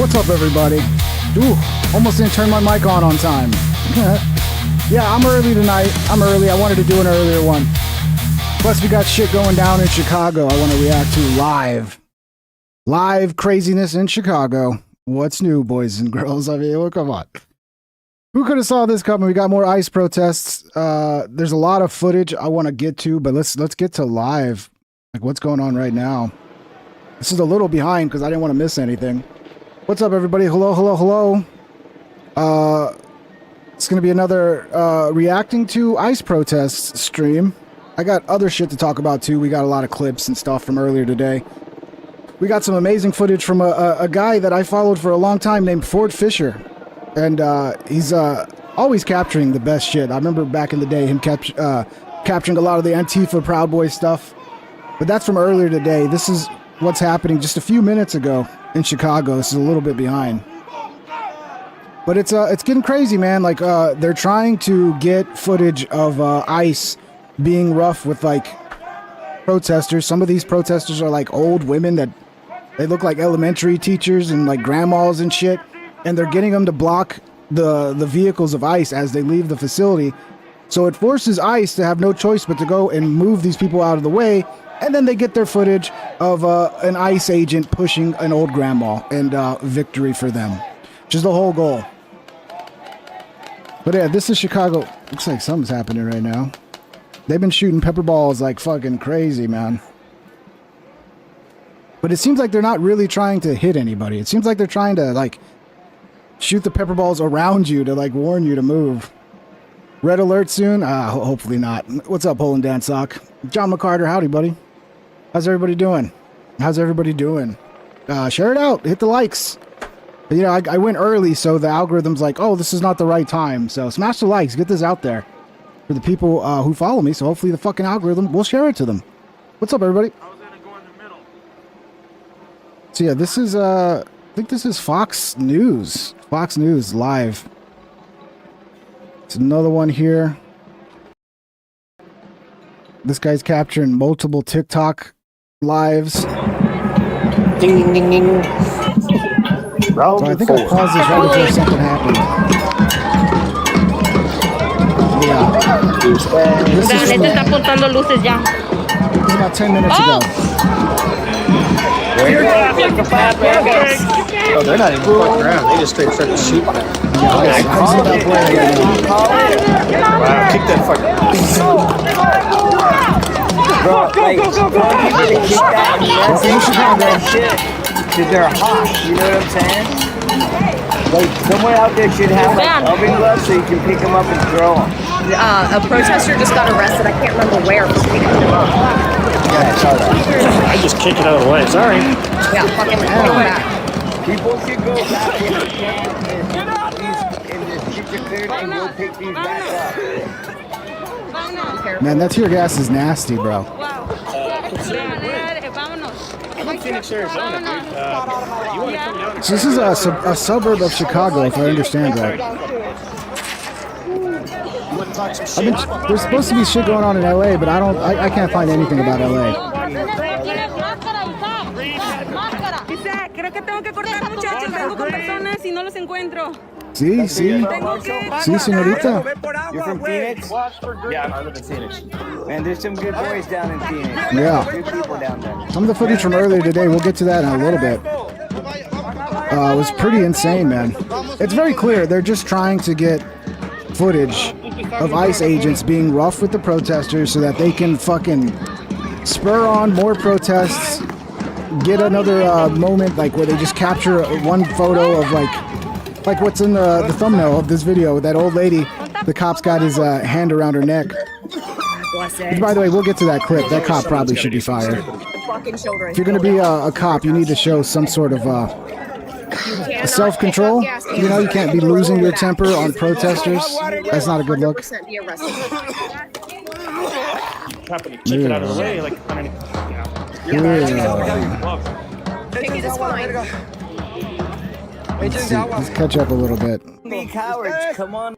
What's up, everybody? Ooh, almost didn't turn my mic on time. Yeah, I'm early tonight. I'm early. I wanted to do an earlier one. Plus, we got shit going down in Chicago I want to react to live. Live craziness in Chicago. What's new, boys and girls? I mean, well, come on. Who could have saw this coming? We got more ICE protests. There's a lot of footage I want to get to, but let's get to live. Like, what's going on right now? This is a little behind because I didn't want to miss anything. What's up, everybody? Hello, hello, hello. It's going to be another reacting to ICE protests stream. I got other shit to talk about, too. We got a lot of clips and stuff from earlier today. We got some amazing footage from a guy that I followed for a long time named Ford Fisher. And he's always capturing the best shit. I remember back in the day him capturing a lot of the Antifa Proud Boy stuff. But that's from earlier today. This is what's happening just a few minutes ago in Chicago. This is a little bit behind. But it's getting crazy, man. Like, they're trying to get footage of ICE being rough with, like, protesters. Some of these protesters are, like, old women that they look like elementary teachers and, like, grandmas and shit. And they're getting them to block the vehicles of ICE as they leave the facility. So it forces ICE to have no choice but to go and move these people out of the way. And then they get their footage of an ICE agent pushing an old grandma, and victory for them, which is the whole goal. But yeah, this is Chicago. Looks like something's happening right now. They've been shooting pepper balls like fucking crazy, man. But it seems like they're not really trying to hit anybody. It seems like they're trying to, like, shoot the pepper balls around you to, like, warn you to move. Red alert soon? Hopefully not. What's up, Hole and Dan Sock? John McCarter, howdy, buddy. How's everybody doing? How's everybody doing? Share it out. Hit the likes. You know, I went early, so the algorithm's like, oh, this is not the right time. So smash the likes. Get this out there for the people who follow me. So hopefully the fucking algorithm will share it to them. What's up, everybody? I was gonna go in the middle. So yeah, this is, I think this is Fox News. Fox News live. It's another one here. This guy's capturing multiple TikTok lives. Ding, ding, ding, ding. Round So I think four. I paused this right before something happened. Yeah. This is, Este está apuntando luces ya. this is about 10 minutes ago. Oh, they're not even fucking around. They just straight start to shoot them. I called it. Wow, kick that fucker. Bro, like, people to kick that and that shit. Because they're hot, you know what I'm saying? Like, someone out there should have, like, oven gloves so you can pick them up and throw them. A protester just got arrested. I can't remember where for picking him up. Yeah, I saw that. I just kicked it out of the way. Sorry. Yeah, fucking back. People should go back in the camp and the streets are cleared and we'll pick these back up. Man, that tear gas is nasty, bro. Phoenix, Arizona, dude. You want to come down? So this is a suburb of Chicago, if I understand right. You want to talk some shit? There's supposed to be shit going on in LA, but I can't find anything about LA. Creo que tengo que cortar, muchachos. Vengo con personas y no los encuentro. Sí, señorita. You're from Phoenix? Yeah, I live in Phoenix. Man, there's some good boys down in Phoenix. Yeah. Good people down there. Some of the footage from earlier today, we'll get to that in a little bit. It was pretty insane, man. It's very clear they're just trying to get footage of ICE agents being rough with the protesters so that they can fucking spur on more protests, get another moment like where they just capture one photo of like what's in the thumbnail of this video. That old lady, the cop's got his hand around her neck. Which, by the way, we'll get to that clip. That cop probably should be fired. If you're going to be a cop, you need to show some sort of self-control. You know, you can't be losing your temper on protesters. That's not a good look. Happen to kick it out of the way, like underneath. You know. Let's catch up a little bit. Be cowards, come on.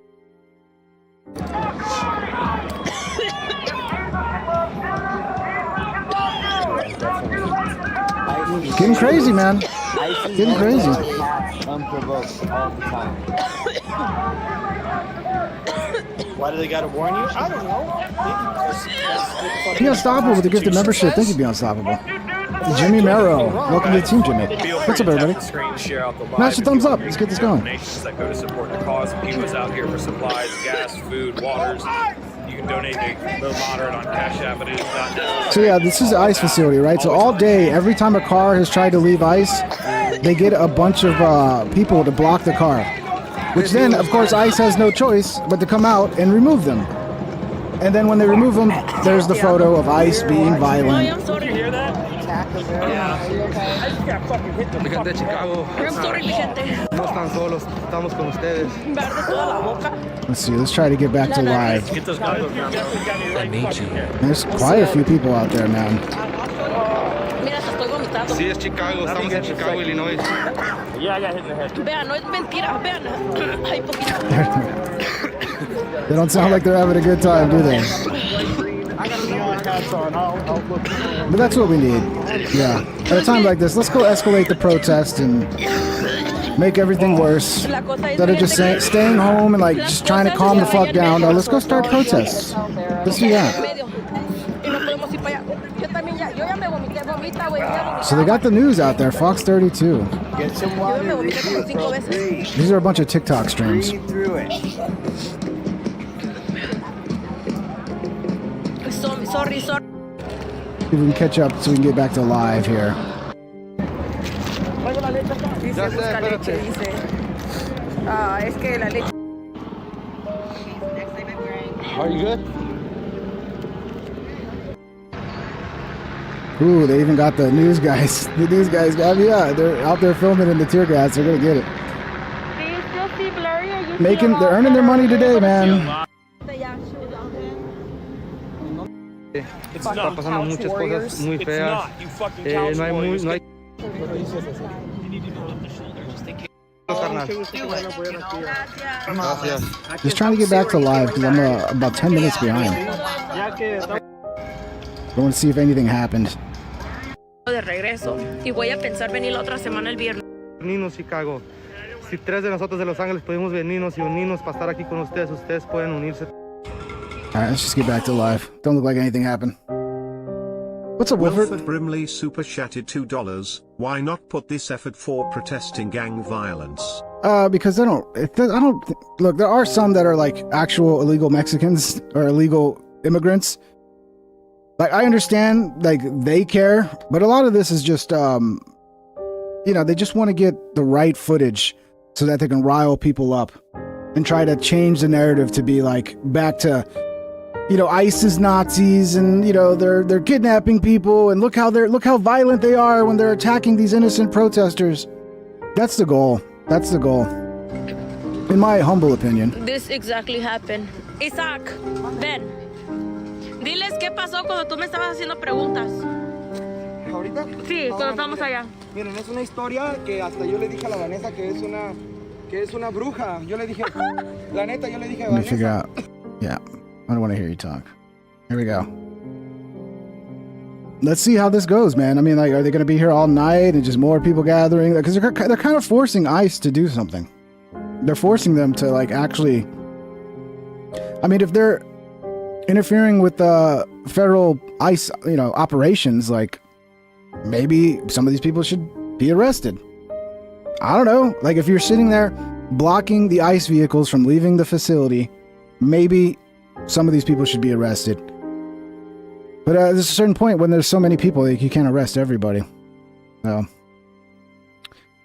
Getting crazy, man. Getting crazy. unprovoked all the time. Why do they gotta warn you? I don't know. Be unstoppable with the gifted membership. Thank you, Be Unstoppable. Jimmy Merrow. Welcome to the team, Jimmy. What's up, everybody? Smash the thumbs up. Let's get this going. That go to support the cause of people's out here for supplies, gas, food, waters. You can donate to Low Moderate on Cash App. It is not. So yeah, this is the ICE facility, right? So all day, every time a car has tried to leave ICE, they get a bunch of people to block the car. Which then, of course, ICE has no choice but to come out and remove them. And then when they remove them, there's the photo of ICE being violent. I'm sorry to hear that. Yeah. I just got fucking hit the Gente de Chicago, I'm sorry, mi gente. no están solos, estamos con ustedes. Verde toda la boca. Let's see, let's try to get back to live. Get those guys. I need you. There's quite a few people out there, man. Mira, te estoy vomitando. Sí, es Chicago, estamos en Chicago, Illinois. Yeah, I got hit in the head. Vean, no es mentira. Vean. Hay poquito. They don't sound like they're having a good time, do they? But that's what we need. Yeah. At a time like this, let's go escalate the protest and make everything worse. Instead of just staying home and like just trying to calm the fuck down. Now let's go start protests. Let's do that. So they got the news out there, Fox 32. Get some water. These are a bunch of TikTok streams. Breathe through it. Sorry. If we can catch up so we can get back to live here. Ya sé, espérate. Es que la leche. Are you good? Ooh, they even got the news guys. The news guys got me. Yeah, they're out there filming in the tear gas. They're gonna get it. Do you still see blurry or you They're earning their money today, man. It's Están not. pasando muchas cosas muy It's feas. not. You fucking couch No hay warriors. carnal. Gracias. Just trying to get back to live because I'm about 10 minutes behind. I want to see if anything happened. De regreso y voy a pensar venir la otra semana el viernes. Unirnos, Chicago. Si 3 de nosotros de Los Ángeles podemos venirnos y unirnos para estar aquí con ustedes, ustedes pueden unirse. All right, let's just get back to live. Don't look like anything happened. What's up, Wilford? Wilford Brimley super chatted $2. Why not put this effort for protesting gang violence? Because I don't look. There are some that are like actual illegal Mexicans or illegal immigrants. Like I understand, like they care, but a lot of this is just, they just want to get the right footage so that they can rile people up and try to change the narrative to be like back to, ICE is Nazis and they're kidnapping people and look how violent they are when they're attacking these innocent protesters. That's the goal. That's the goal. In my humble opinion. This exactly happened. Isaac, ven. Diles qué pasó cuando tú me estabas haciendo preguntas. ¿Ahorita? Sí, cuando estábamos allá. Miren, es una historia que hasta yo le dije a la Vanessa que es una bruja. Yo le dije, la neta, yo le dije a Let me figure Vanessa. out. Yeah, I don't want to hear you talk. Here we go. Let's see how this goes, man. I mean, like, are they going to be here all night and just more people gathering? Because they're kind of forcing ICE to do something. They're forcing them to, like, actually... I mean, if they're interfering with the federal ICE, operations, like, maybe some of these people should be arrested. I don't know. Like, if you're sitting there blocking the ICE vehicles from leaving the facility, maybe some of these people should be arrested. But there's a certain point when there's so many people, like, you can't arrest everybody. So,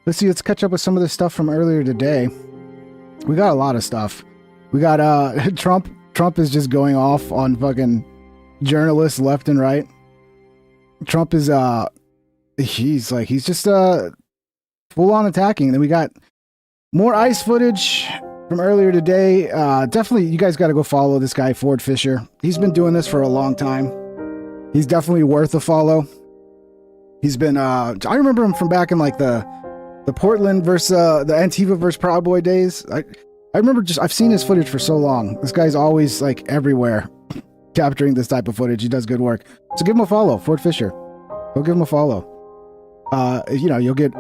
let's see. Let's catch up with some of the stuff from earlier today. We got a lot of stuff. We got Trump. Trump is just going off on fucking journalists left and right. Trump is he's just full on attacking. Then we got more ICE footage from earlier today. Definitely, you guys got to go follow this guy, Ford Fisher. He's been doing this for a long time. He's definitely worth a follow. He's been, I remember him from back in like the Portland versus, the Antifa versus Proud Boy days. I remember I've seen his footage for so long. This guy's always like everywhere capturing this type of footage. He does good work. So give him a follow, Ford Fisher. Go give him a follow. You'll get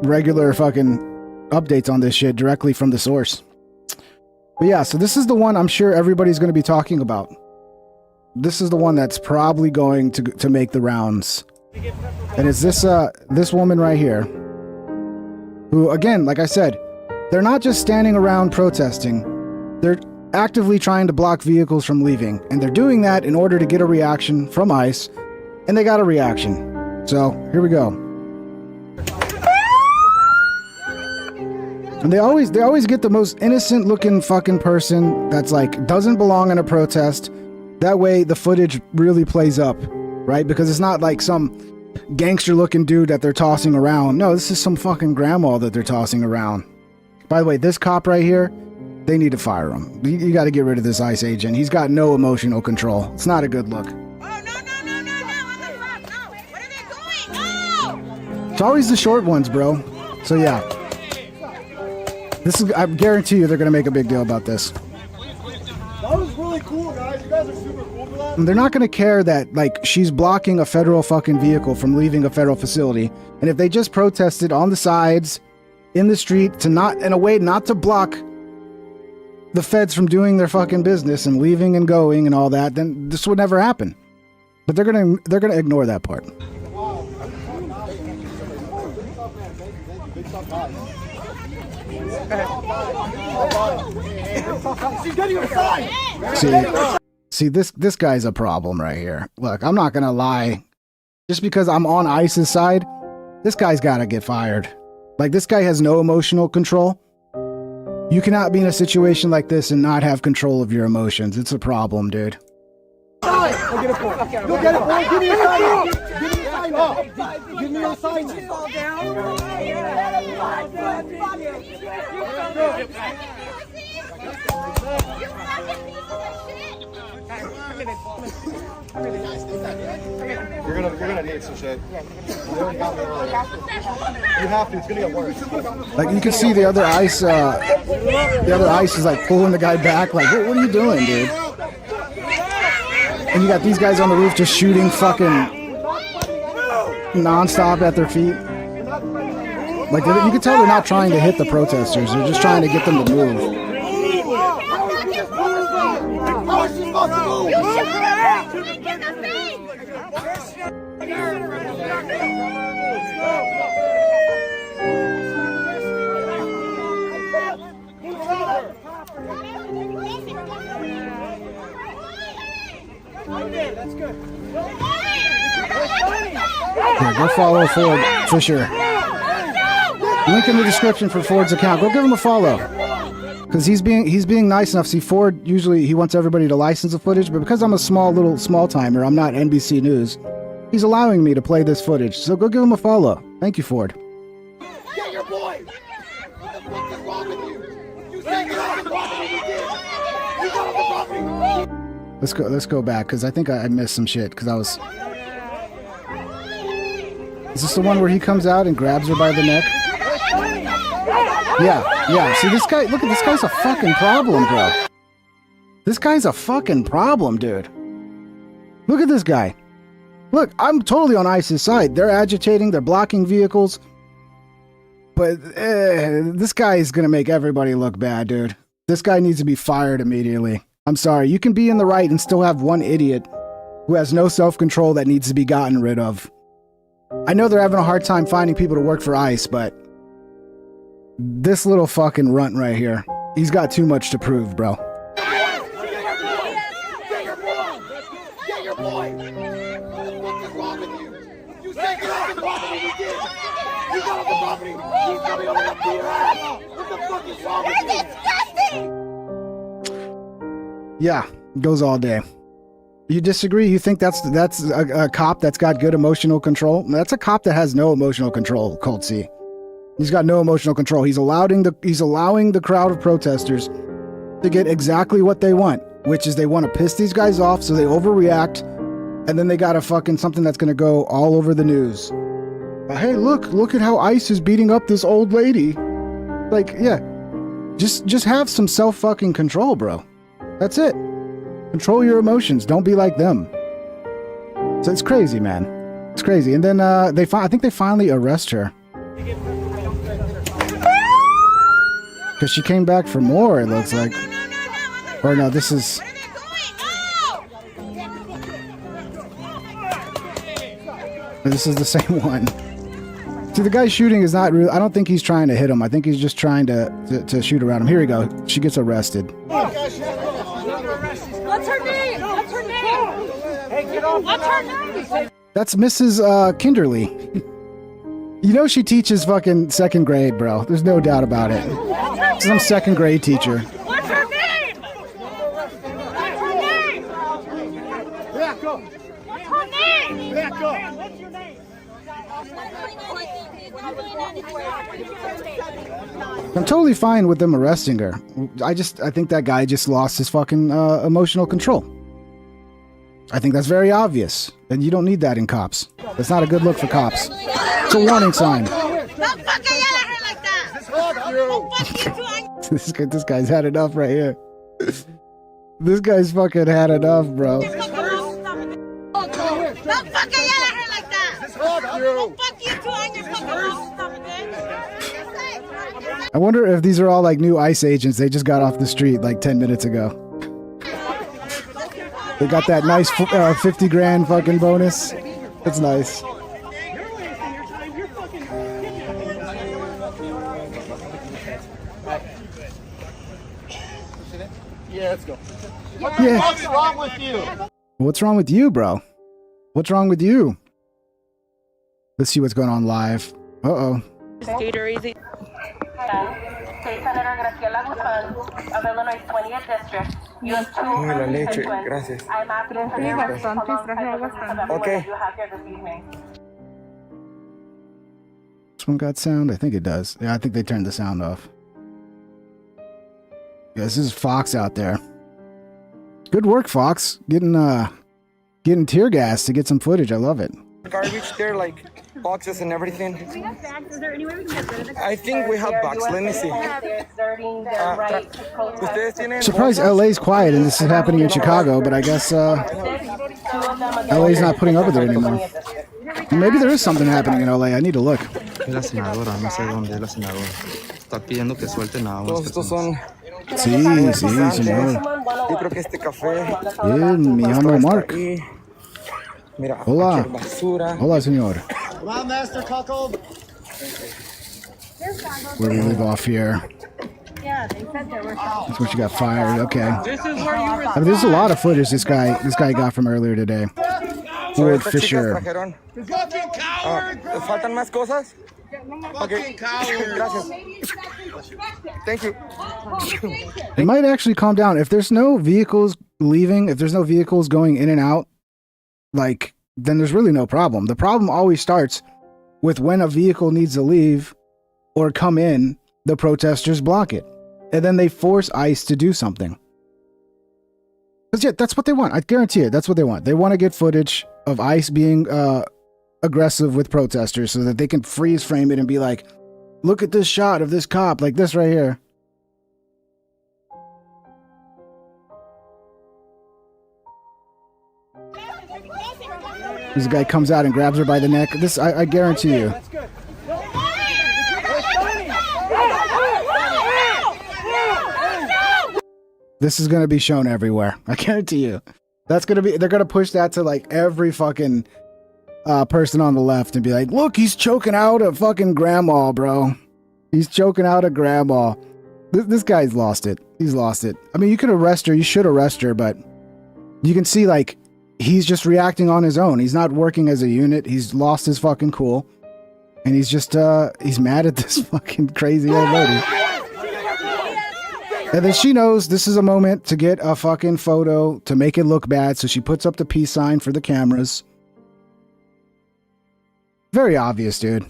regular fucking updates on this shit directly from the source. But yeah, so this is the one I'm sure everybody's going to be talking about. This is the one that's probably going to make the rounds. And it's this woman right here, who, again, like I said, they're not just standing around protesting. They're actively trying to block vehicles from leaving. And they're doing that in order to get a reaction from ICE. And they got a reaction. So, here we go. And they always get the most innocent looking fucking person that's like, doesn't belong in a protest. That way the footage really plays up, right? Because it's not like some gangster looking dude that they're tossing around. No, this is some fucking grandma that they're tossing around. By the way, this cop right here, they need to fire him. You got to get rid of this ICE agent. He's got no emotional control. It's not a good look. It's always the short ones, bro. So yeah. I guarantee you they're going to make a big deal about this. That was really cool, guys. You guys are super cool for that. And they're not going to care that, like, she's blocking a federal fucking vehicle from leaving a federal facility. And if they just protested on the sides, in the street, to not, in a way, not to block the feds from doing their fucking business and leaving and going and all that, then this would never happen. But they're gonna ignore that part. See, this guy's a problem right here. Look, I'm not gonna lie. Just because I'm on ICE's side, this guy's gotta get fired. Like, this guy has no emotional control. You cannot be in a situation like this and not have control of your emotions. It's a problem, dude. Go get it, boy. Go get it, boy. Give me a sign. Give me a sign. Fall down. You're gonna need some shit. You have to. It's gonna get worse. Like, you can see the other ICE is like pulling the guy back. Like, what are you doing, dude? And you got these guys on the roof just shooting fucking nonstop at their feet. Like, you can tell they're not trying to hit the protesters. They're just trying to get them to move. Here, go follow Ford Fisher. Link in the description for Ford's account. Go give him a follow. Because he's being nice enough. See, Ford, usually he wants everybody to license the footage, but because I'm a small timer, I'm not NBC News, he's allowing me to play this footage. So go give him a follow. Thank you, Ford. Get your boy! What the fuck is wrong with you? You said get off the property, you did! You got off the property! Let's go back, because I think I missed some shit, because I was... Is this the one where he comes out and grabs her by the neck? Yeah. See, this guy, look at this guy's a fucking problem, bro. This guy's a fucking problem, dude. Look at this guy. Look, I'm totally on ICE's side. They're agitating, they're blocking vehicles. But this guy is going to make everybody look bad, dude. This guy needs to be fired immediately. I'm sorry. You can be in the right and still have one idiot who has no self-control that needs to be gotten rid of. I know they're having a hard time finding people to work for ICE, but this little fucking runt right here, he's got too much to prove, bro. Get your boy! What the fuck is wrong with you? You said get off the property, you did! You got off the property! You coming over to your ass! What the fuck is wrong with you? Yeah, goes all day. You disagree? You think that's a cop that's got good emotional control? That's a cop that has no emotional control, Colt C. He's got no emotional control. He's allowing the crowd of protesters to get exactly what they want, which is they want to piss these guys off, so they overreact, and then they got a fucking something that's going to go all over the news. Hey, look at how ICE is beating up this old lady. Like, yeah, just have some self-fucking control, bro. That's it. Control your emotions. Don't be like them. So it's crazy, man. It's crazy. And then I think they finally arrest her. Because she came back for more, it looks like. Or no, this is... This is the same one. See, the guy shooting is not real. I don't think he's trying to hit him. I think he's just trying to shoot around him. Here we go. She gets arrested. What's her name? What's her name? Hey, get off. What's her name? That's Mrs. Kinderly. You know she teaches fucking second grade, bro. There's no doubt about it. Some second grade teacher. What's her name? What's her name? Back up. What's her name? Back up. What's your name? I'm totally fine with them arresting her. I think that guy just lost his fucking emotional control. I think that's very obvious. And you don't need that in cops. That's not a good look for cops. It's a warning sign. Don't fucking yell at her like that. This guy's had enough right here. This guy's fucking had enough, bro. Don't fucking yell at her like that. Fuck you too on your fucking mouth. I wonder if these are all like new ICE agents. They just got off the street like 10 minutes ago. They got that nice 50 grand fucking bonus. That's nice. Yeah, let's go. Yeah. What's wrong with you? What's wrong with you, bro? What's wrong with you? Let's see what's going on live. Uh-oh. Skater easy. State Senator Graciela Guzman of Illinois 20th District. You have two twins. Gracias. I'm asking for your words alongside the groups of everyone that you have here this evening. This one got sound? I think it does. Yeah, I think they turned the sound off. Yeah, this is Fox out there. Good work, Fox. Getting tear gas to get some footage. I love it. Garbage there, like boxes and everything. Do we have bags? Is there any way we can get rid of it? I think we have bags. Let me see. They're exerting their right to protest. Surprised LA's quiet and this is happening in Chicago, but I guess LA's not putting up with it anymore. Maybe there is something happening in LA. I need to look. La senadora, no sé dónde es la senadora. Está pidiendo que suelten a unos. Estos son. Sí, señor. Yo creo que este café. Bien, mi amo Mark. Mira, Hola. aquí hay basura. Hola, señor. Come on, Master Cuckold. Where do we leave off here? Yeah, they said there were some. That's what you got fired. Okay. This is where you were. I mean, there's a lot of footage this guy got from earlier today. Ford Estas chicas Fisher. trajeron. Fucking coward, bro. ¿Faltan más cosas? Fucking coward. Gracias. Thank you. It might actually calm down. If there's no vehicles leaving, if there's no vehicles going in and out, like, then there's really no problem. The problem always starts with when a vehicle needs to leave or come in, the protesters block it. And then they force ICE to do something. Because, yeah, that's what they want. I guarantee it. That's what they want. They want to get footage of ICE being aggressive with protesters so that they can freeze frame it and be like, look at this shot of this cop, like this right here. This guy comes out and grabs her by the neck. This, I guarantee you. This is going to be shown everywhere. I guarantee you. That's going to be, they're going to push that to like every fucking person on the left and be like, look, he's choking out a fucking grandma, bro. He's choking out a grandma. This guy's lost it. He's lost it. I mean, you could arrest her. You should arrest her, but you can see like, he's just reacting on his own. He's not working as a unit. He's lost his fucking cool. And he's just, he's mad at this fucking crazy old lady. And then she knows this is a moment to get a fucking photo to make it look bad. So she puts up the peace sign for the cameras. Very obvious, dude.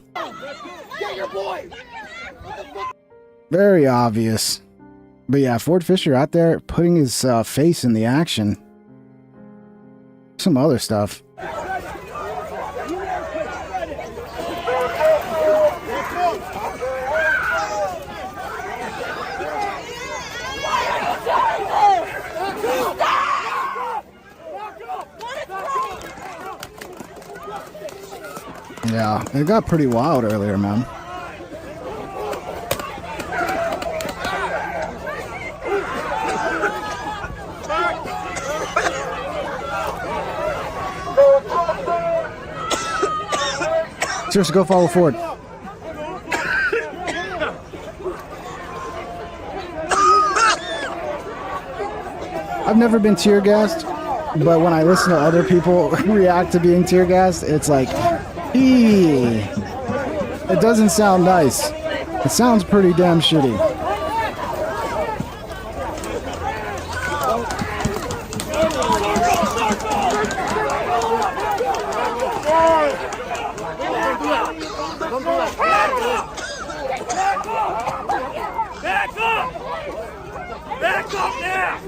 Very obvious. But yeah, Ford Fisher out there putting his face in the action. Some other stuff. Yeah, it got pretty wild earlier, man. Seriously, go follow Ford. I've never been tear gassed, but when I listen to other people react to being tear gassed, it's like, eee. It doesn't sound nice. It sounds pretty damn shitty. Back up! Back up now!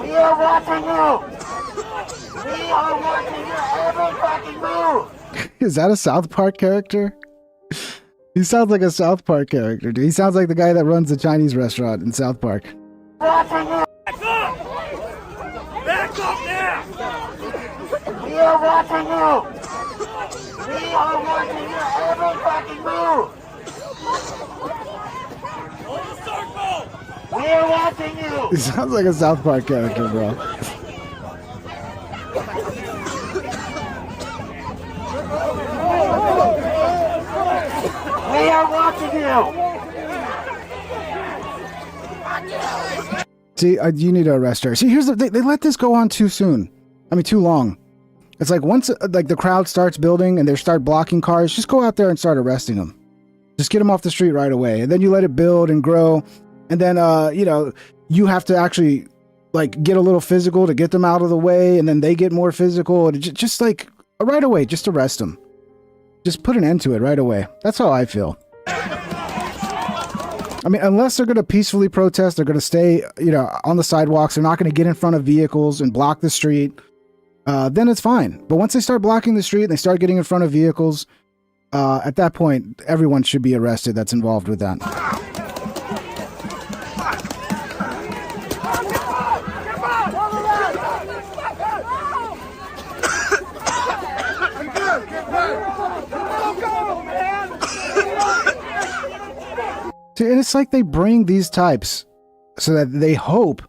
We are watching you! We are watching your every fucking move! Is that a South Park character? He sounds like a South Park character, dude. He sounds like the guy that runs the Chinese restaurant in South Park. Watching you! Back up! Back up now! We are watching you! We are watching your every fucking move! We are watching you! He sounds like a South Park character, bro. We are watching you! See, you need to arrest her. See, here's the they let this go on too soon. I mean, too long. It's like once like the crowd starts building and they start blocking cars, just go out there and start arresting them. Just get them off the street right away. And then you let it build and grow. And then, you know, you have to actually like get a little physical to get them out of the way. And then they get more physical. And just like right away, just arrest them. Just put an end to it right away. That's how I feel. I mean, unless they're going to peacefully protest, they're going to stay, you know, on the sidewalks. They're not going to get in front of vehicles and block the street. Then it's fine. But once they start blocking the street and they start getting in front of vehicles, at that point, everyone should be arrested that's involved with that. And it's like they bring these types so that they hope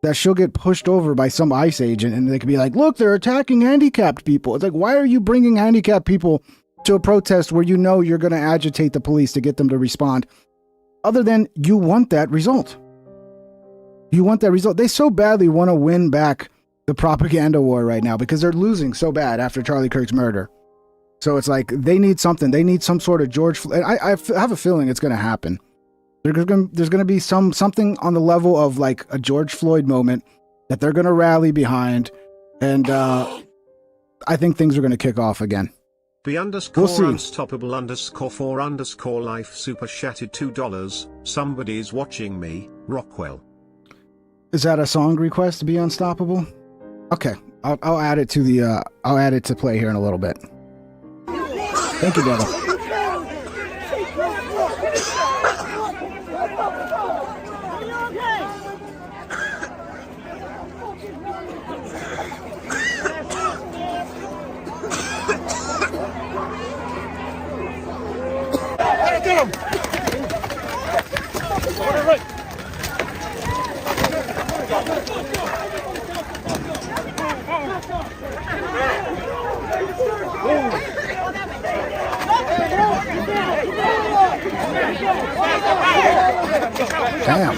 that she'll get pushed over by some ICE agent and they could be like, look, they're attacking handicapped people. It's like, why are you bringing handicapped people to a protest where you know you're going to agitate the police to get them to respond? Other than you want that result. You want that result. They so badly want to win back the propaganda war right now because they're losing so bad after Charlie Kirk's murder. So it's like they need something. They need some sort of George Floyd. I have a feeling it's going to happen. There's going to be something on the level of like a George Floyd moment that they're going to rally behind. And I think things are going to kick off again. The _ unstoppable _4 life super chatted $2. Somebody's watching me, Rockwell. Is that a song request to be unstoppable? Okay, I'll add it to the I'll add it to play here in a little bit. Thank you, brother. Damn.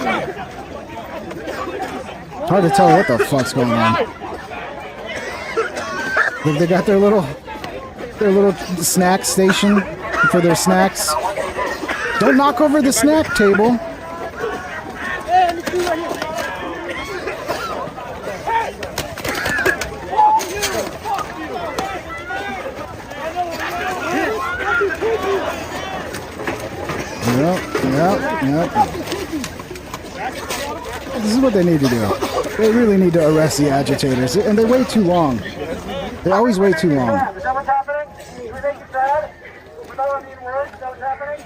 Hard to tell what the fuck's going on. They got their little snack station for their snacks. Don't knock over the snack table. Yep. This is what they need to do. They really need to arrest the agitators, and they wait too long. They always wait too long. Is that what's happening? Do you think it's bad? With all of these words, is that what's happening?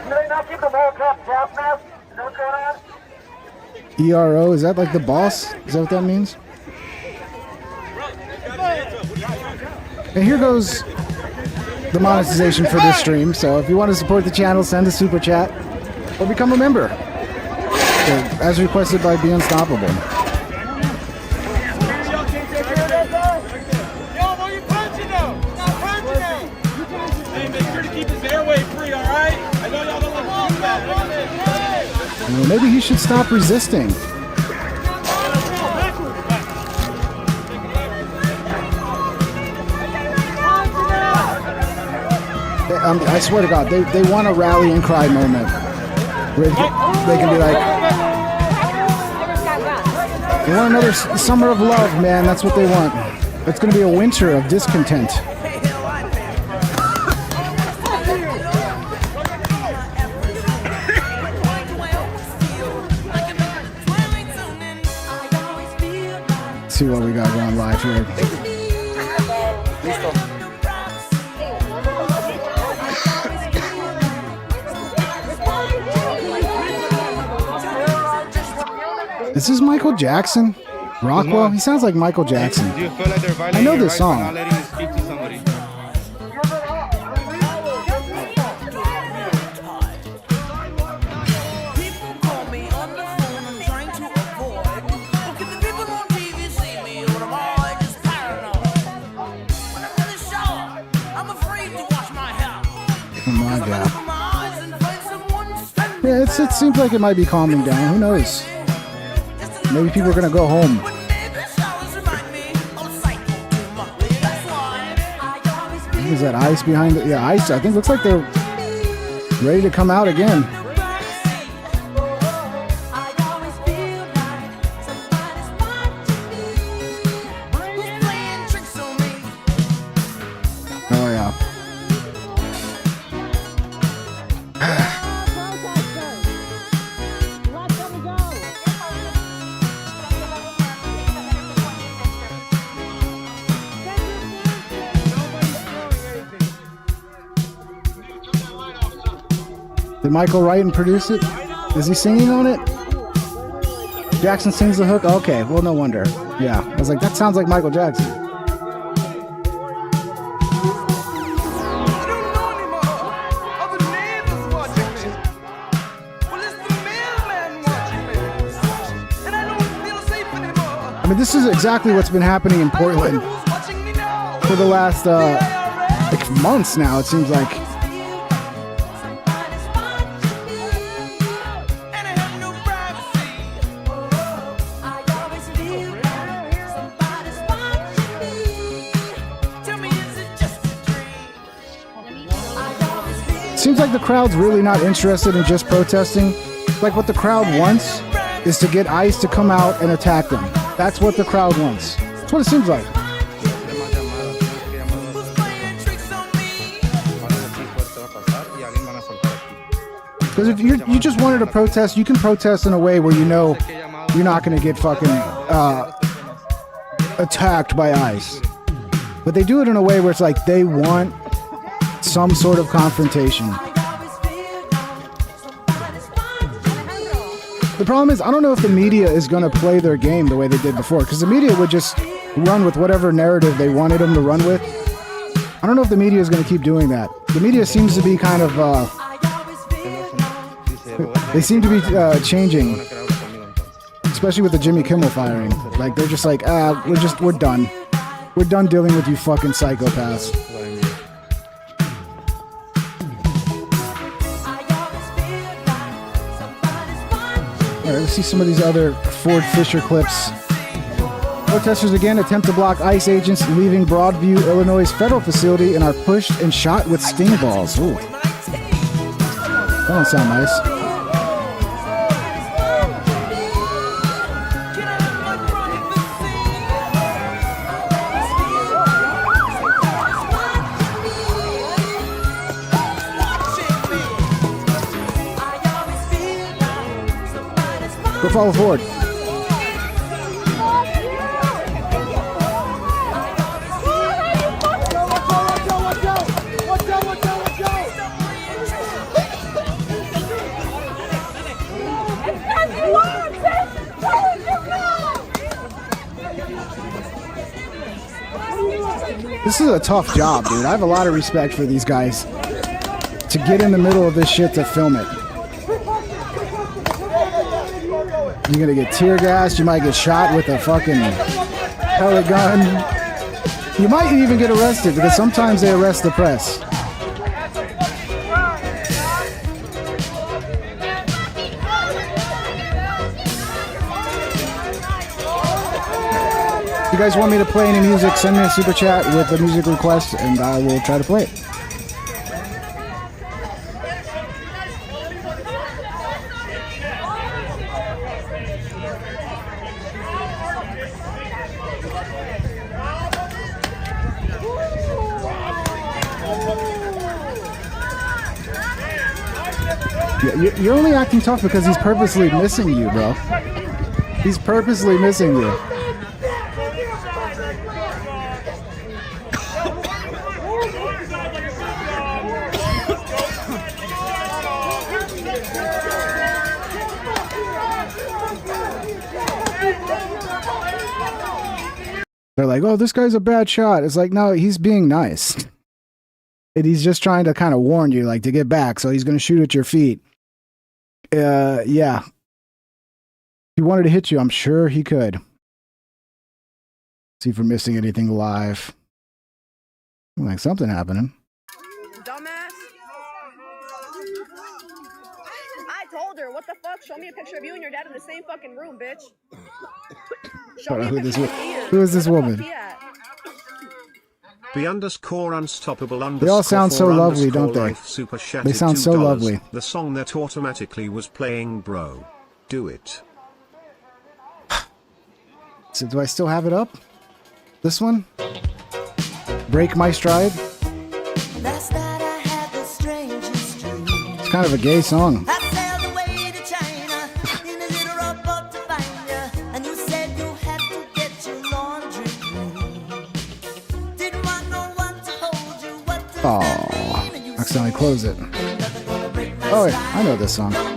Do they not keep the World Cup gas mask? Is that what's going on? ERO, is that like the boss? Is that what that means? And here goes the monetization for this stream. So if you want to support the channel, send a super chat or become a member. As requested by Be Unstoppable. Well, maybe he should stop resisting. I swear to God, they want a rally and cry moment where they can be like, they want another summer of love, man. That's what they want. It's going to be a winter of discontent. Let's see what we got going live here. Is this Michael Jackson? Rockwell? He sounds like Michael Jackson. Do you feel like they're violating I know your this rights by song. not letting you speak to somebody? Oh my God. Yeah, it seems like it might be calming down. Who knows? Maybe people are going to go home. Is that ice behind it? Yeah, ice. I think looks like they're ready to come out again. Oh yeah. Did Michael write and produce it? Is he singing on it? Jackson sings the hook? Okay, well, no wonder. Yeah, I was like, that sounds like Michael Jackson. I mean, this is exactly what's been happening in Portland for the last like months now, it seems like. Seems like the crowd's really not interested in just protesting. Like what the crowd wants is to get ICE to come out and attack them. That's what the crowd wants. That's what it seems like. Because if you just wanted to protest, you can protest in a way where you know you're not going to get fucking attacked by ICE. But they do it in a way where it's like they want some sort of confrontation. The problem is, I don't know if the media is going to play their game the way they did before, because the media would just run with whatever narrative they wanted them to run with. I don't know if the media is going to keep doing that. The media seems to be kind of, they seem to be changing, especially with the Jimmy Kimmel firing. Like, they're just like, we're done. We're done dealing with you fucking psychopaths. All right, let's see some of these other Ford Fisher clips. Protesters again attempt to block ICE agents leaving Broadview, Illinois' federal facility and are pushed and shot with sting balls. Ooh. That don't sound nice. Go follow Ford. This is a tough job, dude. I have a lot of respect for these guys to get in the middle of this shit to film it. You're gonna get tear gassed, you might get shot with a fucking pellet gun. You might even get arrested because sometimes they arrest the press. guys want me to play any music, send me a super chat with a music request, and I will try to play it. You're only acting tough because he's purposely missing you, bro. He's purposely missing you. They're like, oh, this guy's a bad shot. It's like, no, he's being nice. And he's just trying to kind of warn you, like, to get back. So he's going to shoot at your feet. Yeah. If he wanted to hit you, I'm sure he could. See if we're missing anything live. Like something happening. Dumbass. I told her, what the fuck? Show me a picture of you and your dad in the same fucking room, bitch. Show me a picture of Ian. Who is this woman? _unstoppable_. They all sound so lovely, don't they? Super They sound so lovely. The song that automatically was playing, bro. Do it. So do I still have it up? This one? Break My Stride? It's kind of a gay song. Oh, accidentally close it. Oh, wait, I know this song. I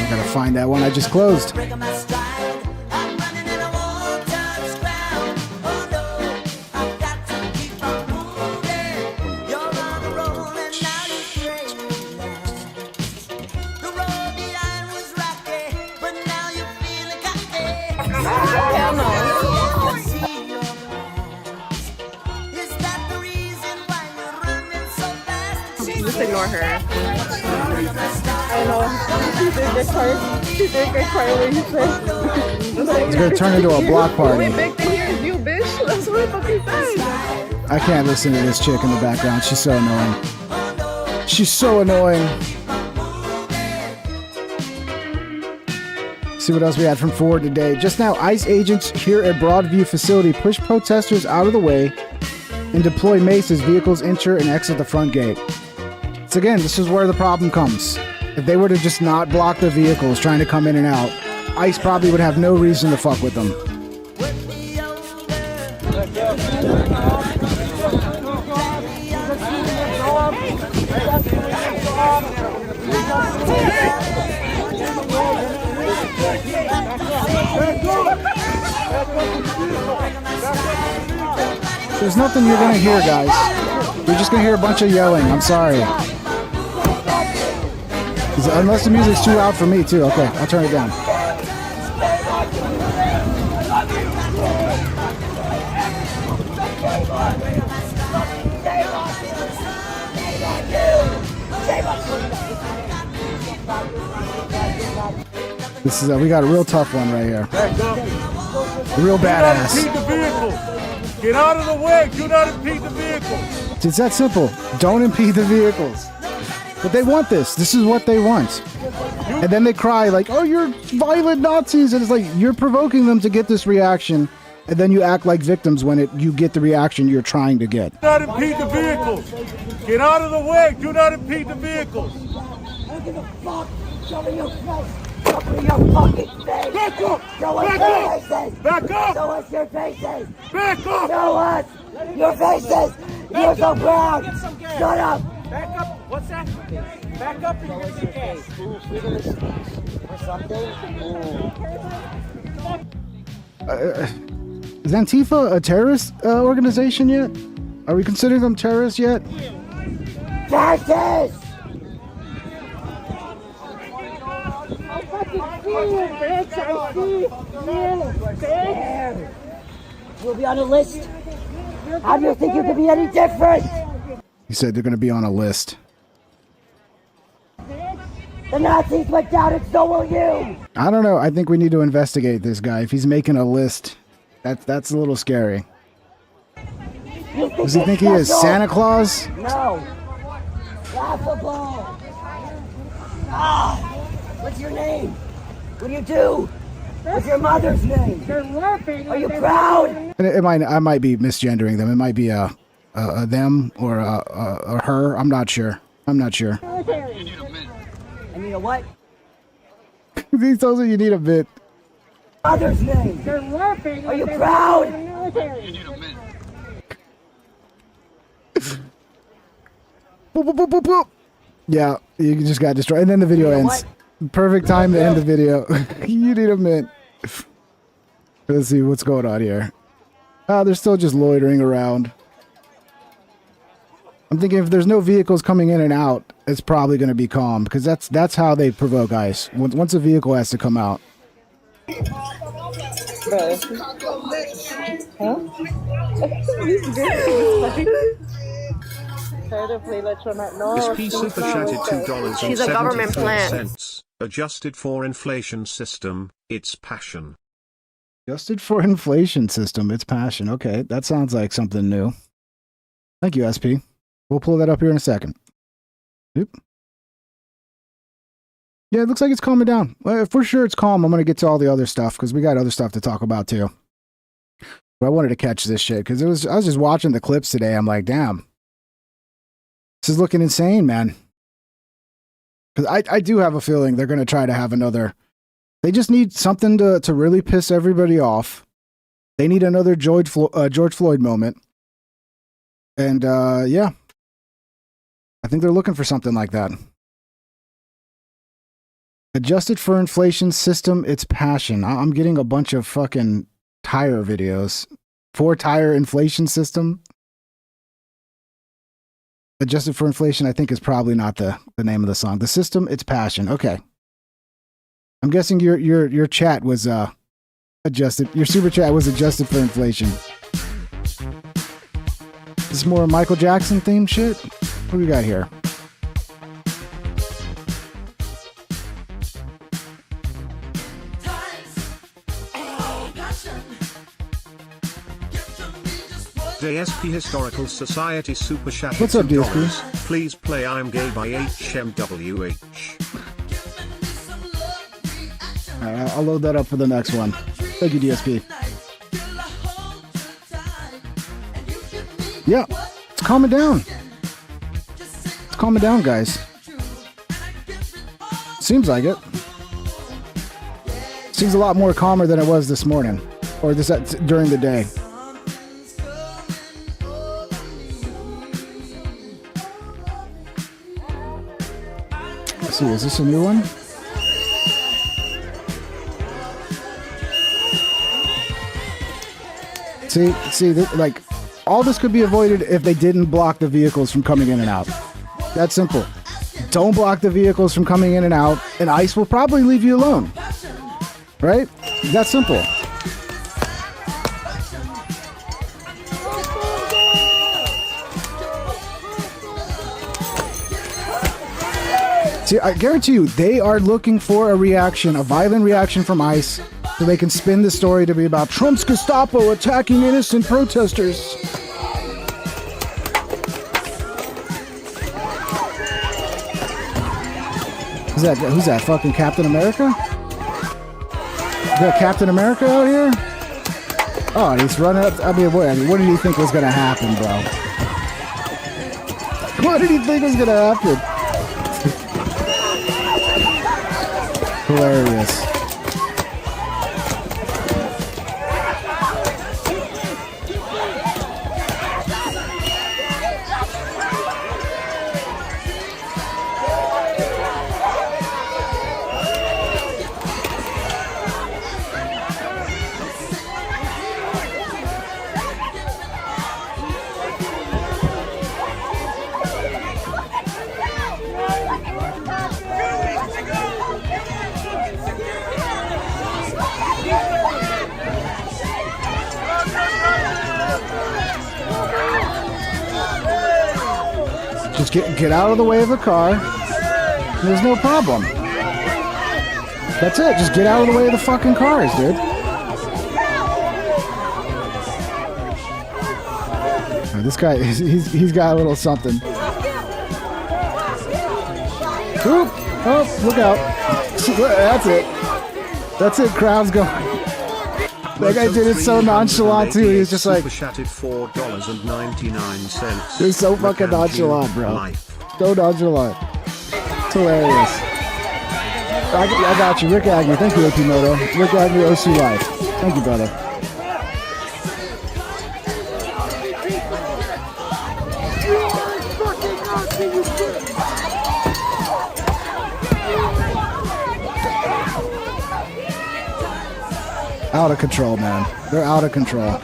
gotta find that one I just closed. Just ignore her. I know. She did get quiet when you said. It's gonna turn into a block The only party. big thing here is you, bitch. That's what it fucking says. I can't listen to this chick in the background. She's so annoying. She's so annoying. See what else we had from Ford today. Just now, ICE agents here at Broadview facility push protesters out of the way and deploy mace as vehicles enter and exit the front gate. So again, this is where the problem comes. If they were to just not block the vehicles trying to come in and out, ICE probably would have no reason to fuck with them. There's nothing you're gonna hear, guys. You're just gonna hear a bunch of yelling. I'm sorry. Unless the music's too loud for me, too. Okay, I'll turn it down. This is we got a real tough one right here. Real badass. Impede the vehicle. Get out of the way. Do not impede the vehicle. It's that simple. Don't impede the vehicles. But they want this. This is what they want. And then they cry like, oh, you're violent Nazis. And it's like, you're provoking them to get this reaction. And then you act like victims when you get the reaction you're trying to get. Do not impede the vehicles. Get out of the way. Do not impede the vehicles. Look at the fuck. Show me your face. Show me your fucking face. Back up. Show us Back your up. faces. Back up. Show us your faces. Back up. Show us your faces. You're so proud. Shut up. Back up. What's that? Back up and get the case. Freedom of speech or something. Is Antifa a terrorist organization yet? Are we considering them terrorists yet? Fascists! You'll be on a list. How do you think you can be any different? He said they're going to be on a list. The Nazis went down and so will you! I don't know. I think we need to investigate this guy. If he's making a list, that's a little scary. Does he think he is Santa Claus? No. Laughable. Ah, what's your name? What do you do? What's your mother's name? Are you proud? I might be misgendering them. It might be a them or a her. I'm not sure. I'm not sure. I need a what? He tells you need a bit. Mother's name. Are you proud? Boop, boop, boop, boop, boop. Yeah, you just got destroyed. And then the video ends. Perfect time to end the video. You need a mint. Let's see what's going on here. They're still just loitering around. I'm thinking if there's no vehicles coming in and out, it's probably going to be calm, because that's how they provoke ICE. Once a vehicle has to come out. SP super chatted $2 She's a government plant. Adjusted for inflation system, it's passion. Adjusted for inflation system, it's passion. Okay, that sounds like something new. Thank you, SP. We'll pull that up here in a second. Oop. Yeah, it looks like it's calming down. Well, for sure it's calm. I'm going to get to all the other stuff because we got other stuff to talk about too. But I wanted to catch this shit because I was just watching the clips today. I'm like, damn. This is looking insane, man. Because I do have a feeling they're going to try to have another. They just need something to really piss everybody off. They need another George Floyd moment. And yeah. I think they're looking for something like that. Adjusted for inflation system, it's passion. I'm getting a bunch of fucking tire videos. 4-tire inflation system. Adjusted for inflation, I think is probably not the name of the song. The system, it's passion. Okay. I'm guessing your chat was adjusted. Your super chat was adjusted for inflation. This is more Michael Jackson themed shit. What do we got here? DSP Historical Society Super Chat. What's up, DSP? Please play I'm Gay by HMWH. Alright, I'll load that up for the next one. Thank you, DSP. Yeah, it's calming down. It's calming down, guys. Seems like it. Seems a lot more calmer than it was this morning. Or during the day. Let's see, is this a new one? See, like, all this could be avoided if they didn't block the vehicles from coming in and out. That's simple. Don't block the vehicles from coming in and out, and ICE will probably leave you alone. Right? That's simple. See, I guarantee you, they are looking for a reaction, a violent reaction from ICE, so they can spin the story to be about Trump's Gestapo attacking innocent protesters. Who's that? Fucking Captain America? Is that Captain America out here? Oh, he's running up. I mean, what did he think was gonna happen, bro? What did he think was gonna happen? Hilarious. Just get out of the way of the car. There's no problem. That's it. Just get out of the way of the fucking cars, dude. This guy, he's got a little something. Oop. Oh, look out. That's it. That's it. Crowd's going. That guy did it so nonchalant too. He was just like, $4.99. He's so fucking nonchalant, bro. So nonchalant. It's hilarious. I got you. Rick Agnew. Thank you, AP Moto. Rick Agnew, OC Life. Thank you, brother. Out of control, man. They're out of control. I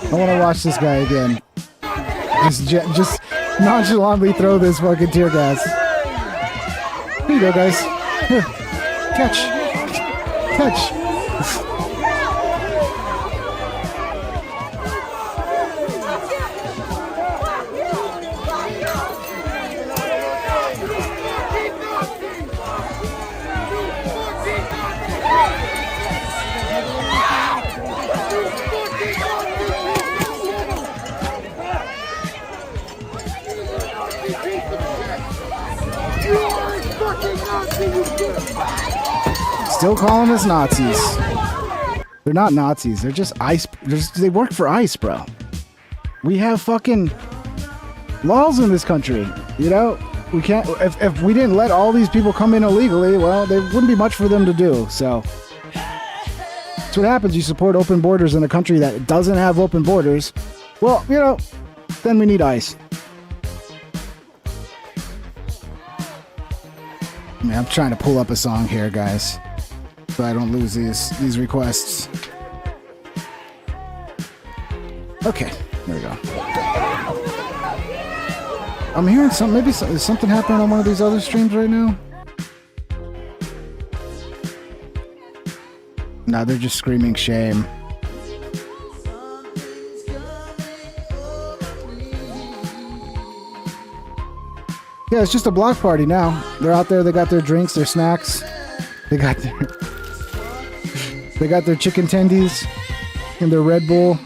want to watch this guy again. Just nonchalantly throw this fucking tear gas. Here you go, guys. Here. Catch. Catch. Still calling us Nazis. They're not Nazis. They're just ICE. They work for ICE, bro. We have fucking laws in this country. You know, we can't. If we didn't let all these people come in illegally, well, there wouldn't be much for them to do. So that's what happens. You support open borders in a country that doesn't have open borders. Well, you know, then we need ICE. Man, I'm trying to pull up a song here, guys, so I don't lose these requests. Okay, there we go. I'm hearing something. Maybe is something happening on one of these other streams right now? No, they're just screaming shame. Yeah, it's just a block party now. They're out there. They got their drinks, their snacks. They got their chicken tendies and their Red Bull.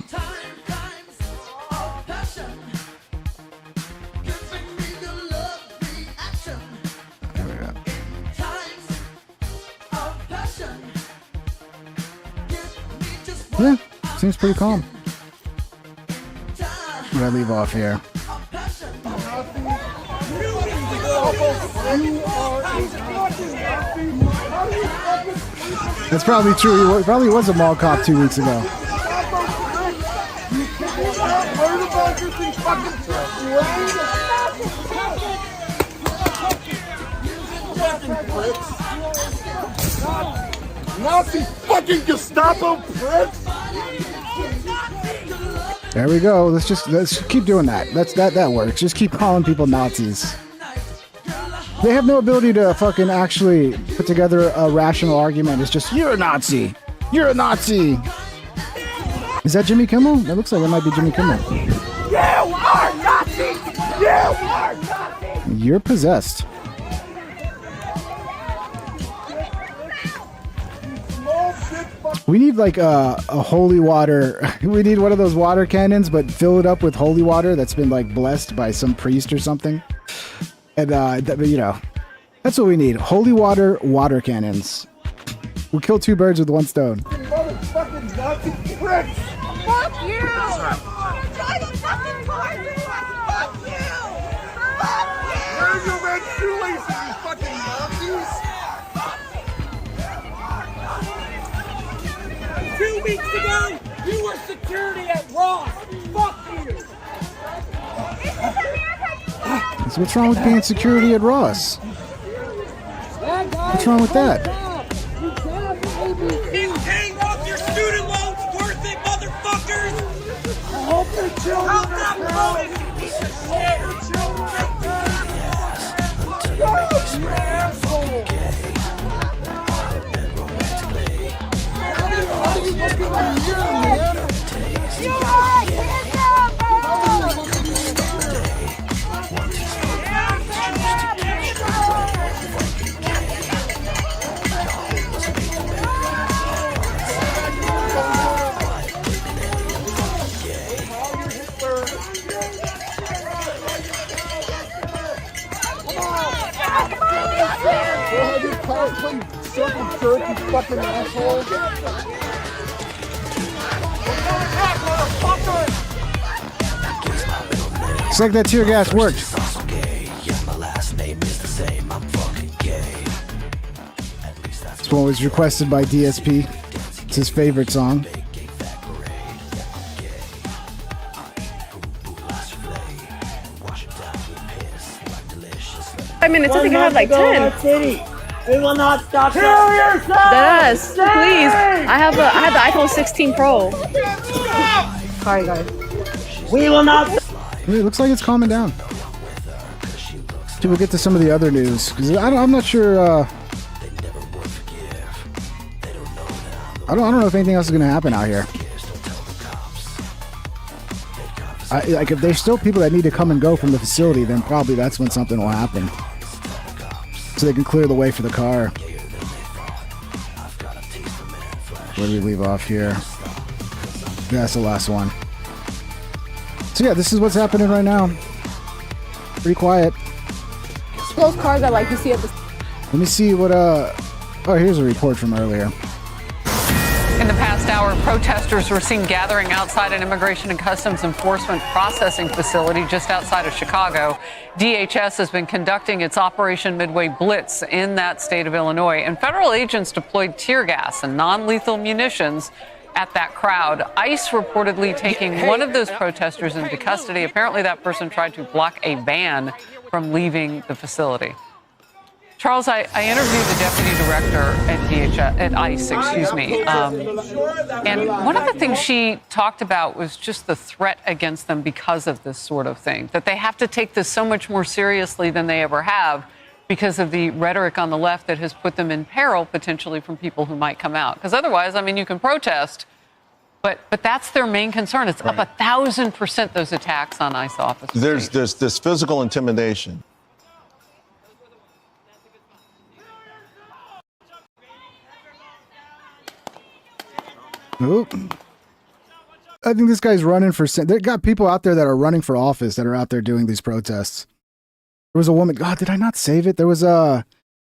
There we go. Yeah, seems pretty calm. What did I leave off here? That's probably true. He probably was a mall cop 2 weeks ago. Nazi fucking Gestapo pricks! There we go. Let's keep doing that. That works. Just keep calling people Nazis. They have no ability to fucking actually put together a rational argument. It's just, you're a Nazi. You're a Nazi. Is that Jimmy Kimmel? That looks like it might be Jimmy Kimmel. You are Nazi! You are Nazi! You're possessed. We need like a holy water. We need one of those water cannons, but fill it up with holy water that's been like blessed by some priest or something. And, you know, that's what we need. Holy water cannons. We'll kill two birds with one stone. Motherfucking Nazi pricks! Fuck you! Fuck you! Fuck you! Where are your red shoelaces, you fucking Nazis? 2 weeks ago, you were security at Ross. Fuck you! So what's wrong with being security at Ross? What's wrong with that? You paying off your student loans worth it, motherfuckers! I hope your children are proud. You piece of shit! Your children are proud. You asshole! How do you look at you, man? You are a fucking asshole. It's like that tear gas worked. This one was requested by DSP. It's his favorite song. I mean, it says you had like 10. We will not stop. Kill yourself! Yes, please. I had the iPhone 16 Pro. Sorry, guys. We will not. It looks like it's calming down. So we'll get to some of the other news because I'm not sure. I don't know if anything else is going to happen out here. Like if there's still people that need to come and go from the facility, then probably that's when something will happen. So they can clear the way for the car. Where do we leave off here? Yeah, that's the last one. So yeah, this is what's happening right now. Pretty quiet. Those cars that like you see at the... Let me see what oh, here's a report from earlier. In the past hour, protesters were seen gathering outside an Immigration and Customs Enforcement processing facility just outside of Chicago. DHS has been conducting its Operation Midway Blitz in that state of Illinois, and federal agents deployed tear gas and non-lethal munitions at that crowd. ICE reportedly taking one of those protesters into custody. Apparently that person tried to block a van from leaving the facility. Charles, I interviewed the deputy director at ICE, and one of the things she talked about was just the threat against them because of this sort of thing, that they have to take this so much more seriously than they ever have because of the rhetoric on the left that has put them in peril potentially from people who might come out. Because otherwise, I mean, you can protest, but that's their main concern. It's up 1,000% those attacks on ICE officers. There's this physical intimidation. Oop. I think this guy's running for... They got people out there that are running for office that are out there doing these protests. There was a woman... God, did I not save it? There was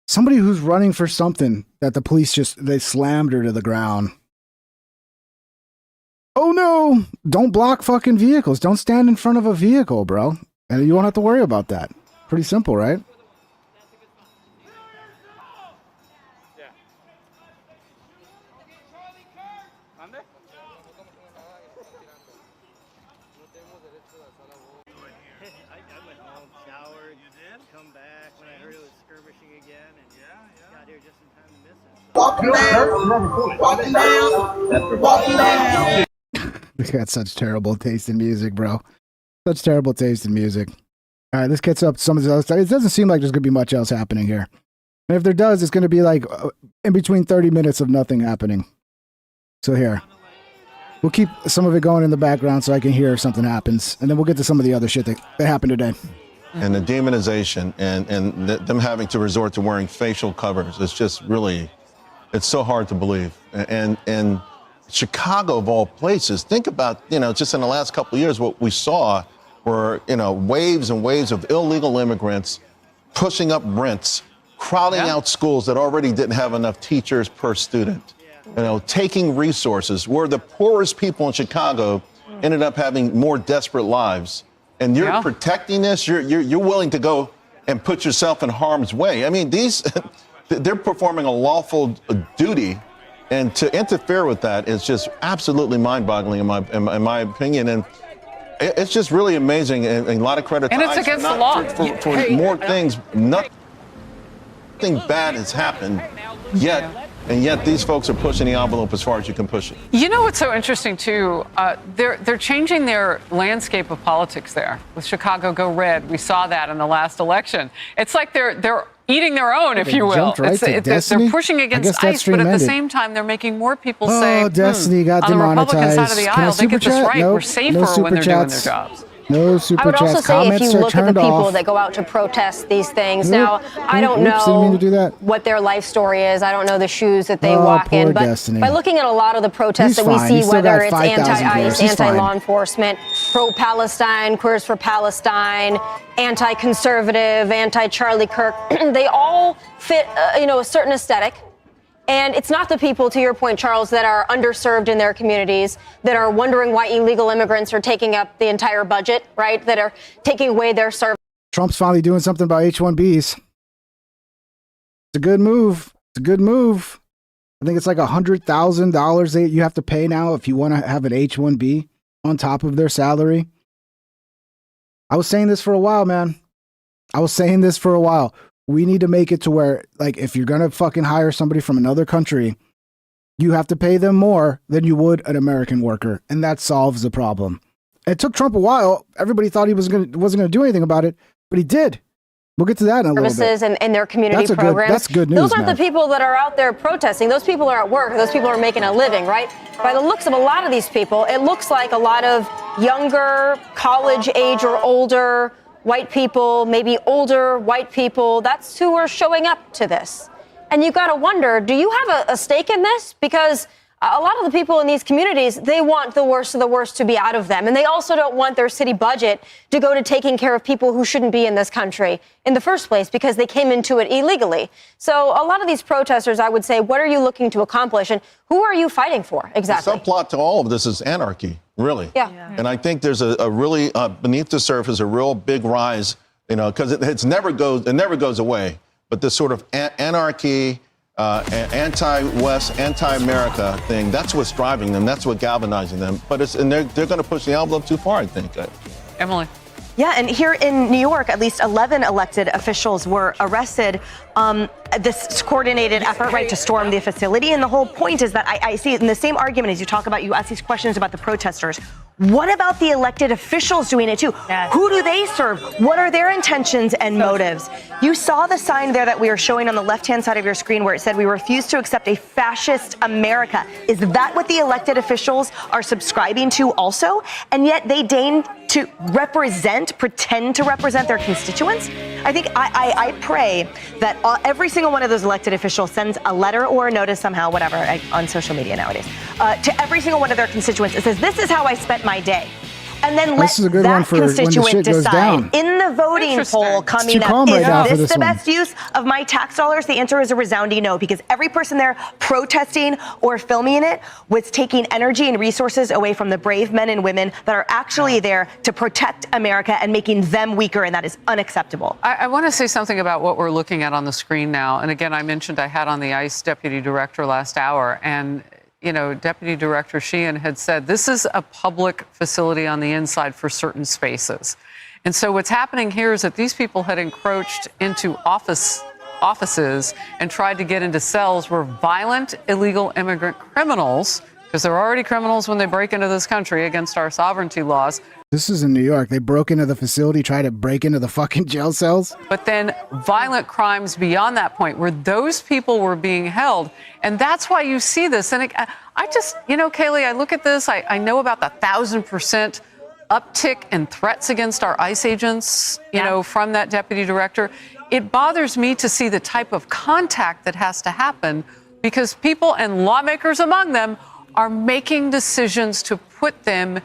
somebody who's running for something that the police they slammed her to the ground. Oh no! Don't block fucking vehicles. Don't stand in front of a vehicle, bro. And you won't have to worry about that. Pretty simple, right? They got such terrible taste in music, bro. Such terrible taste in music. All right, let's catch up to some of this other stuff. It doesn't seem like there's going to be much else happening here. And if there does, it's going to be like in between 30 minutes of nothing happening. So here. We'll keep some of it going in the background so I can hear if something happens. And then we'll get to some of the other shit that happened today. And the demonization and them having to resort to wearing facial covers. It's just really... It's so hard to believe. And Chicago, of all places, think about, just in the last couple of years, what we saw were, waves and waves of illegal immigrants pushing up rents, crowding out schools that already didn't have enough teachers per student, taking resources, where the poorest people in Chicago ended up having more desperate lives. And you're protecting this, you're willing to go and put yourself in harm's way. I mean, they're performing a lawful duty, and to interfere with that is just absolutely mind-boggling in my opinion. And it's just really amazing, and a lot of credit to ICE. And it's against the law. For more things. Nothing bad has happened yet, and yet these folks are pushing the envelope as far as you can push it. You know what's so interesting, too? They're changing their landscape of politics there. With Chicago Go Red, we saw that in the last election. It's like they're eating their own, if you will. Right, they're pushing against ICE, but at the same time, they're making more people say, Destiny got on the Republican demonetized. side of the aisle, they get this right. Nope. We're safer when they're doing their jobs. No super I would also chats. say Comments if you look at the people off. that go out to protest these things, Nope. now I don't Didn't mean to do that. know what their life story is. I don't know the shoes that they walk in. But Destiny. by looking at a lot of the protests He's that we fine. see, He's still whether got it's 5,000 anti-ICE, viewers. He's anti-law fine. enforcement, pro-Palestine, queers for Palestine, anti-conservative, anti-Charlie Kirk, they all fit, a certain aesthetic. And it's not the people, to your point, Charles, that are underserved in their communities, that are wondering why illegal immigrants are taking up the entire budget, right? That are taking away their service. Trump's finally doing something about H-1Bs. It's a good move. It's a good move. I think it's like $100,000 that you have to pay now if you want to have an H-1B on top of their salary. I was saying this for a while, man. We need to make it to where, like, if you're going to fucking hire somebody from another country, you have to pay them more than you would an American worker. And that solves the problem. It took Trump a while. Everybody thought he wasn't going to do anything about it, but he did. We'll get to that in a little bit. Services and their community programs. That's good news. Those aren't the people that are out there protesting. Those people are at work. Those people are making a living, right? By the looks of a lot of these people, it looks like a lot of younger, college age or older white people, maybe older white people. That's who are showing up to this. And you got to wonder, do you have a stake in this? Because a lot of the people in these communities, they want the worst of the worst to be out of them. And they also don't want their city budget to go to taking care of people who shouldn't be in this country in the first place because they came into it illegally. So a lot of these protesters, I would say, what are you looking to accomplish? And who are you fighting for exactly? The subplot to all of this is anarchy, really. Yeah. And I think there's a really, beneath the surface, a real big rise, because it never goes away. But this sort of anarchy, anti-West, anti-America thing, that's what's driving them. That's what's galvanizing them. But they're going to push the envelope too far, I think. Emily. Yeah, and here in New York, at least 11 elected officials were arrested. This coordinated effort, right, to storm the facility. And the whole point is that I see it in the same argument as you talk about, you ask these questions about the protesters. What about the elected officials doing it too? Yes. Who do they serve? What are their intentions and motives? You saw the sign there that we are showing on the left-hand side of your screen where it said we refuse to accept a fascist America. Is that what the elected officials are subscribing to also? And yet they deign to pretend to represent their constituents? I think I pray that every single one of those elected officials sends a letter or a notice somehow, whatever, on social media nowadays, to every single one of their constituents. It says, this is how I spent my day. And then let that constituent decide in the voting poll coming up, is this the best use of my tax dollars? The answer is a resounding no, because every person there protesting or filming it was taking energy and resources away from the brave men and women that are actually there to protect America and making them weaker, and that is unacceptable. I want to say something about what we're looking at on the screen now. And again, I mentioned I had on the ICE deputy director last hour, and Deputy Director Sheehan had said this is a public facility on the inside for certain spaces. And so what's happening here is that these people had encroached into offices and tried to get into cells where violent illegal immigrant criminals, because they're already criminals when they break into this country against our sovereignty laws. This is in New York. They broke into the facility, tried to break into the fucking jail cells. But then violent crimes beyond that point where those people were being held. And that's why you see this. And I just, Kaylee, I look at this. I know about the 1,000% uptick in threats against our ICE agents, from that deputy director. It bothers me to see the type of contact that has to happen because people and lawmakers among them are making decisions to put them.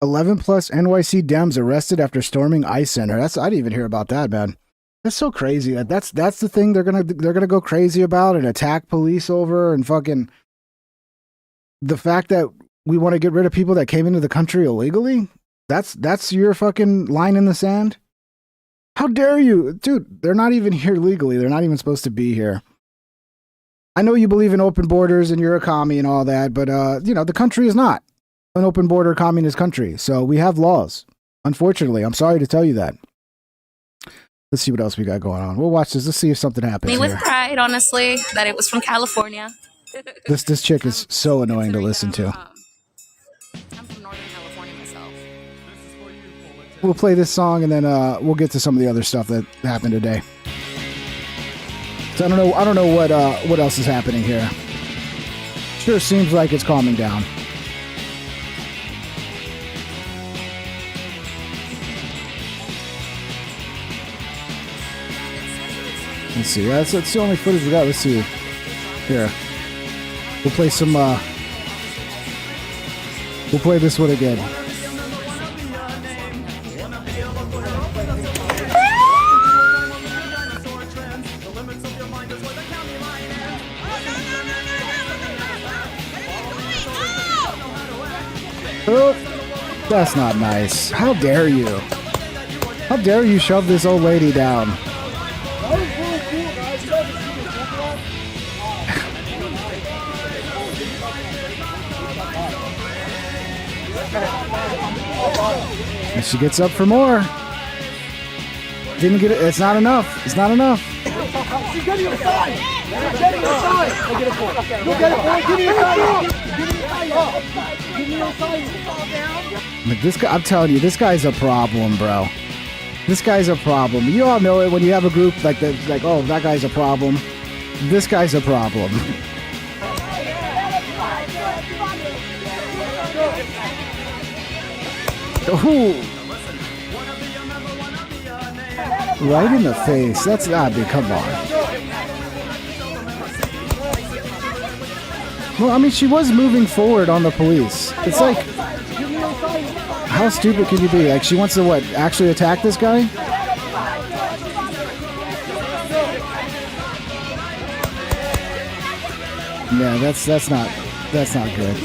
11 plus NYC Dems arrested after storming ICE center. I didn't even hear about that, man. That's so crazy. That's the thing they're gonna go crazy about and attack police over, and fucking the fact that we want to get rid of people that came into the country illegally. That's your fucking line in the sand. How dare you, dude? They're not even here legally. They're not even supposed to be here. I know you believe in open borders and you're a commie and all that, but the country is not an open border communist country. So we have laws. Unfortunately, I'm sorry to tell you that. Let's see what else we got going on. We'll watch this. Let's see if something happens. Me with here. pride, honestly, that it was from California. This chick is so annoying to listen to. I'm from Northern California myself. We'll play this song and then we'll get to some of the other stuff that happened today. So I don't know what else is happening here. Sure seems like it's calming down. Let's see. That's the only footage we got. Let's see. Here. We'll play some. We'll play this one again. Oh, that's not nice. How dare you? How dare you shove this old lady down? And she gets up for more. Didn't get it. It's not enough. It's not enough. She's getting your side. She's getting your side. Go get it for her. Go get it for her. Give me your side. Give me your side. Give me your side. Like this guy, I'm telling you, this guy's a problem, bro. This guy's a problem. You all know it when you have a group like that. Like, oh, that guy's a problem. This guy's a problem. Ooh. Right in the face. That's dude, come on. Well, I mean, she was moving forward on the police. It's like, how stupid can you be? Like, she wants to what? Actually attack this guy? Yeah, that's not good.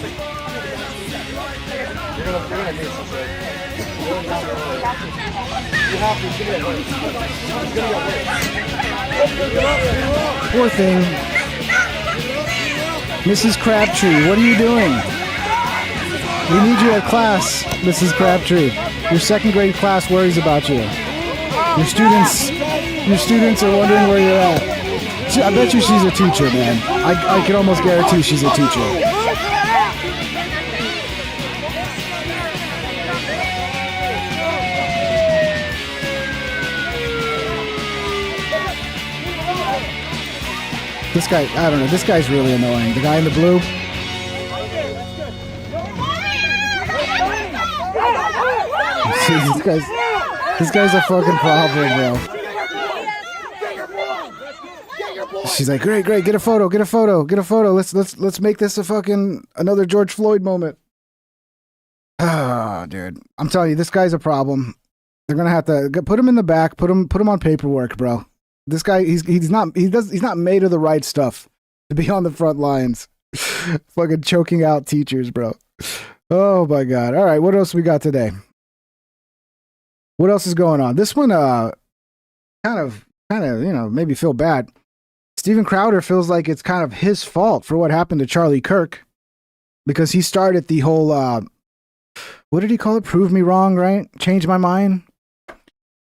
Poor thing. Mrs. Crabtree, what are you doing? We need you at class, Mrs. Crabtree. Your second grade class worries about you. Your students are wondering where you're at. I bet you she's a teacher, man. I can almost guarantee she's a teacher. This guy, I don't know. This guy's really annoying. The guy in the blue. This guy's a fucking problem, bro. She's like, great, get a photo. Let's make this a fucking another George Floyd moment. Ah, dude, I'm telling you, this guy's a problem. They're gonna have to put him in the back, put him on paperwork, bro. This guy, he's not made of the right stuff to be on the front lines, fucking choking out teachers, bro. Oh my god! All right, what else we got today? What else is going on? This one, kind of, made me feel bad. Steven Crowder feels like it's kind of his fault for what happened to Charlie Kirk, because he started the whole, what did he call it? Prove me wrong, right? Change my mind.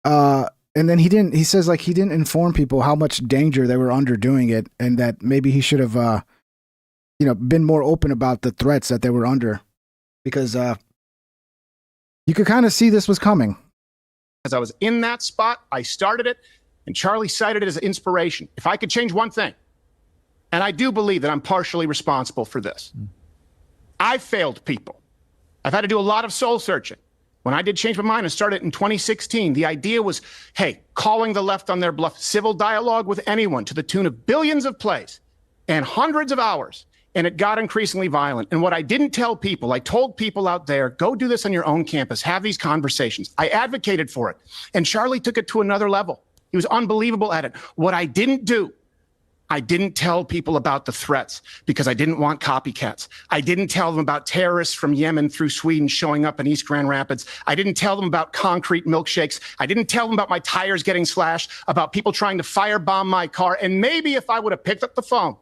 And then he says like he didn't inform people how much danger they were under doing it, and that maybe he should have, been more open about the threats that they were under, because you could kind of see this was coming. As I was in that spot, I started it, and Charlie cited it as inspiration. If I could change one thing, and I do believe that I'm partially responsible for this, I failed people. I've had to do a lot of soul searching. When I did change my mind and started in 2016, the idea was, hey, calling the left on their bluff, civil dialogue with anyone to the tune of billions of plays and hundreds of hours. And it got increasingly violent. And what I didn't tell people, I told people out there, go do this on your own campus, have these conversations. I advocated for it. And Charlie took it to another level. He was unbelievable at it. What I didn't do, I didn't tell people about the threats because I didn't want copycats. I didn't tell them about terrorists from Yemen through Sweden showing up in East Grand Rapids. I didn't tell them about concrete milkshakes. I didn't tell them about my tires getting slashed, about people trying to firebomb my car. And maybe if I would have picked up the phone,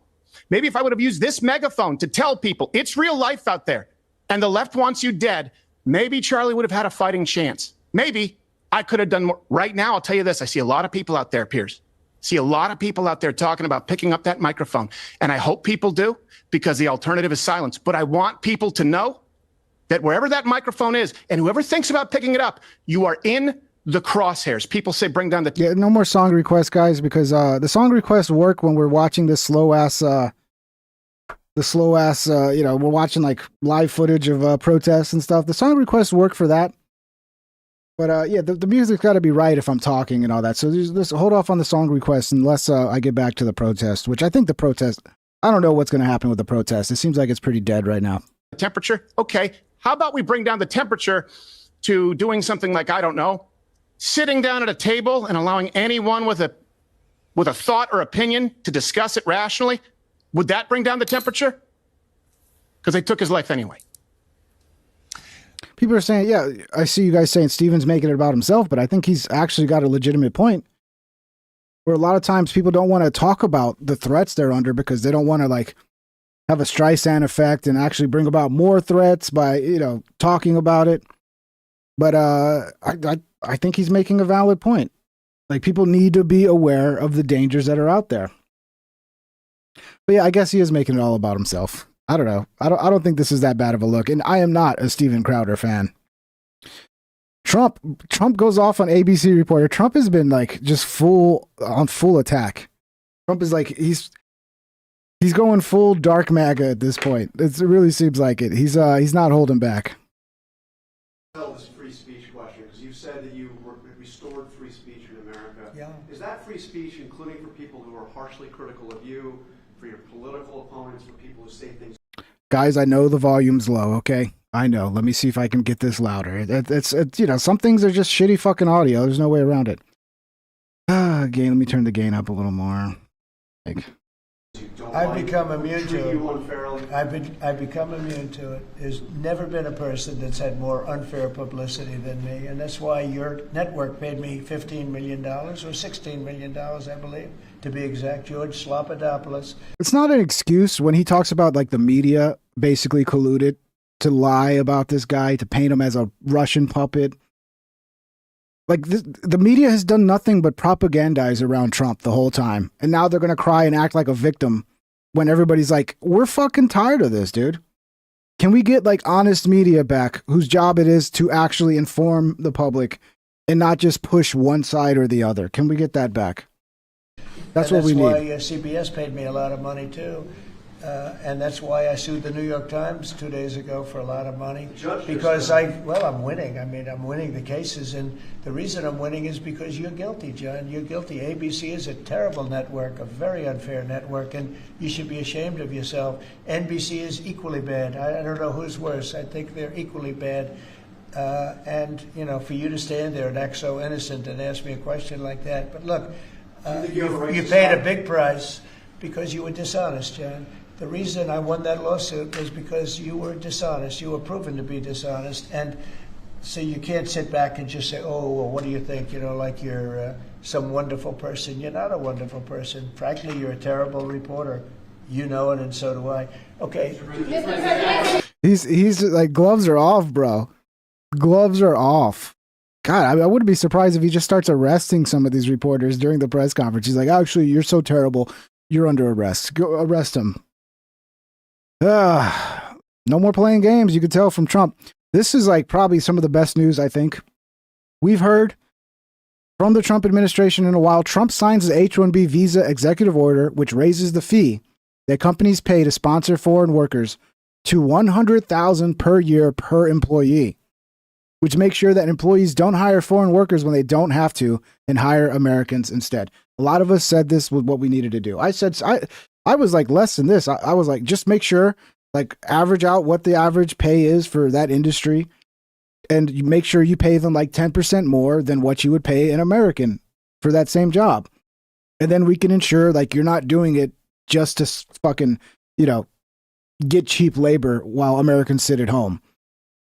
maybe if I would have used this megaphone to tell people it's real life out there and the left wants you dead, maybe Charlie would have had a fighting chance. Maybe I could have done more. Right now, I'll tell you this. I see a lot of people out there, Piers. See a lot of people out there talking about picking up that microphone. And I hope people do, because the alternative is silence. But I want people to know that wherever that microphone is, and whoever thinks about picking it up, you are in the crosshairs. People say bring down the... Yeah, no more song requests, guys, because the song requests work when we're watching this slow-ass, we're watching like live footage of protests and stuff. The song requests work for that. But yeah, the music's got to be right if I'm talking and all that. So just hold off on the song requests unless I get back to the protest, which I think the protest, I don't know what's going to happen with the protest. It seems like it's pretty dead right now. Temperature? Okay. How about we bring down the temperature to doing something like, I don't know, sitting down at a table and allowing anyone with a thought or opinion to discuss it rationally? Would that bring down the temperature? Because they took his life anyway. People are saying, yeah, I see you guys saying Steven's making it about himself, but I think he's actually got a legitimate point. Where a lot of times people don't want to talk about the threats they're under because they don't want to like have a Streisand effect and actually bring about more threats by, talking about it. But I think he's making a valid point. Like, people need to be aware of the dangers that are out there. But yeah, I guess he is making it all about himself. I don't know. I don't think this is that bad of a look. And I am not a Steven Crowder fan. Trump goes off on ABC Reporter. Trump has been like just full attack. Trump is like, he's going full dark MAGA at this point. It really seems like it. He's not holding back. This free speech question, because you said that you restored free speech in America. Yeah. Is that free speech including for people who are harshly critical of you, for your political opponents, for people who say things? Guys, I know the volume's low, okay? I know. Let me see if I can get this louder. It's some things are just shitty fucking audio. There's no way around it. Gain, let me turn the gain up a little more. I've become immune to it. I've become immune to it. There's never been a person that's had more unfair publicity than me, and that's why your network paid me $15 million, or $16 million, I believe, to be exact, George Slopadopoulous. It's not an excuse when he talks about like the media basically colluded to lie about this guy, to paint him as a Russian puppet. Like, the media has done nothing but propagandize around Trump the whole time. And now they're going to cry and act like a victim when everybody's like, we're fucking tired of this, dude. Can we get like honest media back whose job it is to actually inform the public and not just push one side or the other? Can we get that back? That's what we need. That's why CBS paid me a lot of money too. And that's why I sued the New York Times 2 days ago for a lot of money. Because I'm winning. I mean, I'm winning the cases. And the reason I'm winning is because you're guilty, John. You're guilty. ABC is a terrible network, a very unfair network, and you should be ashamed of yourself. NBC is equally bad. I don't know who's worse. I think they're equally bad. And, for you to stand there and act so innocent and ask me a question like that. But look, you paid a big price because you were dishonest, John. The reason I won that lawsuit was because you were dishonest. You were proven to be dishonest. And so you can't sit back and just say, oh, well, what do you think? Like you're some wonderful person. You're not a wonderful person. Frankly, you're a terrible reporter. You know it, and so do I. Okay. He's like, gloves are off, bro. Gloves are off. God, I wouldn't be surprised if he just starts arresting some of these reporters during the press conference. He's like, actually, you're so terrible. You're under arrest. Go arrest him. No more playing games. You could tell from Trump. This is like probably some of the best news I think we've heard from the Trump administration in a while. Trump signs the H-1B visa executive order, which raises the fee that companies pay to sponsor foreign workers to $100,000 per year per employee, which makes sure that employees don't hire foreign workers when they don't have to and hire Americans instead. A lot of us said this was what we needed to do. I was like less than this. I was like, just make sure, like, average out what the average pay is for that industry, and you make sure you pay them like 10% more than what you would pay an American for that same job. And then we can ensure like you're not doing it just to fucking, get cheap labor while Americans sit at home.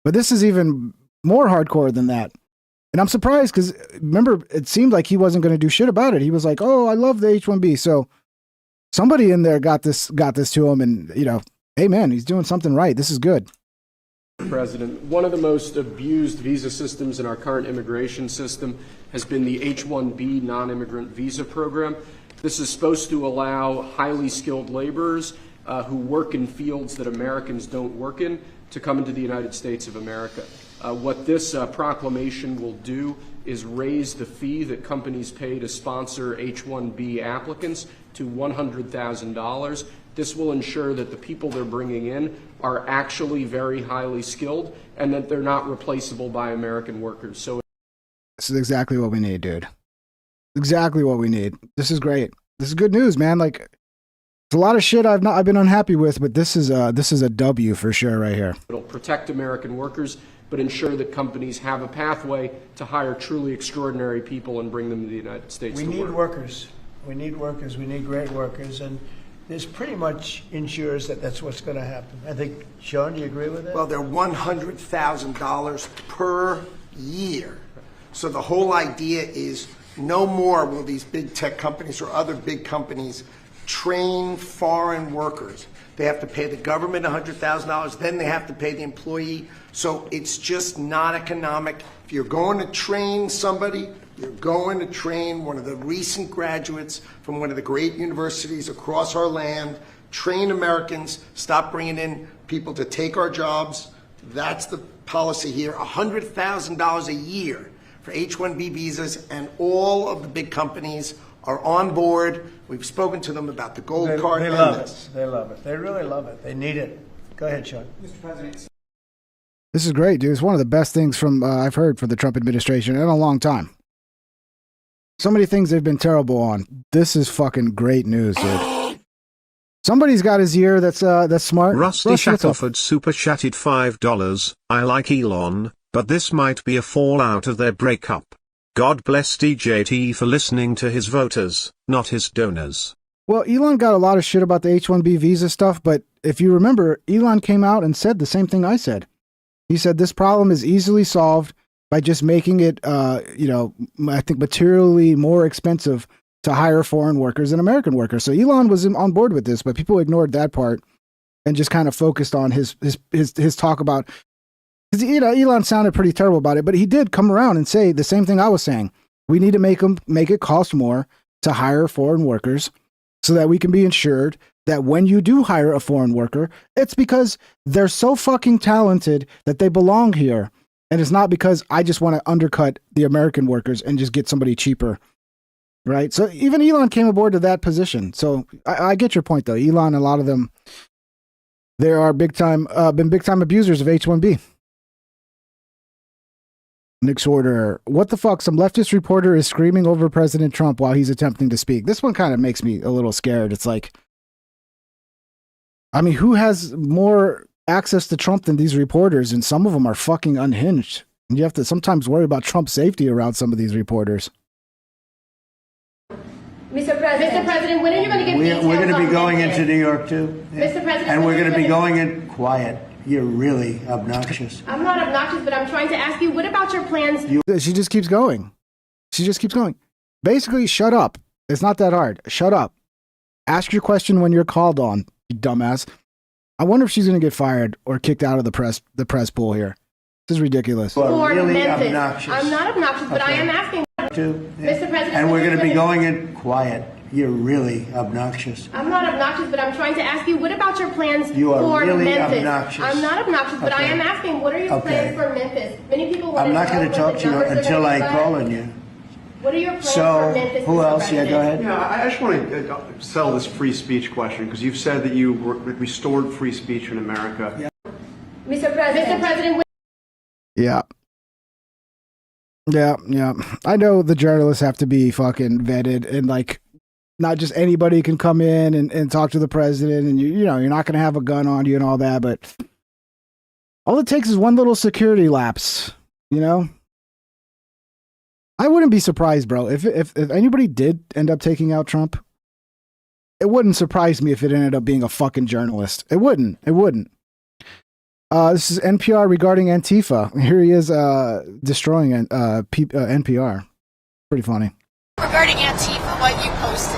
But this is even more hardcore than that. And I'm surprised because remember, it seemed like he wasn't going to do shit about it. He was like, oh, I love the H-1B. So somebody in there got this to him, and hey man, he's doing something right. This is good. President, one of the most abused visa systems in our current immigration system has been the H-1B non-immigrant visa program. This is supposed to allow highly skilled laborers who work in fields that Americans don't work in to come into the United States of America. What this proclamation will do is raise the fee that companies pay to sponsor H-1B applicants to $100,000. This will ensure that the people they're bringing in are actually very highly skilled and that they're not replaceable by American workers. So this is exactly what we need, dude. Exactly what we need. This is great. This is good news, man. Like, it's a lot of shit I've been unhappy with, but this is a W for sure right here. It'll protect American workers, but ensure that companies have a pathway to hire truly extraordinary people and bring them to the United States to work. We need workers. We need workers. We need great workers. And this pretty much ensures that that's what's going to happen. I think, Sean, do you agree with that? Well, they're $100,000 per year. So the whole idea is no more will these big tech companies or other big companies train foreign workers. They have to pay the government $100,000, then they have to pay the employee. So it's just not economic. If you're going to train somebody, you're going to train one of the recent graduates from one of the great universities across our land. Train Americans, stop bringing in people to take our jobs. That's the policy here. $100,000 a year for H-1B visas, and all of the big companies are on board. We've spoken to them about the gold card. They love it. They love it. They really love it. They need it. Go ahead, Sean. Mr. President. This is great, dude. It's one of the best things from I've heard from the Trump administration in a long time. So many things they've been terrible on. This is fucking great news, dude. Somebody's got his ear that's smart. Rusty Shackelford super chatted $5. I like Elon, but this might be a fallout of their breakup. God bless DJT for listening to his voters, not his donors. Well, Elon got a lot of shit about the H-1B visa stuff, but if you remember, Elon came out and said the same thing I said. He said this problem is easily solved by just making it, I think materially more expensive to hire foreign workers than American workers. So Elon was on board with this, but people ignored that part and just kind of focused on his talk about, because Elon sounded pretty terrible about it, but he did come around and say the same thing I was saying. We need to make it cost more to hire foreign workers so that we can be ensured that when you do hire a foreign worker, it's because they're so fucking talented that they belong here. And it's not because I just want to undercut the American workers and just get somebody cheaper. Right? So even Elon came aboard to that position. So I get your point, though. Elon, a lot of them, they are been big time abusers of H-1B. Nick's order. What the fuck? Some leftist reporter is screaming over President Trump while he's attempting to speak. This one kind of makes me a little scared. It's like, I mean, who has more access to Trump than these reporters? And some of them are fucking unhinged. And you have to sometimes worry about Trump's safety around some of these reporters. Mr. President, when are you going to get details? We're going to be going into New York too. Mr. President, and we're going to be going in quiet. You're really obnoxious. I'm not obnoxious, but I'm trying to ask you, what about your plans? She just keeps going. She just keeps going. Basically, shut up. It's not that hard. Shut up. Ask your question when you're called on, you dumbass. I wonder if she's going to get fired or kicked out of the press pool here. This is ridiculous. You are really obnoxious. I'm not obnoxious, but I am asking. Mr. President, and we're going to be going in quiet. You're really obnoxious. I'm not obnoxious, but I'm trying to ask you, what about your plans you are for really Memphis? Obnoxious. I'm not obnoxious, but I am asking, what are your plans for Memphis? Many people want I'm not going to talk to you until I call on you. What are your plans for Memphis? Who else? President? Yeah, go ahead. Yeah, I just want to settle this free speech question, because you've said that you restored free speech in America. Yeah. Mr. President. Yeah. I know the journalists have to be fucking vetted, and like, not just anybody can come in and talk to the president, and you're not going to have a gun on you and all that, but all it takes is one little security lapse, I wouldn't be surprised, bro. If anybody did end up taking out Trump, it wouldn't surprise me if it ended up being a fucking journalist. It wouldn't. This is NPR regarding Antifa. Here he is destroying NPR. Pretty funny. Regarding Antifa, what you posted.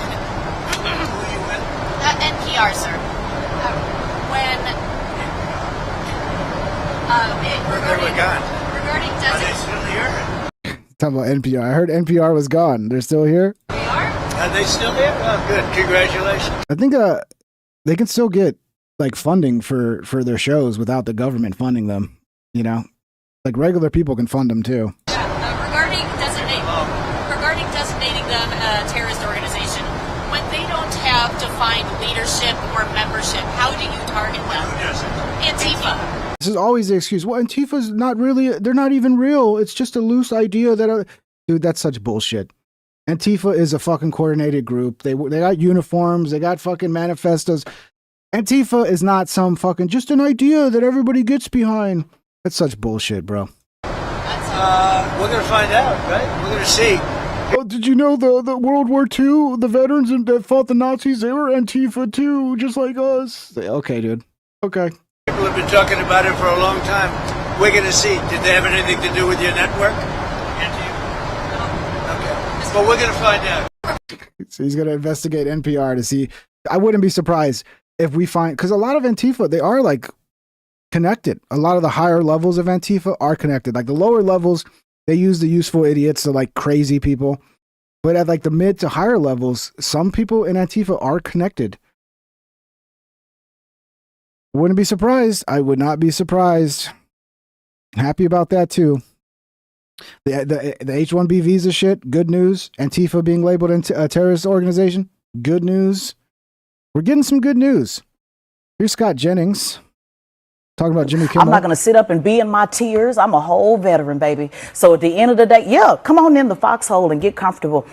NPR, sir. Regarding Are they still here? Talking about NPR. I heard NPR was gone. They're still here? Are they still here? Oh, good. Congratulations. I think they can still get like funding for their shows without the government funding them. Like regular people can fund them too. Regarding designating them a terrorist organization, when they don't have defined leadership or membership, how do you target them? Antifa. This is always the excuse. Well, Antifa's not really, they're not even real. It's just a loose idea that, dude, that's such bullshit. Antifa is a fucking coordinated group. They got uniforms. They got fucking manifestos. Antifa is not some fucking, just an idea that everybody gets behind. That's such bullshit, bro. We're going to find out, right? We're going to see. Oh, did you know the World War II, the veterans that fought the Nazis, they were Antifa too, just like us. Okay, dude. Okay. People have been talking about it for a long time. We're going to see. Did they have anything to do with your network? Okay. Well, we're going to find out. So he's going to investigate NPR to see. I wouldn't be surprised if we find, because a lot of Antifa, they are like connected. A lot of the higher levels of Antifa are connected. Like the lower levels, they use the useful idiots, so like crazy people. But at like the mid to higher levels, some people in Antifa are connected. Wouldn't be surprised. I would not be surprised. Happy about that too. The H-1B visa shit, good news. Antifa being labeled a terrorist organization, good news. We're getting some good news. Here's Scott Jennings talking about Jimmy Kimmel. I'm not going to sit up and be in my tears. I'm a whole veteran, baby. So at the end of the day, yeah, come on in the foxhole and get comfortable.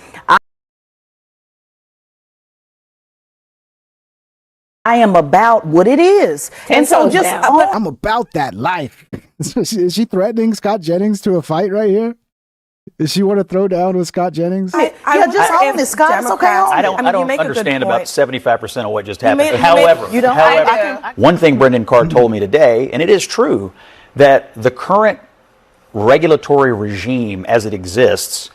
I am about what it is. And so just I'm about that life. Is she threatening Scott Jennings to a fight right here? Does she want to throw down with Scott Jennings? just own it, Scott. It's okay. I don't understand about 75% of what just happened. However, one thing Brendan Carr told me today, and it is true, that the current regulatory regime as it exists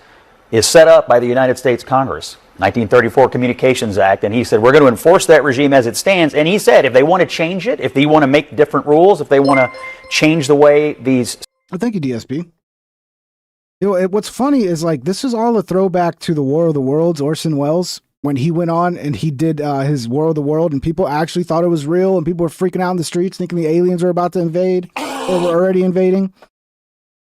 is set up by the United States Congress. 1934 Communications Act, and he said, we're going to enforce that regime as it stands. And he said, if they want to change it, if they want to make different rules, if they want to change the way these... Thank you, DSP. You know, what's funny is like, this is all a throwback to the War of the Worlds, Orson Welles, when he went on and he did his War of the World, and people actually thought it was real, and people were freaking out in the streets thinking the aliens were about to invade, or were already invading.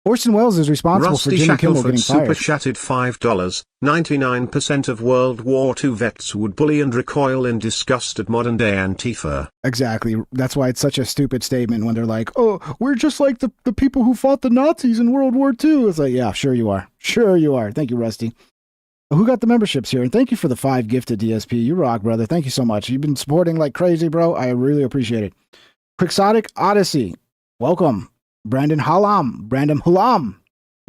Orson Welles is responsible for Jimmy Kimmel getting fired. Super chatted $5. 99% of World War II vets would bully and recoil in disgust at modern-day Antifa. Exactly. That's why it's such a stupid statement when they're like, oh, we're just like the people who fought the Nazis in World War II. It's like, yeah, sure you are. Sure you are. Thank you, Rusty. Who got the memberships here? And thank you for the 5 gifted, DSP. You rock, brother. Thank you so much. You've been supporting like crazy, bro. I really appreciate it. Quixotic Odyssey. Welcome. Brandon Hulam.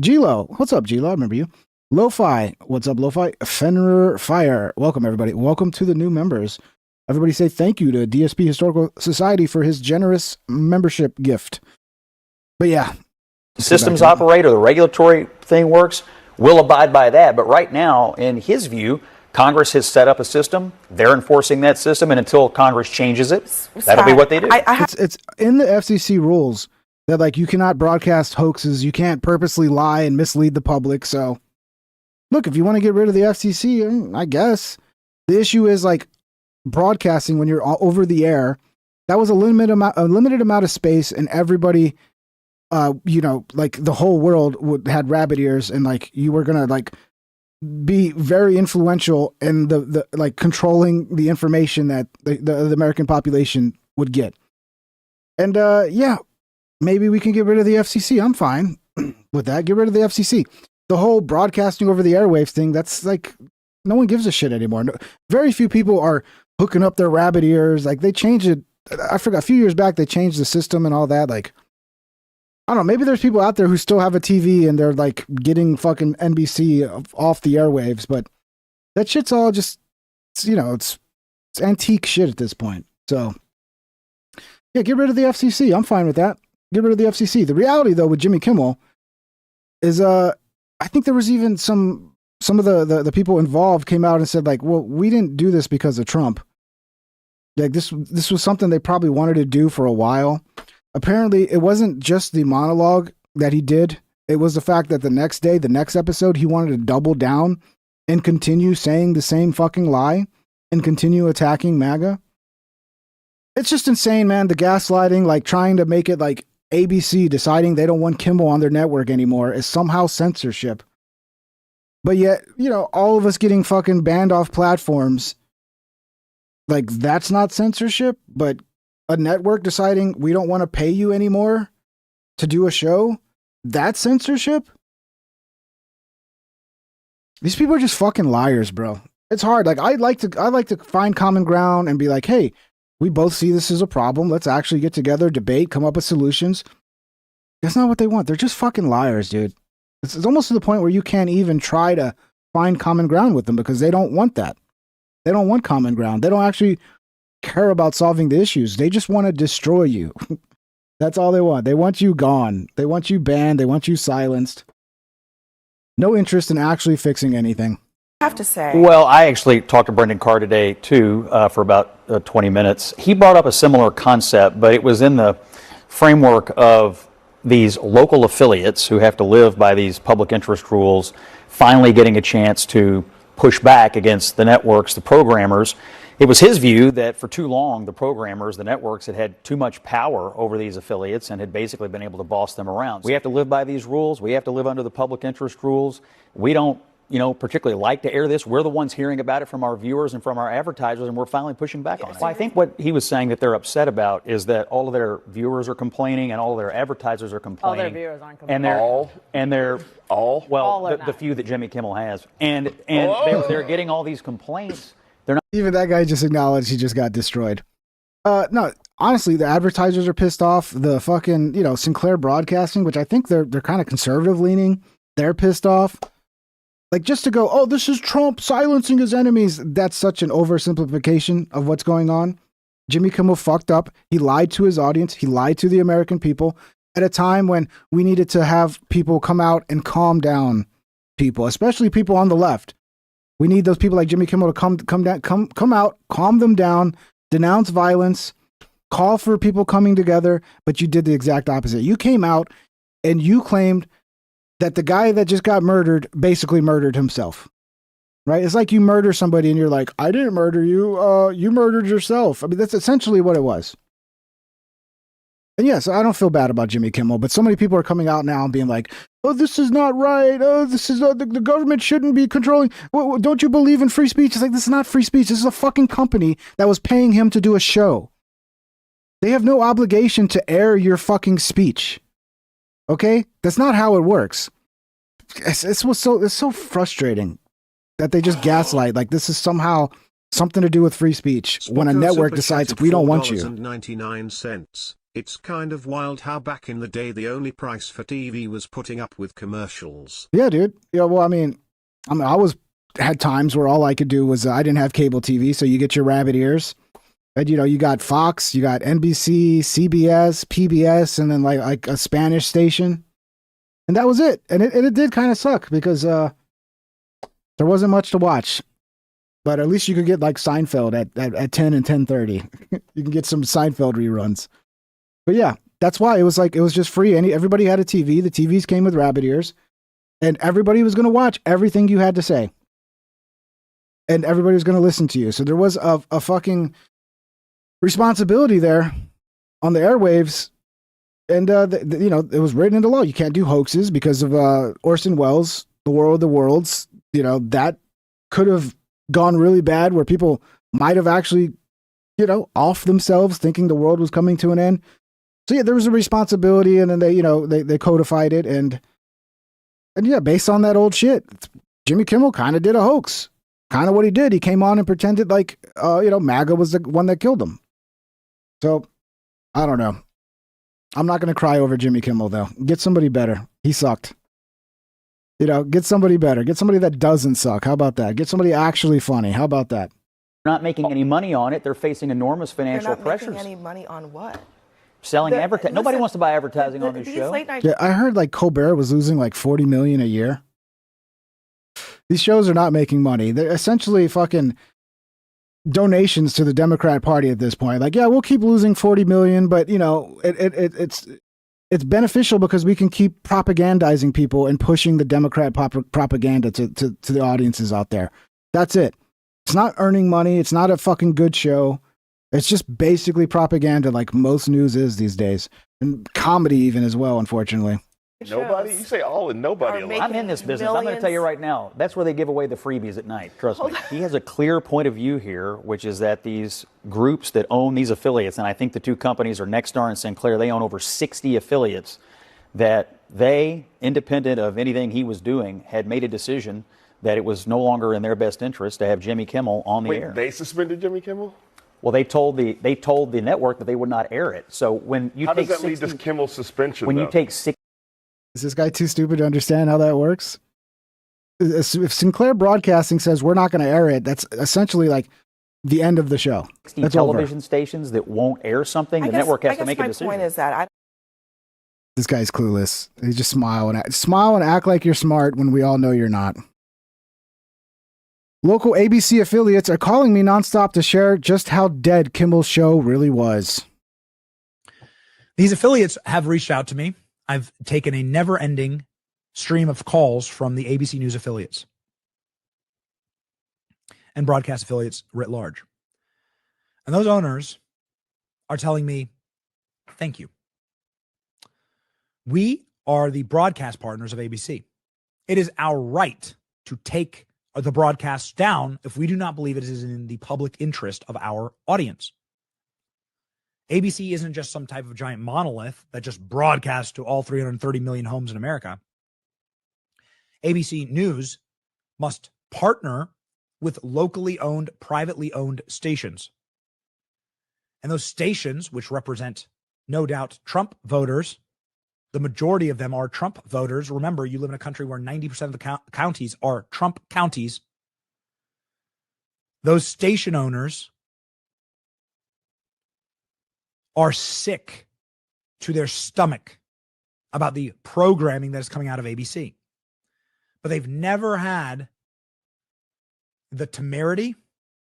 Gilo. What's up, Gilo? I remember you. Lo-Fi. What's up, Lo-Fi? Fenrir Fire. Welcome, everybody. Welcome to the new members. Everybody say thank you to DSP Historical Society for his generous membership gift. But yeah. Systems operate or the regulatory thing works, we'll abide by that. But right now, in his view, Congress has set up a system. They're enforcing that system. And until Congress changes it, that'll be what they do. It's in the FCC rules that like you cannot broadcast hoaxes, you can't purposely lie and mislead the public. So, look, if you want to get rid of the FCC, I guess the issue is like broadcasting when you're over the air. That was a limited amount of space, and everybody, like the whole world had rabbit ears, and like you were gonna like be very influential in the like controlling the information that the American population would get. And yeah. Maybe we can get rid of the FCC. I'm fine with that. Get rid of the FCC. The whole broadcasting over the airwaves thing, that's like, no one gives a shit anymore. No, very few people are hooking up their rabbit ears. Like they changed it. I forgot a few years back, they changed the system and all that. Like, I don't know. Maybe there's people out there who still have a TV and they're like getting fucking NBC off the airwaves. But that shit's all just, it's antique shit at this point. So yeah, get rid of the FCC. I'm fine with that. Get rid of the FCC. The reality, though, with Jimmy Kimmel is, I think there was even some of the people involved came out and said, like, well, we didn't do this because of Trump. Like, this was something they probably wanted to do for a while. Apparently, it wasn't just the monologue that he did. It was the fact that the next day, the next episode, he wanted to double down and continue saying the same fucking lie and continue attacking MAGA. It's just insane, man. The gaslighting, like trying to make it like ABC deciding they don't want Kimmel on their network anymore is somehow censorship. But yet, all of us getting fucking banned off platforms, like that's not censorship, but a network deciding we don't want to pay you anymore to do a show, that's censorship? These people are just fucking liars, bro. It's hard. Like I like to find common ground and be like, hey, we both see this as a problem. Let's actually get together, debate, come up with solutions. That's not what they want. They're just fucking liars, dude. It's almost to the point where you can't even try to find common ground with them because they don't want that. They don't want common ground. They don't actually care about solving the issues. They just want to destroy you. That's all they want. They want you gone. They want you banned. They want you silenced. No interest in actually fixing anything. I have to say. Well, I actually talked to Brendan Carr today, too, for about 20 minutes. He brought up a similar concept, but it was in the framework of these local affiliates who have to live by these public interest rules finally getting a chance to push back against the networks, the programmers. It was his view that for too long, the programmers, the networks, had too much power over these affiliates and had basically been able to boss them around. We have to live by these rules. We have to live under the public interest rules. We don't, particularly like to air this. We're the ones hearing about it from our viewers and from our advertisers, and we're finally pushing back on it. Well, I think what he was saying that they're upset about is that all of their viewers are complaining and all of their advertisers are complaining. All their viewers aren't complaining. The few that Jimmy Kimmel has. And they're getting all these complaints. They're not. Even that guy just acknowledged he just got destroyed. No, honestly, the advertisers are pissed off. The fucking, Sinclair Broadcasting, which I think they're kind of conservative leaning, they're pissed off. Like, just to go, oh, this is Trump silencing his enemies. That's such an oversimplification of what's going on. Jimmy Kimmel fucked up. He lied to his audience. He lied to the American people at a time when we needed to have people come out and calm down people, especially people on the left. We need those people like Jimmy Kimmel to come out, calm them down, denounce violence, call for people coming together. But you did the exact opposite. You came out and you claimed that the guy that just got murdered basically murdered himself, right? It's like you murder somebody and you're like, I didn't murder you. You murdered yourself. I mean, that's essentially what it was. And yes, I don't feel bad about Jimmy Kimmel, but so many people are coming out now and being like, oh, this is not right. Oh, this is the government shouldn't be controlling. Don't you believe in free speech? It's like, this is not free speech. This is a fucking company that was paying him to do a show. They have no obligation to air your fucking speech. Okay? That's not how it works. It's so frustrating that they just gaslight. Like, this is somehow something to do with free speech when a network decides we don't want you. 99 cents. It's kind of wild how back in the day the only price for TV was putting up with commercials. Yeah, dude. Yeah, well, I mean, I had times where all I could do was I didn't have cable TV, so you get your rabbit ears. And, you got Fox, you got NBC, CBS, PBS, and then like a Spanish station. And that was it. And it did kind of suck because there wasn't much to watch. But at least you could get like Seinfeld at 10 and 10:30. You can get some Seinfeld reruns. But yeah, that's why it was just free. Everybody had a TV. The TVs came with rabbit ears. And everybody was going to watch everything you had to say. And everybody was going to listen to you. So there was a fucking responsibility there on the airwaves, and it was written into law. You can't do hoaxes because of Orson Welles, The War of the Worlds. That could have gone really bad, where people might have actually, off themselves, thinking the world was coming to an end. So yeah, there was a responsibility, and then they codified it, and yeah, based on that old shit, Jimmy Kimmel kind of did a hoax. Kind of what he did. He came on and pretended like MAGA was the one that killed him. So, I don't know. I'm not going to cry over Jimmy Kimmel, though. Get somebody better. He sucked. Get somebody better. Get somebody that doesn't suck. How about that? Get somebody actually funny. How about that? They're not making any money on it. They're facing enormous financial pressures. They're not making any money on what? Selling advertising. Nobody wants to buy advertising on this show. Yeah, I heard like Colbert was losing like $40 million a year. These shows are not making money. They're essentially fucking donations to the Democrat Party at this point. Like, yeah, we'll keep losing 40 million, but it's beneficial because we can keep propagandizing people and pushing the Democrat propaganda to the audiences out there. That's it. It's not earning money. It's not a fucking good show. It's just basically propaganda, like most news is these days, and comedy even as well, unfortunately. Nobody? You say all and nobody alike. I'm in this business. I'm going to tell you right now. That's where they give away the freebies at night. Trust me. He has a clear point of view here, which is that these groups that own these affiliates, and I think the two companies are Nexstar and Sinclair, they own over 60 affiliates, that they, independent of anything he was doing, had made a decision that it was no longer in their best interest to have Jimmy Kimmel on the air. They suspended Jimmy Kimmel? Well, they told the network that they would not air it. So when you how does that lead to Kimmel's suspension? When you take 60. Is this guy too stupid to understand how that works? If Sinclair Broadcasting says we're not going to air it, that's essentially like the end of the show. 60 That's television over. stations that won't air something, the network has to make a decision. My point is that This guy's clueless. He just smile and act like you're smart when we all know you're not. Local ABC affiliates are calling me nonstop to share just how dead Kimmel's show really was. These affiliates have reached out to me. I've taken a never-ending stream of calls from the ABC News affiliates and broadcast affiliates writ large. And those owners are telling me, thank you. We are the broadcast partners of ABC. It is our right to take the broadcast down if we do not believe it is in the public interest of our audience. ABC isn't just some type of giant monolith that just broadcasts to all 330 million homes in America. ABC News must partner with locally owned, privately owned stations. And those stations, which represent, no doubt, Trump voters, the majority of them are Trump voters. Remember, you live in a country where 90% of the counties are Trump counties. Those station owners are sick to their stomach about the programming that is coming out of ABC. But they've never had the temerity.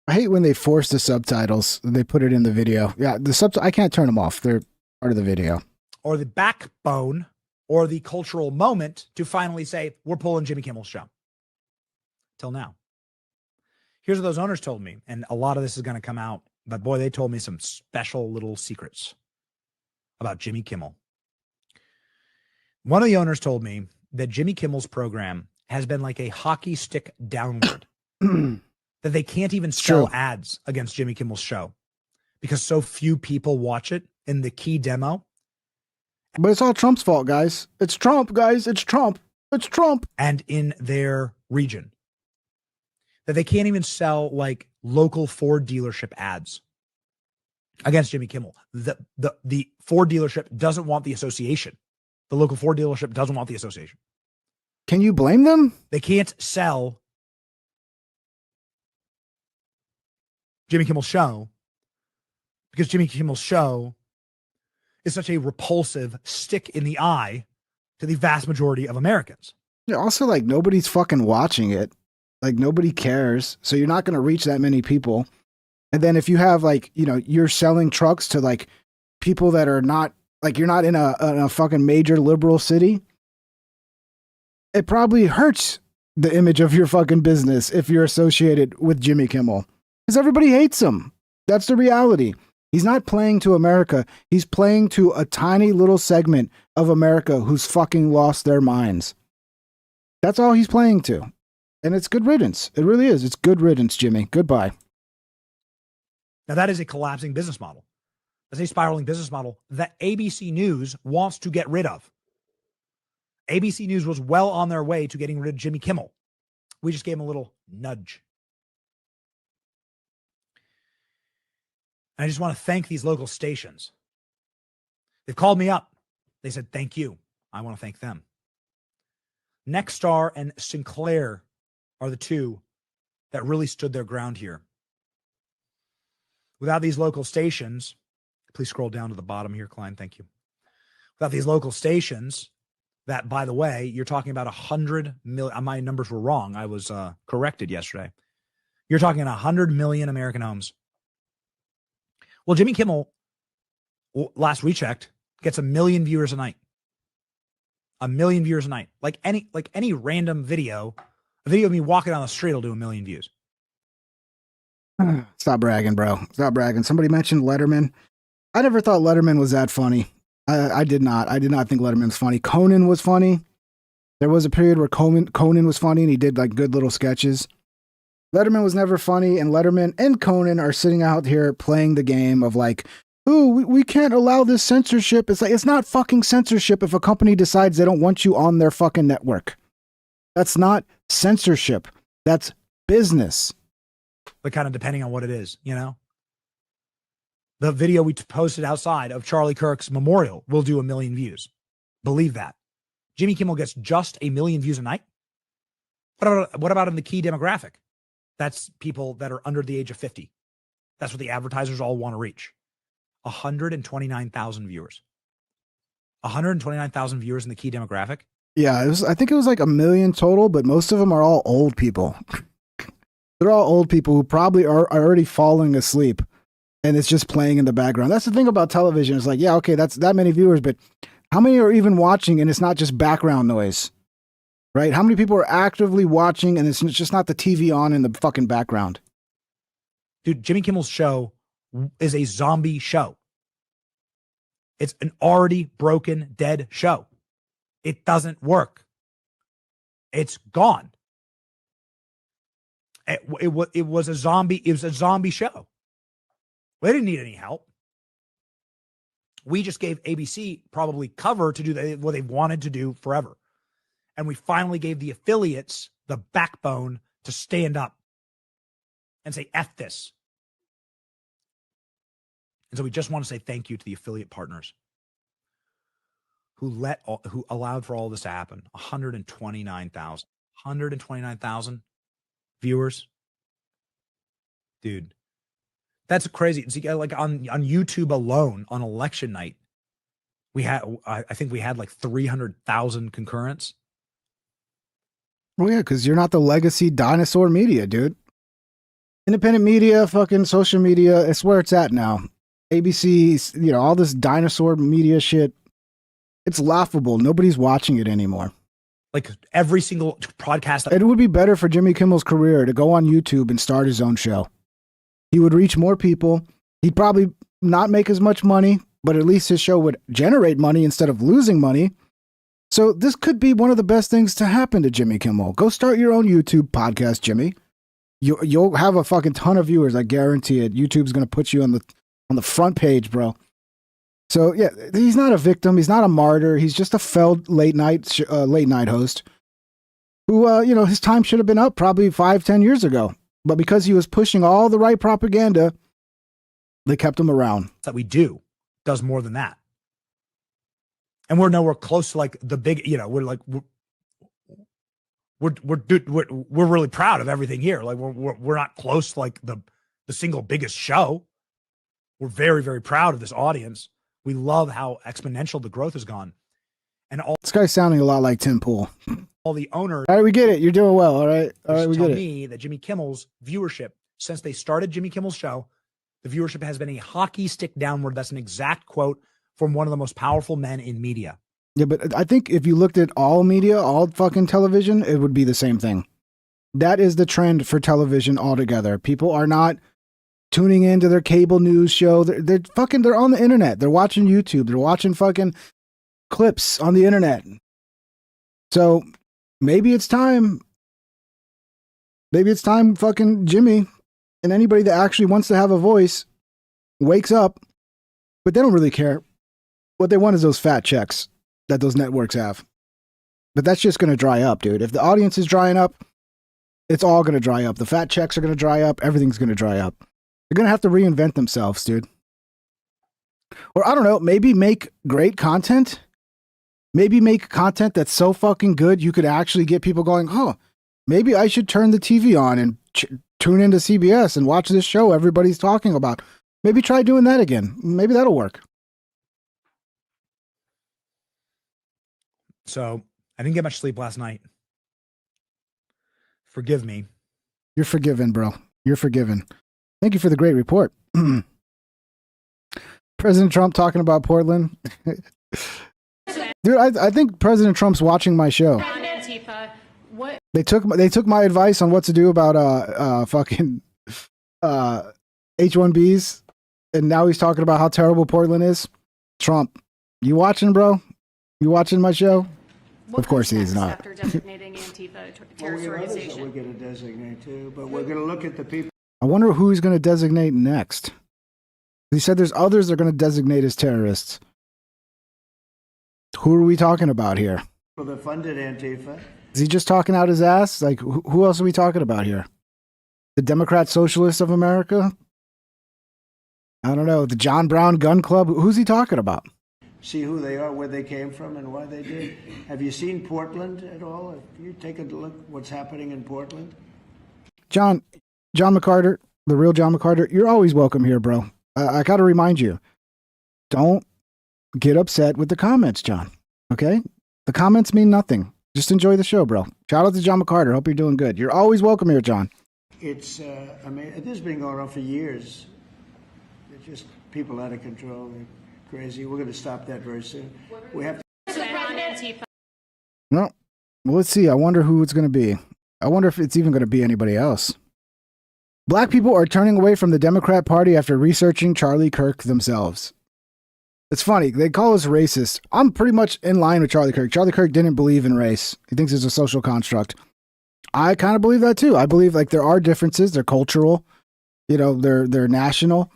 I hate when they force the subtitles. They put it in the video. Yeah, I can't turn them off. They're part of the video. Or the backbone or the cultural moment to finally say, we're pulling Jimmy Kimmel's show. Till now. Here's what those owners told me. And a lot of this is going to come out. But boy, they told me some special little secrets about Jimmy Kimmel. One of the owners told me that Jimmy Kimmel's program has been like a hockey stick downward. That they can't even sell ads against Jimmy Kimmel's show because so few people watch it in the key demo. But it's all Trump's fault, guys. It's Trump, guys. It's Trump. It's Trump. And in their region. That they can't even sell like local Ford dealership ads against Jimmy Kimmel. The Ford dealership doesn't want the association. The local Ford dealership doesn't want the association. Can you blame them? They can't sell Jimmy Kimmel's show because Jimmy Kimmel's show is such a repulsive stick in the eye to the vast majority of Americans. Yeah, also, like, nobody's fucking watching it. Like, nobody cares. So you're not going to reach that many people. And then if you have, like, you know, you're selling trucks to, like, people that are not, like, you're not in a fucking major liberal city, it probably hurts the image of your fucking business if you're associated with Jimmy Kimmel. Because everybody hates him. That's the reality. He's not playing to America. He's playing to a tiny little segment of America who's fucking lost their minds. That's all he's playing to. And it's good riddance. It really is. It's good riddance, Jimmy. Goodbye. Now, that is a collapsing business model. That's a spiraling business model that ABC News wants to get rid of. ABC News was well on their way to getting rid of Jimmy Kimmel. We just gave him a little nudge. And I just want to thank these local stations. They've called me up. They said, thank you. I want to thank them. Nexstar and Sinclair are the two that really stood their ground here. Without these local stations, please scroll down to the bottom here, Klein. Thank you. Without these local stations, that, by the way, you're talking about 100 million. My numbers were wrong. I was corrected yesterday. You're talking 100 million American homes. Well, Jimmy Kimmel, last we checked, gets 1 million viewers a night. 1 million viewers a night. Like any random video, a video of me walking down the street will do 1 million views. Stop bragging, bro. Stop bragging. Somebody mentioned Letterman. I never thought Letterman was that funny. I did not. I did not think Letterman was funny. Conan was funny. There was a period where Conan was funny and he did like good little sketches. Letterman was never funny, and Letterman and Conan are sitting out here playing the game of like, ooh, we can't allow this censorship. It's like, it's not fucking censorship if a company decides they don't want you on their fucking network. That's not censorship. That's business. But kind of depending on what it is, you know? The video we posted outside of Charlie Kirk's memorial will do 1 million views. Believe that. Jimmy Kimmel gets just 1 million views a night. What about in the key demographic? That's people that are under the age of 50. That's what the advertisers all want to reach. 129,000 viewers. 129,000 viewers in the key demographic. Yeah, I think it was like 1 million total, but most of them are all old people. They're all old people who probably are already falling asleep, and it's just playing in the background. That's the thing about television. It's like, yeah, okay, that's that many viewers, but how many are even watching and it's not just background noise? Right? How many people are actively watching and it's just not the TV on in the fucking background? Dude, Jimmy Kimmel's show is a zombie show. It's an already broken, dead show. It doesn't work. It's gone. It was a zombie show. They didn't need any help. We just gave ABC probably cover to do what they wanted to do forever. And we finally gave the affiliates the backbone to stand up and say, F this. And so we just want to say thank you to the affiliate partners who allowed for all this to happen. 129,000 viewers. Dude, that's crazy. See, like on YouTube alone on election night, I think we had like 300,000 concurrents. Well, yeah, because you're not the legacy dinosaur media, dude. Independent media, fucking social media, it's where it's at now. ABC, all this dinosaur media shit, it's laughable. Nobody's watching it anymore. Like every single podcast. It would be better for Jimmy Kimmel's career to go on YouTube and start his own show. He would reach more people. He'd probably not make as much money, but at least his show would generate money instead of losing money. So this could be one of the best things to happen to Jimmy Kimmel. Go start your own YouTube podcast, Jimmy. You'll have a fucking ton of viewers. I guarantee it. YouTube's going to put you on the front page, bro. So yeah, he's not a victim. He's not a martyr. He's just a failed late night host who, his time should have been up probably 5-10 years ago. But because he was pushing all the right propaganda, they kept him around. That we do does more than that. And we're nowhere close to like the big, we're really proud of everything here. Like we're not close to like the single biggest show. We're very, very proud of this audience. We love how exponential the growth has gone. And this guy's sounding a lot like Tim Pool. All the owners. All right, we get it. You're doing well. All right. We tell get it. me that Jimmy Kimmel's viewership, since they started Jimmy Kimmel's show, the viewership has been a hockey stick downward. That's an exact quote from one of the most powerful men in media. Yeah, but I think if you looked at all media, all fucking television, it would be the same thing. That is the trend for television altogether. People are not tuning into their cable news show. They're on the internet. They're watching YouTube. They're watching fucking clips on the internet. So maybe it's time. Maybe it's time fucking Jimmy and anybody that actually wants to have a voice wakes up, but they don't really care. What they want is those fat checks that those networks have. But that's just going to dry up, dude. If the audience is drying up, it's all going to dry up. The fat checks are going to dry up. Everything's going to dry up. They're going to have to reinvent themselves, dude. Or I don't know, maybe make great content. Maybe make content that's so fucking good you could actually get people going, maybe I should turn the TV on and tune into CBS and watch this show everybody's talking about. Maybe try doing that again. Maybe that'll work. So I didn't get much sleep last night. Forgive me. You're forgiven, bro. You're forgiven. Thank you for the great report. President Trump talking about Portland. Dude, I think President Trump's watching my show. Antifa, what? They took my advice on what to do about fucking H-1Bs, and now he's talking about how terrible Portland is. Trump, you watching, bro? You watching my show? Of course he's not. After designating Antifa a terrorist organization, we're going to designate too, but we're going to look at the people. I wonder who he's going to designate next. He said there's others they're going to designate as terrorists. Who are we talking about here? Well, that funded Antifa. Is he just talking out his ass? Like, who else are we talking about here? The Democrat Socialists of America? I don't know. The John Brown Gun Club? Who's he talking about? see who they are, where they came from, and why they did. Have you seen Portland at all? Have you taken a look what's happening in Portland? John McCarter, the real John McCarter, you're always welcome here, bro. I got to remind you, don't get upset with the comments, John. Okay? The comments mean nothing. Just enjoy the show, bro. Shout out to John McCarter. Hope you're doing good. You're always welcome here, John. It's, I mean, this has been going on for years. It's just people out of control. They're crazy. We're going to stop that very soon. We have to. No. Well, let's see. I wonder who it's going to be. I wonder if it's even going to be anybody else. Black people are turning away from the Democrat Party after researching Charlie Kirk themselves. It's funny. They call us racist. I'm pretty much in line with Charlie Kirk. Charlie Kirk didn't believe in race. He thinks it's a social construct. I kind of believe that too. I believe like there are differences. They're cultural. You know, they're national.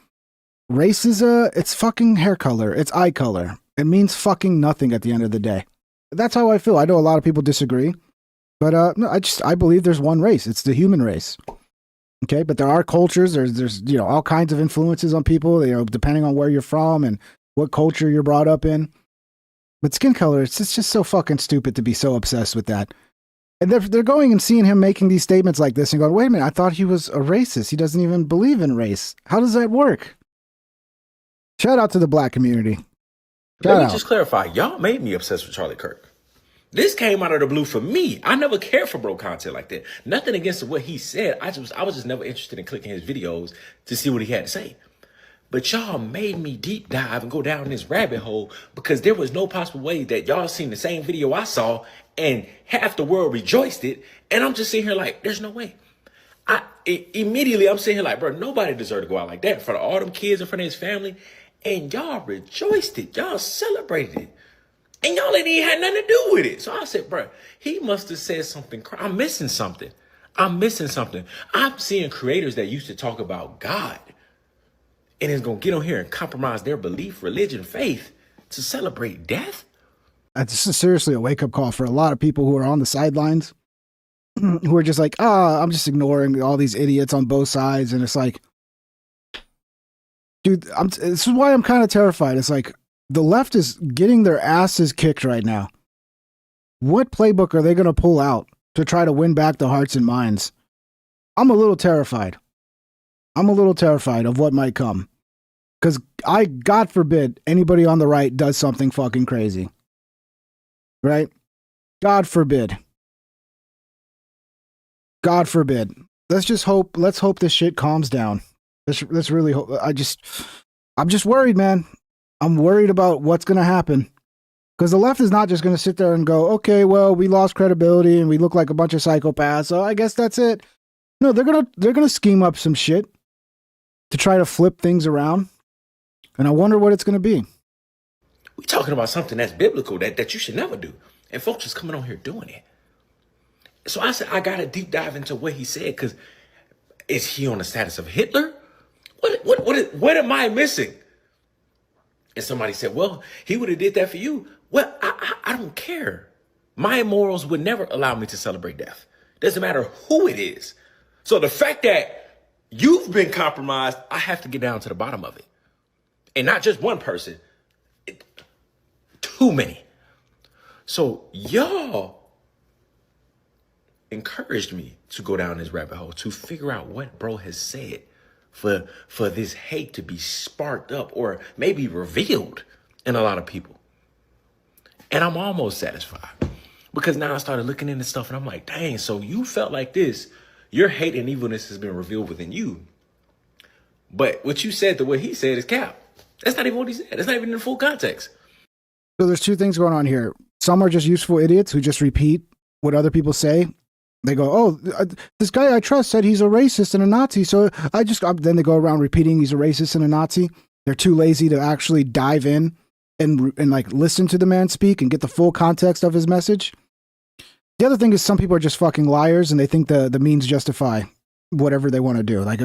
Race is it's fucking hair color. It's eye color. It means fucking nothing at the end of the day. That's how I feel. I know a lot of people disagree, but no, I believe there's one race. It's the human race. Okay, but there are cultures. There's you know all kinds of influences on people. You know, depending on where you're from and what culture you're brought up in. But skin color, it's just so fucking stupid to be so obsessed with that. And they're going and seeing him making these statements like this and going, wait a minute, I thought he was a racist. He doesn't even believe in race. How does that work? Shout out to the black community. Let me just clarify. Y'all made me obsessed with Charlie Kirk. This came out of the blue for me. I never cared for bro content like that. Nothing against what he said. I was just never interested in clicking his videos to see what he had to say. But y'all made me deep dive and go down this rabbit hole because there was no possible way that y'all seen the same video I saw and half the world rejoiced it. And I'm just sitting here like, there's no way. Immediately I'm sitting here like, bro, nobody deserved to go out like that in front of all them kids, in front of his family. And y'all rejoiced it. Y'all celebrated it. And y'all ain't even had nothing to do with it. So I said, bro, he must have said something. I'm missing something. I'm seeing creators that used to talk about God and is going to get on here and compromise their belief, religion, faith to celebrate death. This is seriously a wake-up call for a lot of people who are on the sidelines, who are just like, I'm just ignoring all these idiots on both sides. And it's like, dude, this is why I'm kind of terrified. It's like, the left is getting their asses kicked right now. What playbook are they going to pull out to try to win back the hearts and minds? I'm a little terrified. I'm a little terrified of what might come. Because God forbid, anybody on the right does something fucking crazy. Right? God forbid. God forbid. Let's hope this shit calms down. Let's really hope. I'm just worried, man. I'm worried about what's going to happen. Because the left is not just going to sit there and go, okay, well, we lost credibility and we look like a bunch of psychopaths, so I guess that's it. No, they're gonna scheme up some shit to try to flip things around. And I wonder what it's going to be. We're talking about something that's biblical that you should never do. And folks is coming on here doing it. So I said, I got to deep dive into what he said, because is he on the status of Hitler? What am I missing? And somebody said, well, he would have did that for you. Well, I don't care. My morals would never allow me to celebrate death. Doesn't matter who it is. So the fact that you've been compromised, I have to get down to the bottom of it. And not just one person, too many. So y'all encouraged me to go down this rabbit hole, to figure out what bro has said for this hate to be sparked up or maybe revealed in a lot of people. And I'm almost satisfied, because now I started looking into stuff and I'm like, dang, so you felt like this, your hate and evilness has been revealed within you. But what you said to what he said is cap. That's not even what he said. That's not even in the full context. So there's two things going on here. Some are just useful idiots who just repeat what other people say. They go, oh, this guy I trust said he's a racist and a Nazi. So then they go around repeating he's a racist and a Nazi. They're too lazy to actually dive in and like listen to the man speak and get the full context of his message. The other thing is some people are just fucking liars and they think the means justify whatever they want to do. Like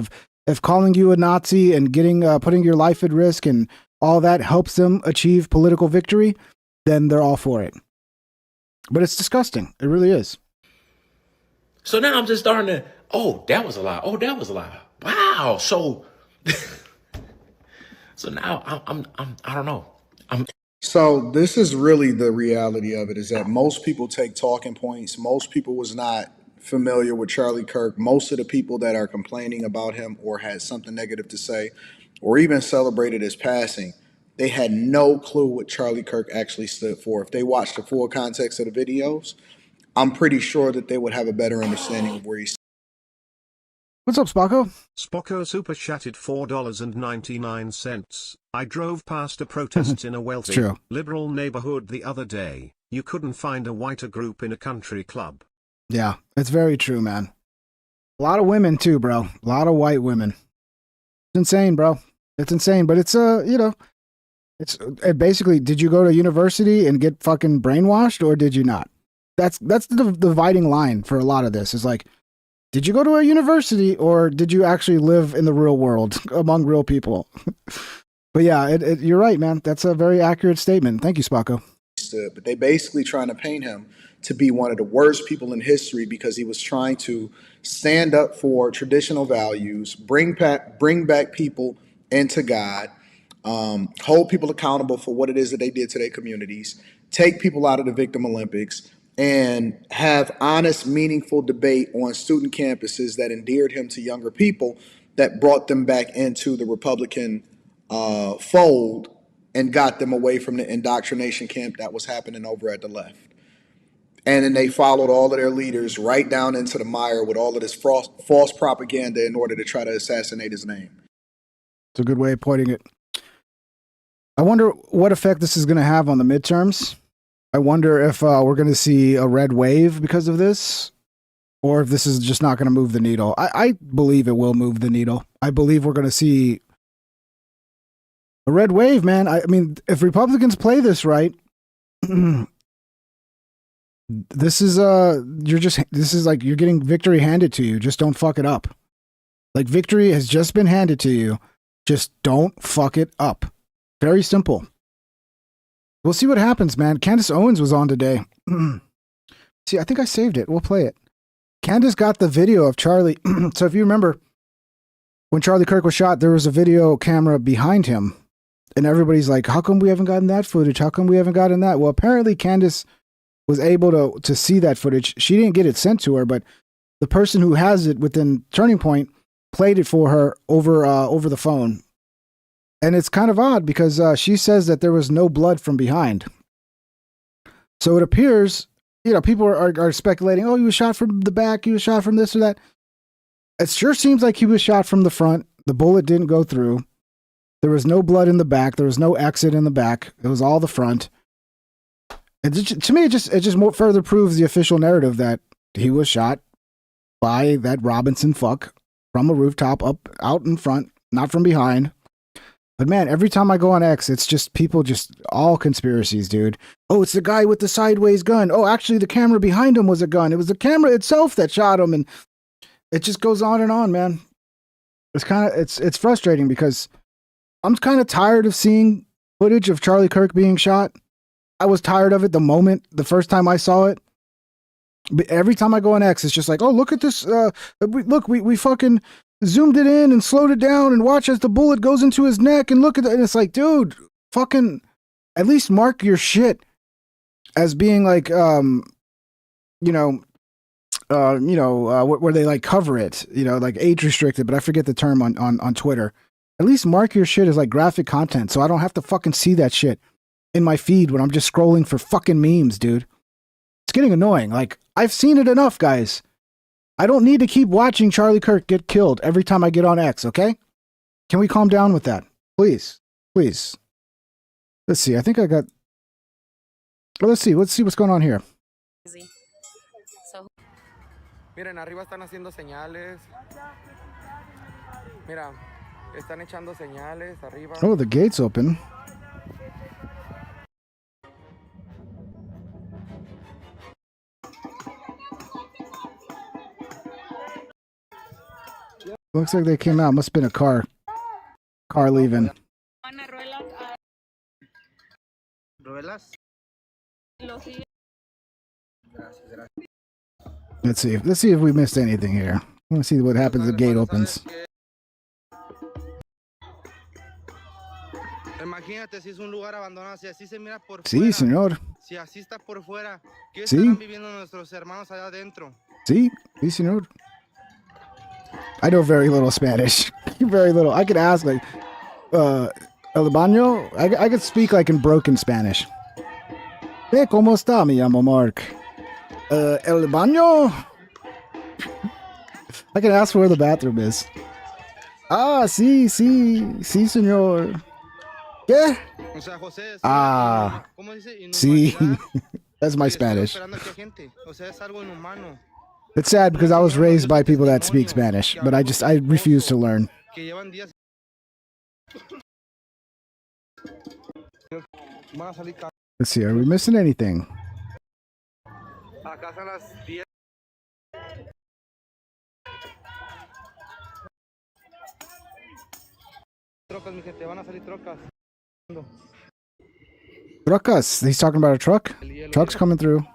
if calling you a Nazi and putting your life at risk and all that helps them achieve political victory, then they're all for it. But it's disgusting. It really is. So now I'm just starting to, oh, that was a lie. Oh, that was a lie. Wow. So, so now I don't know. So this is really the reality of it, is that most people take talking points. Most people was not familiar with Charlie Kirk. Most of the people that are complaining about him or had something negative to say or even celebrated his passing, they had no clue what Charlie Kirk actually stood for. If they watched the full context of the videos, I'm pretty sure that they would have a better understanding of where he's. What's up, Spocko? Spocko super chatted $4.99. I drove past a protest in a wealthy, liberal neighborhood the other day. You couldn't find a whiter group in a country club. Yeah, it's very true, man. A lot of women too, bro. A lot of white women. It's insane, bro. It's insane, but it's it basically, did you go to university and get fucking brainwashed, or did you not? That's the dividing line for a lot of this. Is like, did you go to a university, or did you actually live in the real world among real people? But yeah, you're right, man. That's a very accurate statement. Thank you, Spocko. But they basically trying to paint him to be one of the worst people in history because he was trying to stand up for traditional values, bring back people into God, hold people accountable for what it is that they did to their communities, take people out of the Victim Olympics, and have honest, meaningful debate on student campuses that endeared him to younger people, that brought them back into the Republican fold and got them away from the indoctrination camp that was happening over at the left. And then they followed all of their leaders right down into the mire with all of this false propaganda in order to try to assassinate his name. It's a good way of putting it. I wonder what effect this is going to have on the midterms. I wonder if we're going to see a red wave because of this, or if this is just not going to move the needle. I believe it will move the needle. I believe we're going to see a red wave, man. I mean, if Republicans play this right, this is like you're getting victory handed to you. Just don't fuck it up. Like, victory has just been handed to you. Just don't fuck it up. Very simple. We'll see what happens, man. Candace Owens was on today. See, I think I saved it. We'll play it. Candace got the video of Charlie. So if you remember, when Charlie Kirk was shot, there was a video camera behind him. And everybody's like, how come we haven't gotten that footage? How come we haven't gotten that? Well, apparently Candace was able to see that footage. She didn't get it sent to her, but the person who has it within Turning Point played it for her over the phone. And it's kind of odd because she says that there was no blood from behind. So it appears, people are speculating, oh, he was shot from the back, he was shot from this or that. It sure seems like he was shot from the front. The bullet didn't go through. There was no blood in the back. There was no exit in the back. It was all the front. And to me, it just more further proves the official narrative that he was shot by that Robinson fuck from a rooftop out in front, not from behind. But man, every time I go on X, it's just people, just all conspiracies, dude. Oh, it's the guy with the sideways gun. Oh, actually, the camera behind him was a gun. It was the camera itself that shot him, and it just goes on and on, man. It's frustrating because I'm kind of tired of seeing footage of Charlie Kirk being shot. I was tired of it the first time I saw it. But every time I go on X, it's just like, oh, look at this. Look, we fucking zoomed it in and slowed it down and watch as the bullet goes into his neck and look at it. And it's like, dude, fucking at least mark your shit as being like, where they like cover it, like age restricted, but I forget the term on Twitter. At least mark your shit as like graphic content so I don't have to fucking see that shit in my feed when I'm just scrolling for fucking memes, dude. It's getting annoying. Like, I've seen it enough, guys. I don't need to keep watching Charlie Kirk get killed every time I get on X, okay? Can we calm down with that? Please. Please. Let's see. I think I got... Well, let's see. Let's see what's going on here. Miren, arriba están haciendo señales. Mira, están echando señales arriba. Oh, the gate's open. Looks like they came out. Must have been a car leaving. Let's see if we missed anything here. I want to see what happens if the gate opens. Sí, señor. Sí. Sí, sí, señor. I know very little Spanish. Very little. I could ask, like, El baño? I could speak, like, in broken Spanish. Hey, ¿cómo está? Me llamo Mark. El baño? I can ask where the bathroom is. Ah, sí, señor. ¿Qué? Ah, sí. That's my Spanish. It's sad because I was raised by people that speak Spanish, but I refuse to learn. Let's see, are we missing anything? Truckas. He's talking about a truck? Truck's coming through.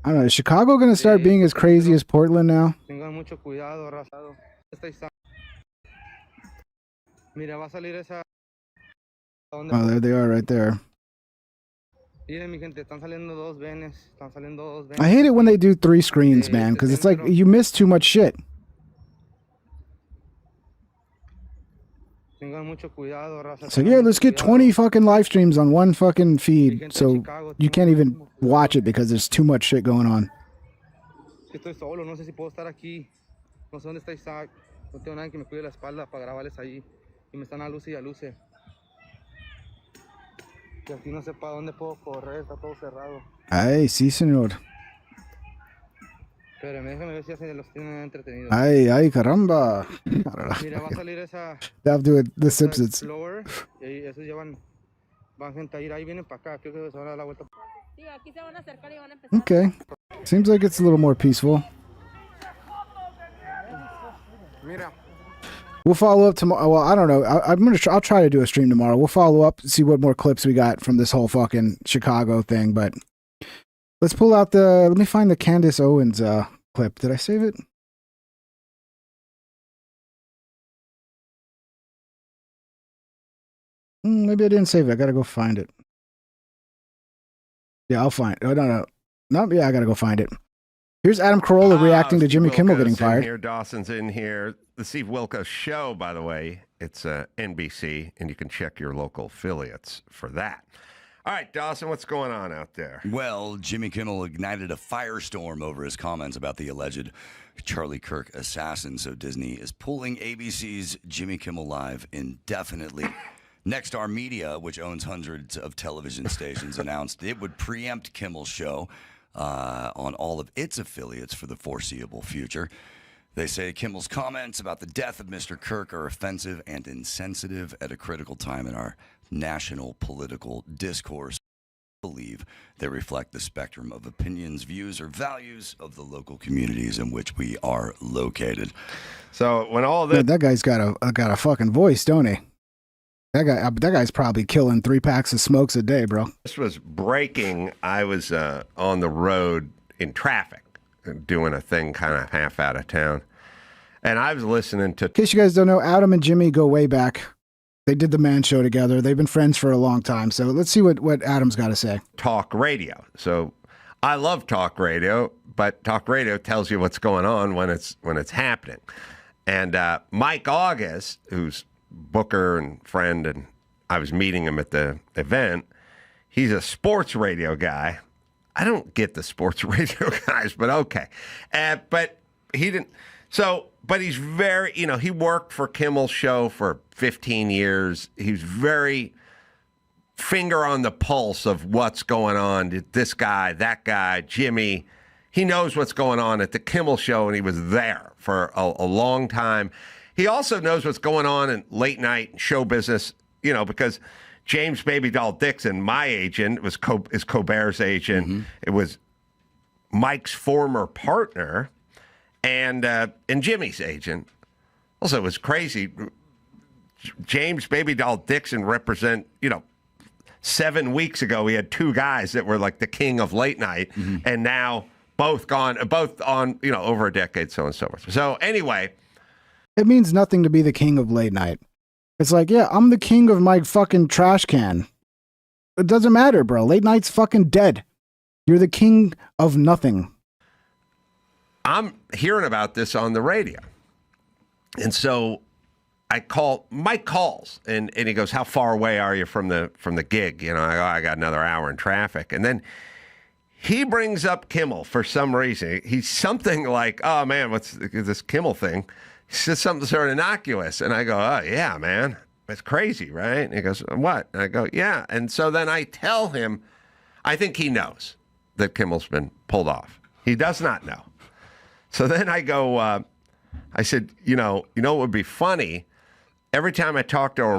I don't know. Is Chicago going to start being as crazy as Portland now? Oh, there they are right there. I hate it when they do 3 screens, man, because it's like you miss too much shit. So yeah, let's get 20 fucking live streams on one fucking feed, so you can't even watch it because there's too much shit going on. Ay, sí, señor. Ay, caramba. They have to do it The Simpsons. Okay. Seems like it's a little more peaceful. We'll follow up tomorrow. Well, I don't know. I'll try to do a stream tomorrow. We'll follow up, see what more clips we got from this whole fucking Chicago thing. But let's pull out let me find the Candace Owens clip. Did I save it? Maybe I didn't save it. I gotta go find it. Yeah, I'll find it. Oh, no. Yeah, I gotta go find it. Here's Adam Corolla reacting to Jimmy Kimmel getting fired. Here, Dawson's in here. The Steve Wilkos Show, by the way, it's NBC, and you can check your local affiliates for that. All right, Dawson, what's going on out there? Well, Jimmy Kimmel ignited a firestorm over his comments about the alleged Charlie Kirk assassin, so Disney is pulling ABC's Jimmy Kimmel Live indefinitely. Nexstar Media, which owns hundreds of television stations, announced it would preempt Kimmel's show on all of its affiliates for the foreseeable future. They say Kimmel's comments about the death of Mr. Kirk are offensive and insensitive at a critical time in our national political discourse. I believe they reflect the spectrum of opinions, views, or values of the local communities in which we are located. So when all this... That guy's got a fucking voice, don't he? That guy's probably killing 3 packs of smokes a day, bro. This was breaking. I was on the road in traffic, doing a thing kind of half out of town. And I was listening to... In case you guys don't know, Adam and Jimmy go way back. They did the Man Show together. They've been friends for a long time. So let's see what Adam's got to say. Talk radio. So I love talk radio, but talk radio tells you what's going on when it's happening. And Mike August, who's booker and friend, and I was meeting him at the event, he's a sports radio guy. I don't get the sports radio guys, but okay. But he didn't... So, but he's very, he worked for Kimmel's show for 15 years. He's very finger on the pulse of what's going on. This guy, that guy, Jimmy. He knows what's going on at the Kimmel show, and he was there for a long time. He also knows what's going on in late night show business, because James Baby Doll Dixon, my agent, is Colbert's agent. Mm-hmm. It was Mike's former partner. And Jimmy's agent. Also, it was crazy. James Baby Doll Dixon 7 weeks ago, he had 2 guys that were like the king of late night. Mm-hmm. And now both on, over a decade, so on and so forth. So anyway. It means nothing to be the king of late night. It's like, yeah, I'm the king of my fucking trash can. It doesn't matter, bro. Late night's fucking dead. You're the king of nothing. I'm hearing about this on the radio. And so Mike calls and he goes, how far away are you from the gig? I go, I got another hour in traffic. And then he brings up Kimmel for some reason. He's something like, oh man, what's this Kimmel thing? He says something sort of innocuous. And I go, oh yeah, man, it's crazy, right? And he goes, what? And I go, yeah. And so then I tell him, I think he knows that Kimmel's been pulled off. He does not know. So then I go, I said, what would be funny? Every time I talk to Bill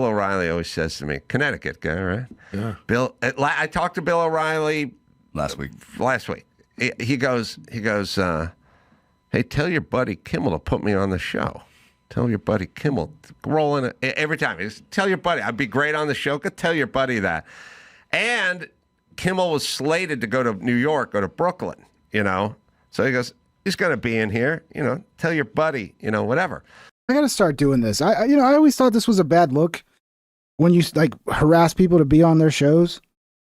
O'Reilly always says to me, Connecticut guy, right? Yeah. I talked to Bill O'Reilly last week. He goes, hey, tell your buddy Kimmel to put me on the show. Tell your buddy Kimmel, rolling it every time. He goes, tell your buddy, I'd be great on the show. Go tell your buddy that. And Kimmel was slated to go to New York, go to Brooklyn, So he goes, he's going to be in here, tell your buddy, whatever. I got to start doing this. I always thought this was a bad look when you harass people to be on their shows.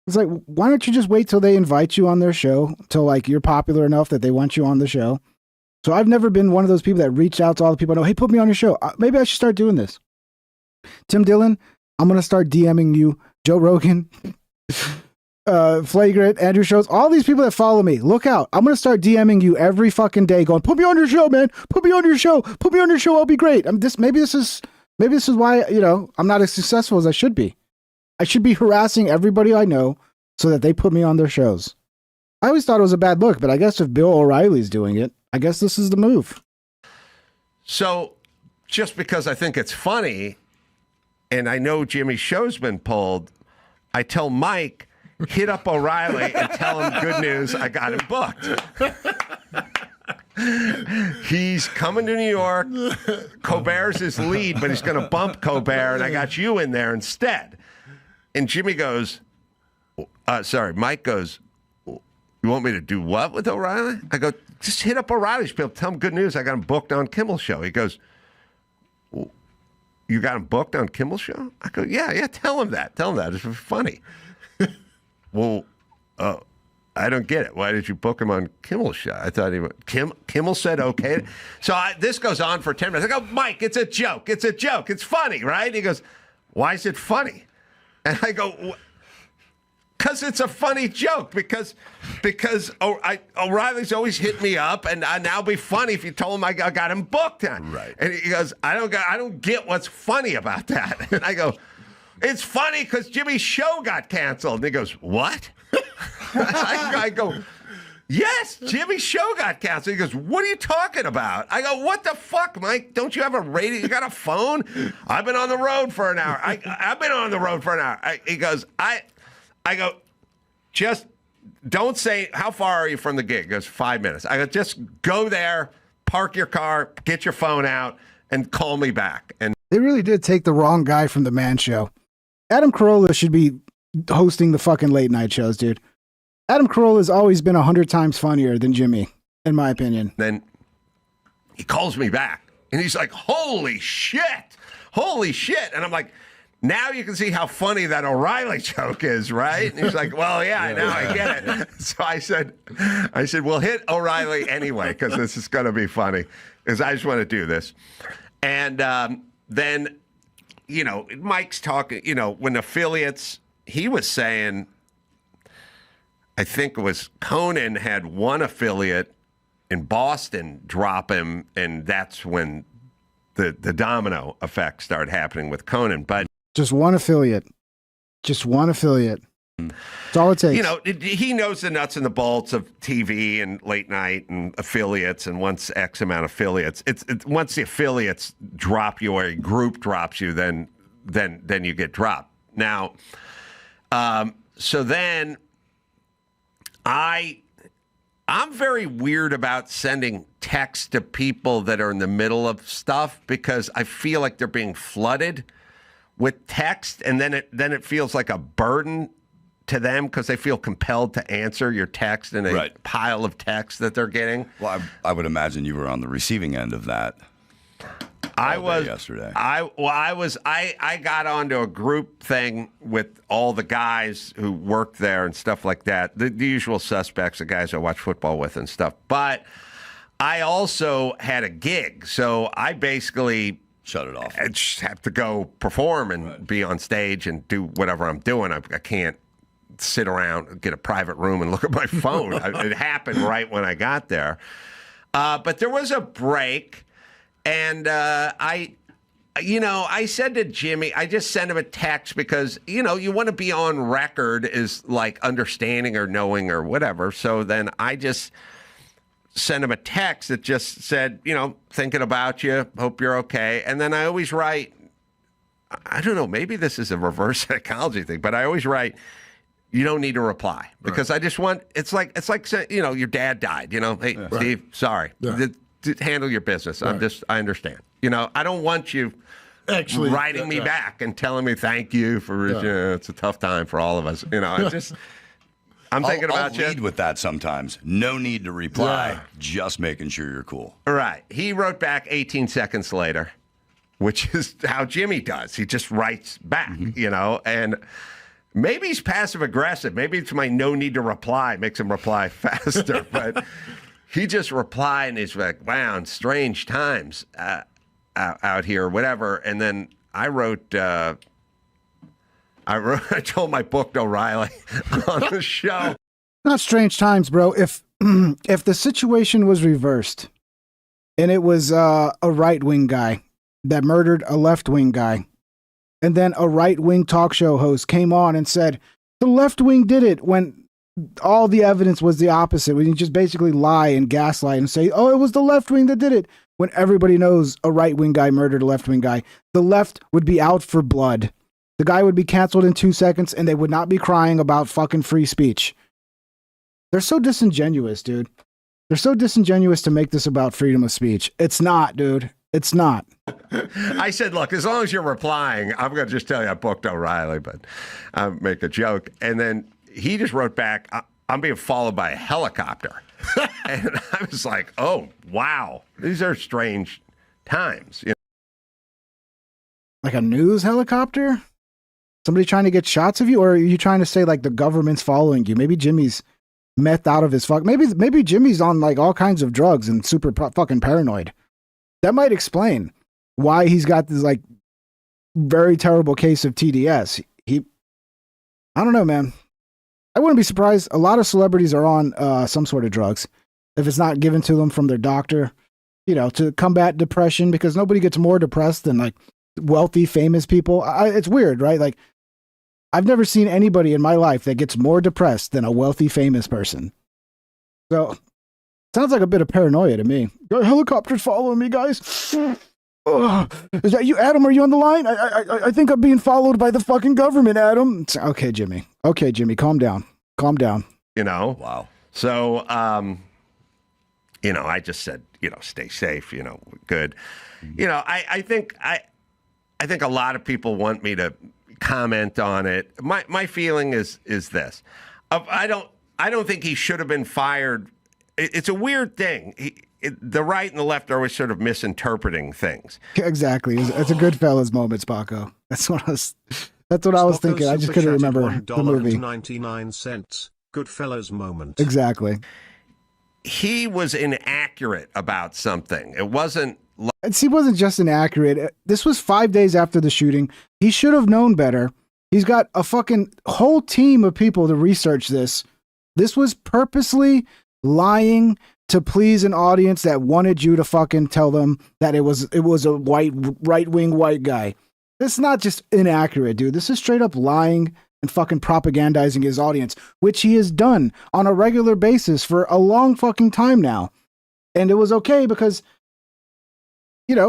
It's like, why don't you just wait till they invite you on their show, till you're popular enough that they want you on the show? So I've never been one of those people that reached out to all the people I know, hey, put me on your show. Maybe I should start doing this. Tim Dillon, I'm going to start DMing you. Joe Rogan, Flagrant, Andrew Schultz, all these people that follow me, look out. I'm going to start DMing you every fucking day going, put me on your show, man. Put me on your show. Put me on your show. I'll be great. Maybe this is why, I'm not as successful as I should be. I should be harassing everybody I know so that they put me on their shows. I always thought it was a bad look, but I guess if Bill O'Reilly's doing it, I guess this is the move. So just because I think it's funny and I know Jimmy's show's been pulled, I tell Mike, hit up O'Reilly and tell him good news, I got him booked. He's coming to New York. Colbert's his lead, but he's going to bump Colbert, and I got you in there instead. And Jimmy goes, Mike goes, you want me to do what with O'Reilly? I go, just hit up O'Reilly's people, tell him good news, I got him booked on Kimmel's show. He goes, you got him booked on Kimmel's show? I go, yeah, tell him that. It's funny. Well, I don't get it. Why did you book him on Kimmel's show? I thought Kimmel said okay. So this goes on for 10 minutes. I go, Mike, it's a joke. It's funny, right? He goes, why is it funny? And I go, because it's a funny joke. Because O'Reilly's always hit me up, and now it'd be funny if you told him I got him booked on. Right. And he goes, I don't get what's funny about that. And I go, it's funny because Jimmy's show got canceled. And he goes, what? I go, yes, Jimmy's show got canceled. He goes, what are you talking about? I go, what the fuck, Mike? Don't you have a radio? You got a phone? I've been on the road for an hour. I've been on the road for an hour. He goes, I go, just don't say, how far are you from the gig? He goes, 5 minutes. I go, just go there, park your car, get your phone out, and call me back. And they really did take the wrong guy from the Man Show. Adam Corolla should be hosting the fucking late night shows, dude. Adam Carolla's always been 100 times funnier than Jimmy, in my opinion. Then he calls me back, and he's like, holy shit. And I'm like, now you can see how funny that O'Reilly joke is, right? And he's like, well, yeah, now I get it. So I said, well, hit O'Reilly anyway, because this is going to be funny, because I just want to do this. And then, Mike's talking, when affiliates, he was saying, I think it was Conan had one affiliate in Boston drop him, and that's when the domino effect started happening with Conan. But just one affiliate. That's all it takes. He knows the nuts and the bolts of TV and late night and affiliates, and once X amount of affiliates, it's once the affiliates drop you or a group drops you, then you get dropped. Now, so then I'm very weird about sending texts to people that are in the middle of stuff, because I feel like they're being flooded with text, and then it feels like a burden to them because they feel compelled to answer your text in a pile of text that they're getting. Well, I would imagine you were on the receiving end of that. I was yesterday. I got onto a group thing with all the guys who worked there and stuff like that. The usual suspects, the guys I watch football with and stuff. But I also had a gig, so I basically shut it off. I just have to go perform and be on stage and do whatever I'm doing. I can't sit around, get a private room, and look at my phone. It happened right when I got there. But there was a break. And I said to Jimmy, I just sent him a text because, you want to be on record as like understanding or knowing or whatever. So then I just sent him a text that just said, thinking about you, hope you're okay. And then I always write, I don't know, maybe this is a reverse psychology thing, but I always write, you don't need to reply because I just want, it's like, your dad died, hey, Steve, sorry. Yeah. Handle your business. I understand. I don't want you actually writing me back and telling me thank you for. It's a tough time for all of us. I'm thinking about you. I'll lead with that sometimes. No need to reply. Just making sure you're cool. All right. He wrote back 18 seconds later, which is how Jimmy does. He just writes back. And maybe he's passive aggressive. Maybe it's my no need to reply makes him reply faster, but. He just replied and he's like, wow, strange times out here, or whatever. And then I told my book O'Reilly on the show. Not strange times, bro. If the situation was reversed and it was a right-wing guy that murdered a left-wing guy, and then a right-wing talk show host came on and said, the left wing did it when all the evidence was the opposite, when you just basically lie and gaslight and say, oh, it was the left wing that did it, when everybody knows a right wing guy murdered a left wing guy, the left would be out for blood. The guy would be canceled in 2 seconds and they would not be crying about fucking free speech. They're so disingenuous, dude. They're so disingenuous to make this about freedom of speech. It's not, dude. It's not. I said, look, as long as you're replying, I'm going to just tell you I booked O'Reilly, but I make a joke. And then he just wrote back, I'm being followed by a helicopter. And I was like, oh, wow. These are strange times. Like a news helicopter? Somebody trying to get shots of you? Or are you trying to say like the government's following you? Maybe Jimmy's methed out of his fuck. Maybe Jimmy's on like all kinds of drugs and super fucking paranoid. That might explain why he's got this like very terrible case of TDS. I don't know, man. I wouldn't be surprised. A lot of celebrities are on some sort of drugs if it's not given to them from their doctor, to combat depression, because nobody gets more depressed than like wealthy, famous people. It's weird, right? Like I've never seen anybody in my life that gets more depressed than a wealthy, famous person. So sounds like a bit of paranoia to me. Helicopters following me, guys. Is that you, Adam? Are you on the line? I think I'm being followed by the fucking government, Adam. Okay, Jimmy. Okay, Jimmy. Calm down. Calm down. Wow. So, I just said, stay safe. Good. I think a lot of people want me to comment on it. My feeling is this. I don't think he should have been fired. It's a weird thing. The right and the left are always sort of misinterpreting things. Exactly. It's a Goodfellas moment, Spocko. That's what I was thinking. I just couldn't remember the movie. 99 cents. Goodfellas moment. Exactly. He was inaccurate about something. It wasn't. He wasn't just inaccurate. This was 5 days after the shooting. He should have known better. He's got a fucking whole team of people to research this. This was purposely lying to please an audience that wanted you to fucking tell them that it was a right-wing white guy. This is not just inaccurate, dude. This is straight up lying and fucking propagandizing his audience, which he has done on a regular basis for a long fucking time now. And it was okay because,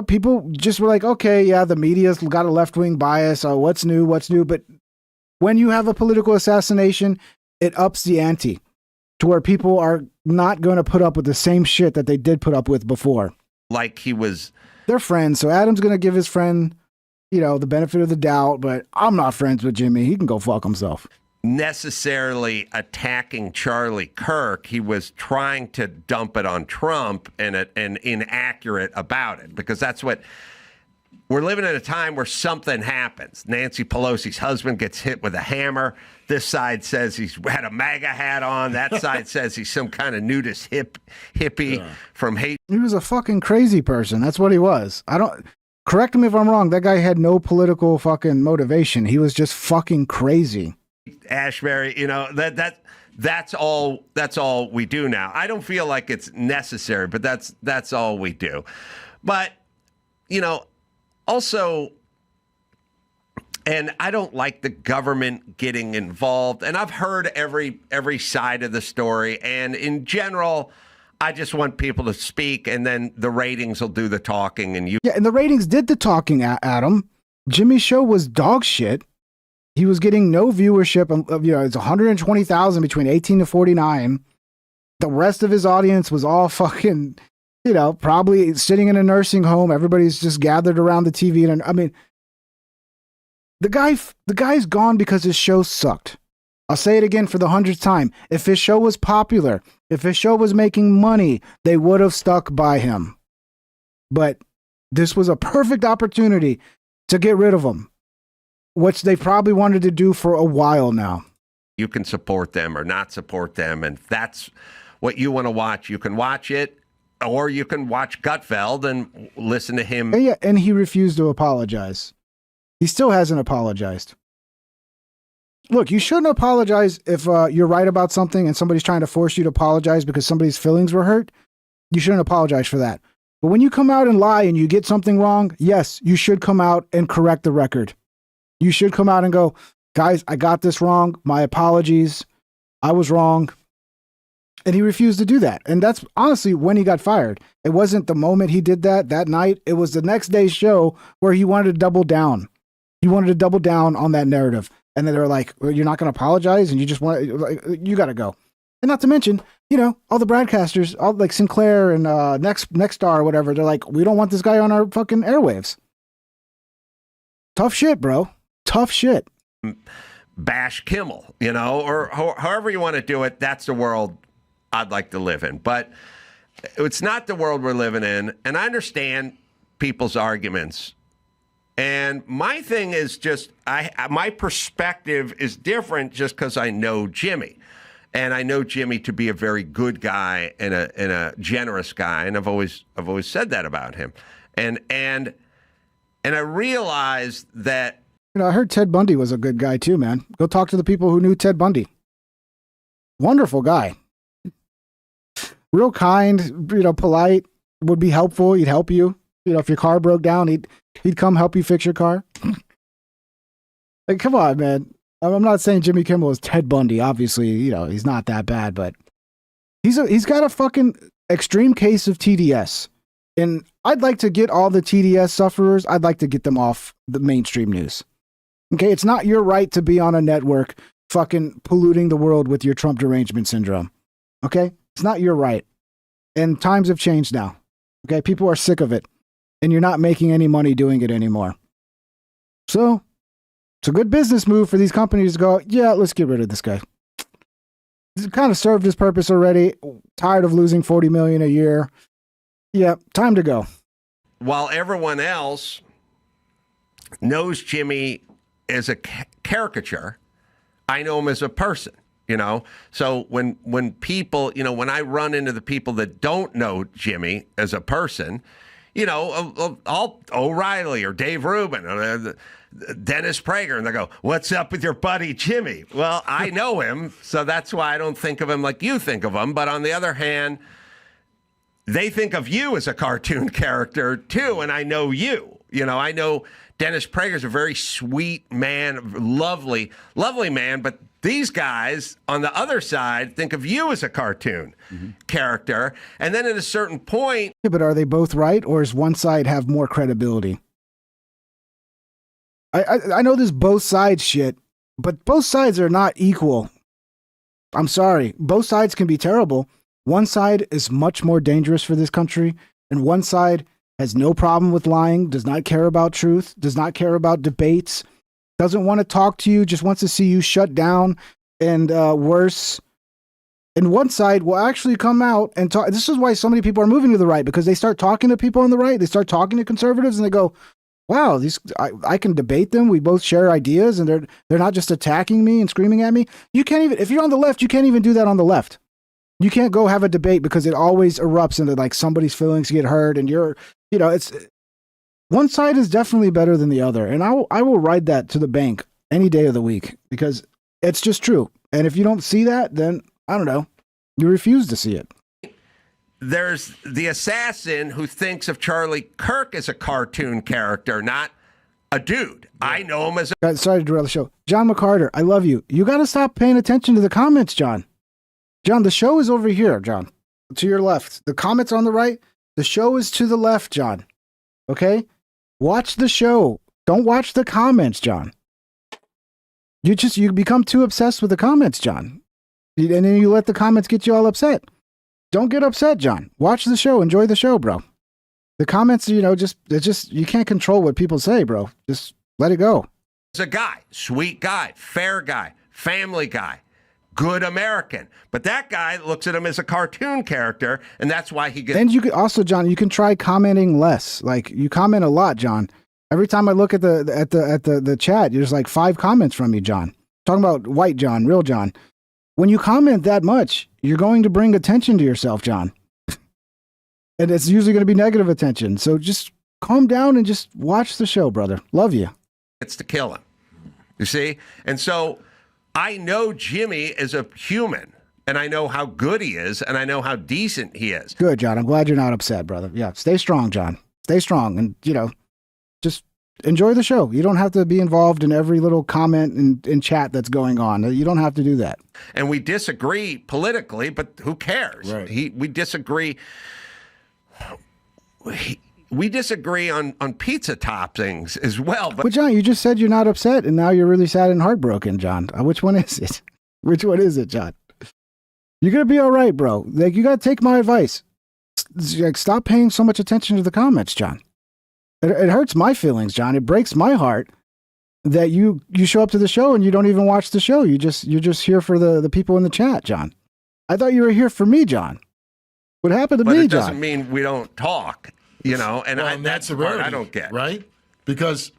people just were like, okay, yeah, the media's got a left-wing bias. Oh, what's new? But when you have a political assassination, it ups the ante to where people are not going to put up with the same shit that they did put up with before. Like he was... They're friends, so Adam's going to give his friend, the benefit of the doubt, but I'm not friends with Jimmy. He can go fuck himself. necessarily attacking Charlie Kirk. He was trying to dump it on Trump and inaccurate about it, because that's what we're living in, a time where something happens. Nancy Pelosi's husband gets hit with a hammer. This side says he's had a MAGA hat on. That side says he's some kind of nudist hippie from hate. He was a fucking crazy person. That's what he was. Correct me if I'm wrong. That guy had no political fucking motivation. He was just fucking crazy. Ashbury, that's all we do now. I don't feel like it's necessary, but that's all we do. But also, and I don't like the government getting involved. And I've heard every side of the story. And in general, I just want people to speak, and then the ratings will do the talking. And the ratings did the talking, Adam. Jimmy's show was dog shit. He was getting no viewership. It's 120,000 between 18 to 49. The rest of his audience was all fucking, probably sitting in a nursing home. Everybody's just gathered around the TV. And I mean, the guy's gone because his show sucked. I'll say it again for the 100th time. If his show was popular, if his show was making money, they would have stuck by him. But this was a perfect opportunity to get rid of him, which they probably wanted to do for a while now. You can support them or not support them, and if that's what you want to watch, you can watch it, or you can watch Gutfeld and listen to him. And he refused to apologize. He still hasn't apologized. Look, you shouldn't apologize if you're right about something and somebody's trying to force you to apologize because somebody's feelings were hurt. You shouldn't apologize for that. But when you come out and lie and you get something wrong, yes, you should come out and correct the record. You should come out and go, guys, I got this wrong. My apologies. I was wrong. And he refused to do that. And that's honestly when he got fired. It wasn't the moment he did that night. It was the next day's show where he wanted to double down. He wanted to double down on that narrative. And then they were like, well, you're not going to apologize? And you just want to, you got to go. And not to mention, all the broadcasters, all like Sinclair and Nexstar or whatever, they're like, we don't want this guy on our fucking airwaves. Tough shit, bro. Tough shit. Bash Kimmel, or however you want to do it. That's the world I'd like to live in. But it's not the world we're living in. And I understand people's arguments. And my thing is just, my perspective is different just because I know Jimmy. And I know Jimmy to be a very good guy and a generous guy. And I've always said that about him. And I realized that, I heard Ted Bundy was a good guy too, man. Go talk to the people who knew Ted Bundy. Wonderful guy. Real kind, polite, would be helpful. He'd help you. If your car broke down, he'd come help you fix your car. Like, come on, man. I'm not saying Jimmy Kimmel is Ted Bundy. Obviously, he's not that bad, but he's got a fucking extreme case of TDS. And I'd like to get all the TDS sufferers, I'd like to get them off the mainstream news. Okay, it's not your right to be on a network fucking polluting the world with your Trump derangement syndrome. Okay? It's not your right. And times have changed now. Okay? People are sick of it. And you're not making any money doing it anymore. So, it's a good business move for these companies to go, yeah, let's get rid of this guy. It's kind of served his purpose already. Tired of losing $40 million a year. Yeah, time to go. While everyone else knows Jimmy as a caricature, I know him as a person, So when people, when I run into the people that don't know Jimmy as a person, I'll O'Reilly or Dave Rubin or Dennis Prager, and they go, what's up with your buddy Jimmy? Well, I know him, so that's why I don't think of him like you think of him. But on the other hand, they think of you as a cartoon character too, and I know you. I know Dennis Prager's a very sweet man, lovely man, but these guys on the other side think of you as a cartoon character. And then at a certain point... Yeah, but are they both right, or does one side have more credibility? I know there's both sides shit, but both sides are not equal. I'm sorry. Both sides can be terrible. One side is much more dangerous for this country, and one side has no problem with lying, does not care about truth, does not care about debates, doesn't want to talk to you, just wants to see you shut down and worse. And one side will actually come out and talk. This is why so many people are moving to the right, because they start talking to people on the right. They start talking to conservatives, and they go, "Wow, I can debate them. We both share ideas, and they're not just attacking me and screaming at me." You can't even, if you're on the left, you can't even do that on the left. You can't go have a debate because it always erupts into like somebody's feelings get hurt, and it's one side is definitely better than the other, and I will ride that to the bank any day of the week because it's just true. And if you don't see that, then I don't know, you refuse to see it. There's the assassin who thinks of Charlie Kirk as a cartoon character, not a dude. I know him as a... Sorry to derail the show. John McCarter, I love you. You got to stop paying attention to the comments, John. John, the show is over here, John. To your left. The comments on the right. The show is to the left, John. Okay? Watch the show. Don't watch the comments, John. You become too obsessed with the comments, John. And then you let the comments get you all upset. Don't get upset, John. Watch the show. Enjoy the show, bro. The comments, you can't control what people say, bro. Just let it go. He's a guy, sweet guy, fair guy, family guy, good American. But that guy looks at him as a cartoon character, and that's why he gets... And you could also, John, you can try commenting less. Like, you comment a lot, John. Every time I look at the chat, there's like 5 comments from you, John. Talking about white John, real John. When you comment that much, you're going to bring attention to yourself, John. And it's usually going to be negative attention. So just calm down and just watch the show, brother. Love you. It's to kill him. You see? And so I know Jimmy is a human, and I know how good he is, and I know how decent he is. Good, John. I'm glad you're not upset, brother. Yeah, stay strong, John. Stay strong. And, just enjoy the show. You don't have to be involved in every little comment and chat that's going on. You don't have to do that. And we disagree politically, but who cares? Right. We disagree. We disagree on pizza toppings as well. But John, you just said you're not upset, and now you're really sad and heartbroken, John. Which one is it? Which one is it, John? You're going to be all right, bro. Like, you got to take my advice. Like, stop paying so much attention to the comments, John. It hurts my feelings, John. It breaks my heart that you show up to the show and you don't even watch the show. You're just here for the people in the chat, John. I thought you were here for me, John. What happened to me, John? But it doesn't mean we don't talk, and that's the part I don't get. Right? Because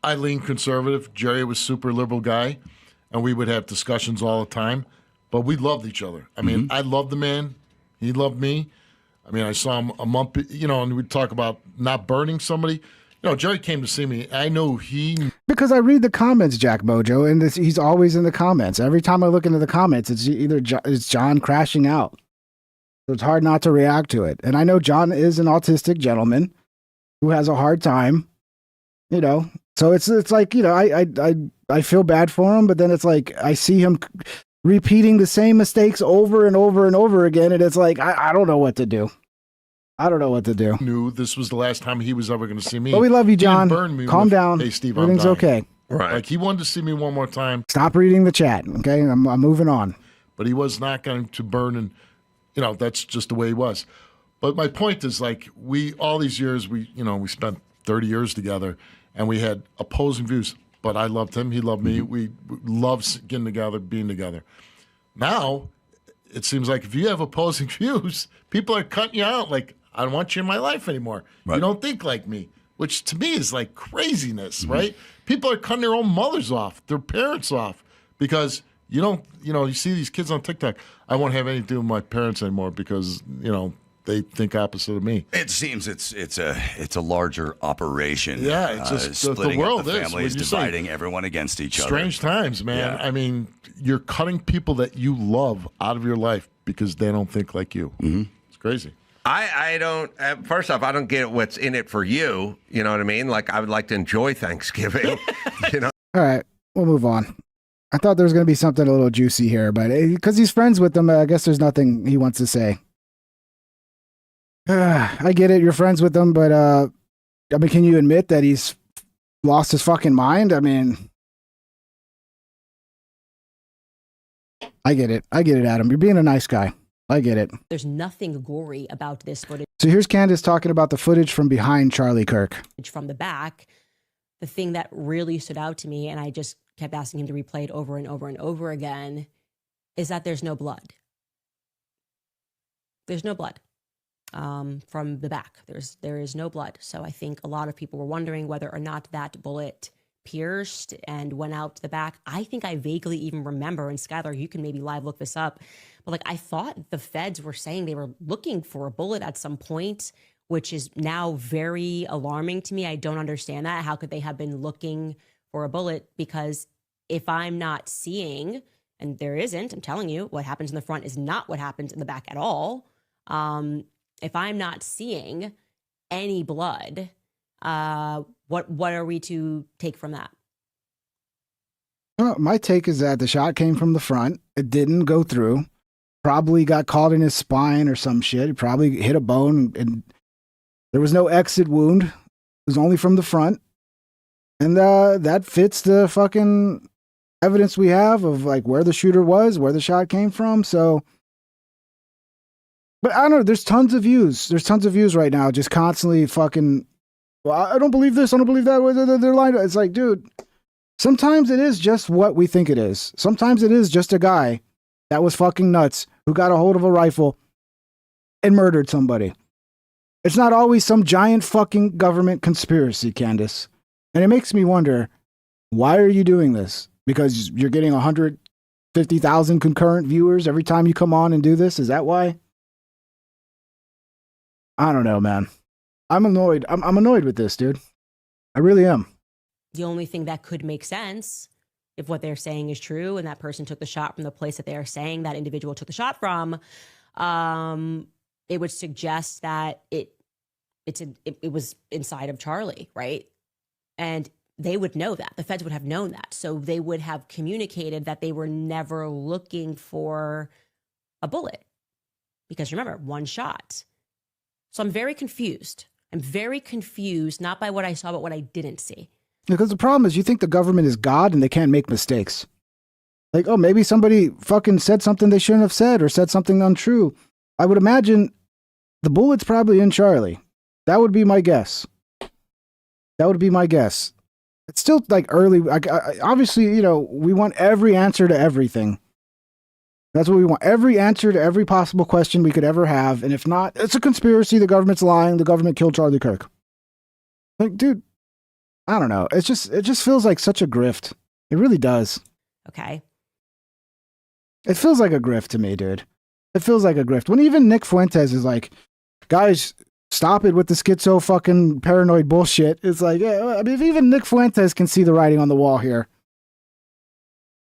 I lean conservative. Jerry was super liberal guy, and we would have discussions all the time, but we loved each other. I mean, I loved the man. He loved me. I mean, I saw him a month, and we'd talk about not burning somebody. Jerry came to see me. I know because I read the comments, Jack Mojo, and he's always in the comments. Every time I look into the comments, it's either it's John crashing out. So it's hard not to react to it. And I know John is an autistic gentleman who has a hard time, So it's like, I feel bad for him, but then it's like I see him repeating the same mistakes over and over and over again, and it's like I don't know what to do. I don't know what to do. Knew this was the last time he was ever going to see me. But we love you, John. Calm down. Hey, Steve, everything's okay. Right. Like, he wanted to see me one more time. Stop reading the chat, okay? I'm moving on. But he was not going to burn, and that's just the way he was. But my point is, like, all these years we spent 30 years together, and we had opposing views. But I loved him. He loved me. We loved getting together, being together. Now, it seems like if you have opposing views, people are cutting you out. Like, I don't want you in my life anymore. Right. You don't think like me, which to me is like craziness, right? People are cutting their own mothers off, their parents off, because you see these kids on TikTok. I won't have anything to do with my parents anymore because, they think opposite of me. It seems it's a larger operation. Yeah, it's just splitting the world up the families, dividing everyone against each other. Strange times, man. Yeah. I mean, you're cutting people that you love out of your life because they don't think like you. It's crazy. I don't. First off, I don't get what's in it for you. You know what I mean? Like, I would like to enjoy Thanksgiving. All right, we'll move on. I thought there was going to be something a little juicy here, but because he's friends with them, I guess there's nothing he wants to say. I get it. You're friends with him, but I mean, can you admit that he's lost his fucking mind? I mean, I get it. Adam. You're being a nice guy. I get it. There's nothing gory about this footage. So here's Candace talking about the footage from behind Charlie Kirk. From the back, the thing that really stood out to me, and I just kept asking him to replay it over and over and over again, is that there's no blood. There's no blood from the back. There is no blood. So I think a lot of people were wondering whether or not that bullet pierced and went out to the back. I think I vaguely even remember, and Skylar, you can maybe live look this up, but like I thought the feds were saying they were looking for a bullet at some point, which is now very alarming to me. I don't understand that. How could they have been looking for a bullet? Because if I'm not seeing, and there isn't, I'm telling you, what happens in the front is not what happens in the back at all. If I'm not seeing any blood, what are we to take from that? My take is that the shot came from the front. It didn't go through. Probably got caught in his spine or some shit. It probably hit a bone, and there was no exit wound. It was only from the front. And that fits the fucking evidence we have of like where the shooter was, where the shot came from. So, but I don't know. There's tons of views. There's tons of views right now, just constantly fucking. Well, I don't believe this. I don't believe that. They're lying. It's like, dude, sometimes it is just what we think it is. Sometimes it is just a guy that was fucking nuts who got a hold of a rifle and murdered somebody. It's not always some giant fucking government conspiracy, Candace. And it makes me wonder, why are you doing this? Because you're getting 150,000 concurrent viewers every time you come on and do this? Is that why? I don't know, man. I'm annoyed. I'm annoyed with this, dude. I really am. The only thing that could make sense, if what they're saying is true and that person took the shot from the place that they are saying that individual took the shot from, it would suggest that it was inside of Charlie, right? And they would know that. The feds would have known that. So they would have communicated that they were never looking for a bullet. Because remember, one shot. So I'm very confused. I'm very confused, not by what I saw, but what I didn't see. Because the problem is you think the government is God and they can't make mistakes. Like, oh, maybe somebody fucking said something they shouldn't have said or said something untrue. I would imagine the bullet's probably in Charlie. That would be my guess. That would be my guess. It's still like early. Obviously, you know, we want every answer to everything. That's what we want. Every answer to every possible question we could ever have. And if not, it's a conspiracy. The government's lying. The government killed Charlie Kirk. Like, dude, I don't know. It just feels like such a grift. It really does. Okay. It feels like a grift to me, dude. It feels like a grift. When even Nick Fuentes is like, guys, stop it with the schizo fucking paranoid bullshit. It's like, yeah, I mean, if even Nick Fuentes can see the writing on the wall here,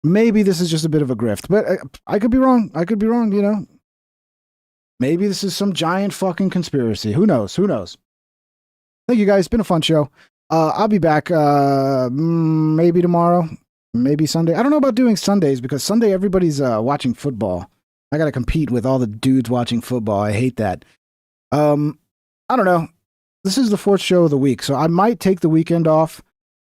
maybe this is just a bit of a grift. But I could be wrong. I could be wrong, you know. Maybe this is some giant fucking conspiracy. Who knows? Who knows? Thank you, guys. It's been a fun show. I'll be back maybe tomorrow, maybe Sunday. I don't know about doing Sundays because Sunday everybody's watching football. I got to compete with all the dudes watching football. I hate that. I don't know. This is the 4th show of the week, so I might take the weekend off.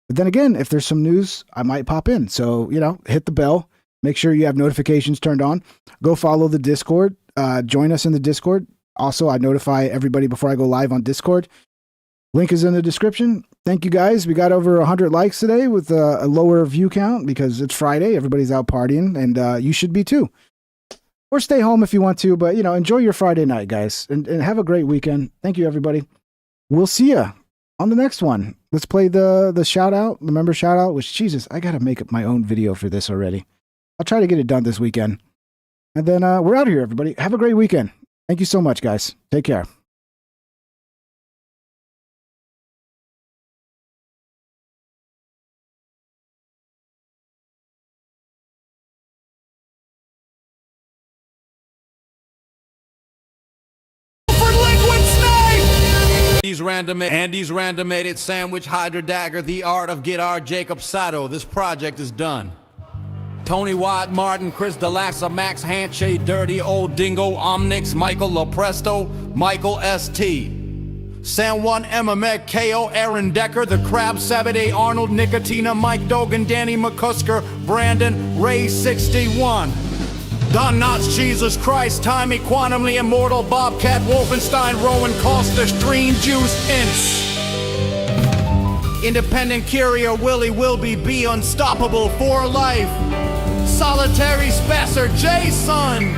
But then again, if there's some news, I might pop in. So, you know, hit the bell. Make sure you have notifications turned on. Go follow the Discord. Join us in the Discord. Also, I notify everybody before I go live on Discord. Link is in the description. Thank you, guys. We got over 100 likes today with a lower view count because it's Friday. Everybody's out partying, and you should be too. Or stay home if you want to, but, you know, enjoy your Friday night, guys, and have a great weekend. Thank you, everybody. We'll see ya on the next one. Let's play the shout out, the member shout out, which, Jesus, I got to make up my own video for this already. I'll try to get it done this weekend. And then we're out of here, everybody. Have a great weekend. Thank you so much, guys. Take care. Andy's randomated sandwich Hydra Dagger, the art of Get Our Jacob Sato. This project is done. Tony Watt, Martin, Chris Delassa, Max Handshake, Dirty Old Dingo, Omnix, Michael Lopresto, Michael S.T. San Juan Emmamek, K.O. Aaron Decker, The Crab, Sabade Arnold, Nicotina, Mike Dogan, Danny McCusker, Brandon, Ray 61. Don Knotts, Jesus Christ, Timey, Quantumly Immortal, Bobcat, Wolfenstein, Rowan, Costa, Stream, Juice, Ince. Independent courier Willie Wilby be unstoppable for life. Solitary Spasser Jason.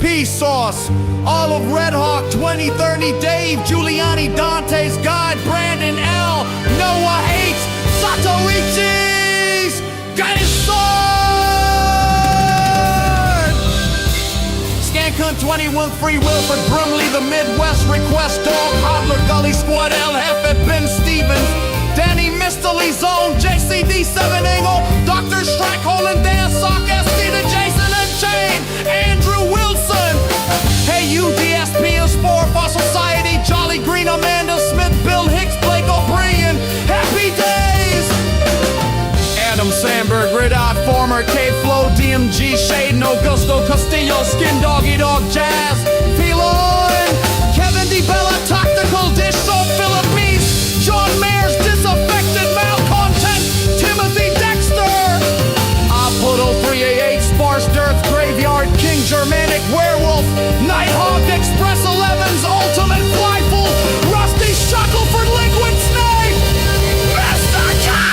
P Sauce. All of Red Hawk 2030 Dave. Giuliani Dante's Guide. Brandon L. Noah H. Satoichi's Guided Sword. Scancun 21 Free Wilford Brimley. The Midwest Request Dog. Hodler Gully Squad. L. Heffett Ben Stevens. Danny Mistily Zone, JCD 7 Angle, Dr. Shrek, Holland Dan Sock, SD to Jason and Chain, Andrew Wilson. Hey, UDSP and Spore, Fossil Society, Jolly Green, Amanda Smith, Bill Hicks, Blake O'Brien. Happy days! Adam Sandberg, Red Eye Former, K-Flow, DMG, Shade, Augusto Castillo, Skin Doggy Dog, Jazz, Felon, Kevin DeBella, Tactical Dish, Soul Philip Meese, John Mayers, Disaffected Malcontent, Timothy Dexter, Apollo 388, Sparse Dearth, Graveyard King, Germanic Werewolf, Nighthawk, Express 11's Ultimate Flyful, Rusty Shackleford, Liquid Snake, Mr. Cat!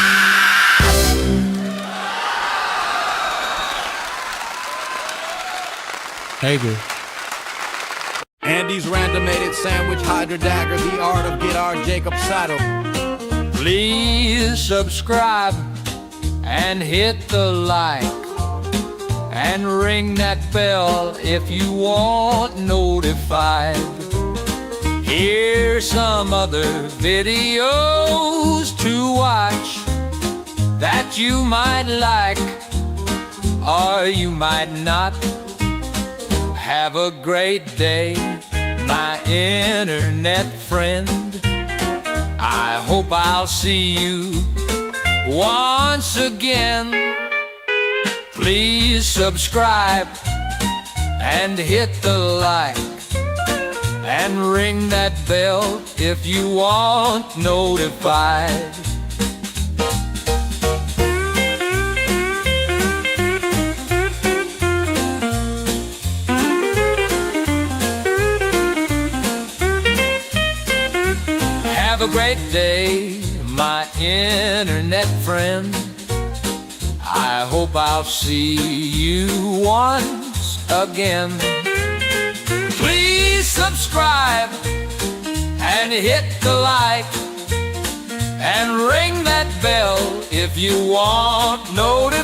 Hey, dude. Andy's randomated sandwich, Hydra Dagger, the art of Get Our Jacob Saddle. Please subscribe and hit the like and ring that bell if you want notified. Here's some other videos to watch that you might like or you might not. Have a great day, my internet friend. I hope I'll see you once again. Please subscribe and hit the like and ring that bell if you want notified. Have a great day, my internet friend. I hope I'll see you once again. Please subscribe and hit the like and ring that bell if you want notice.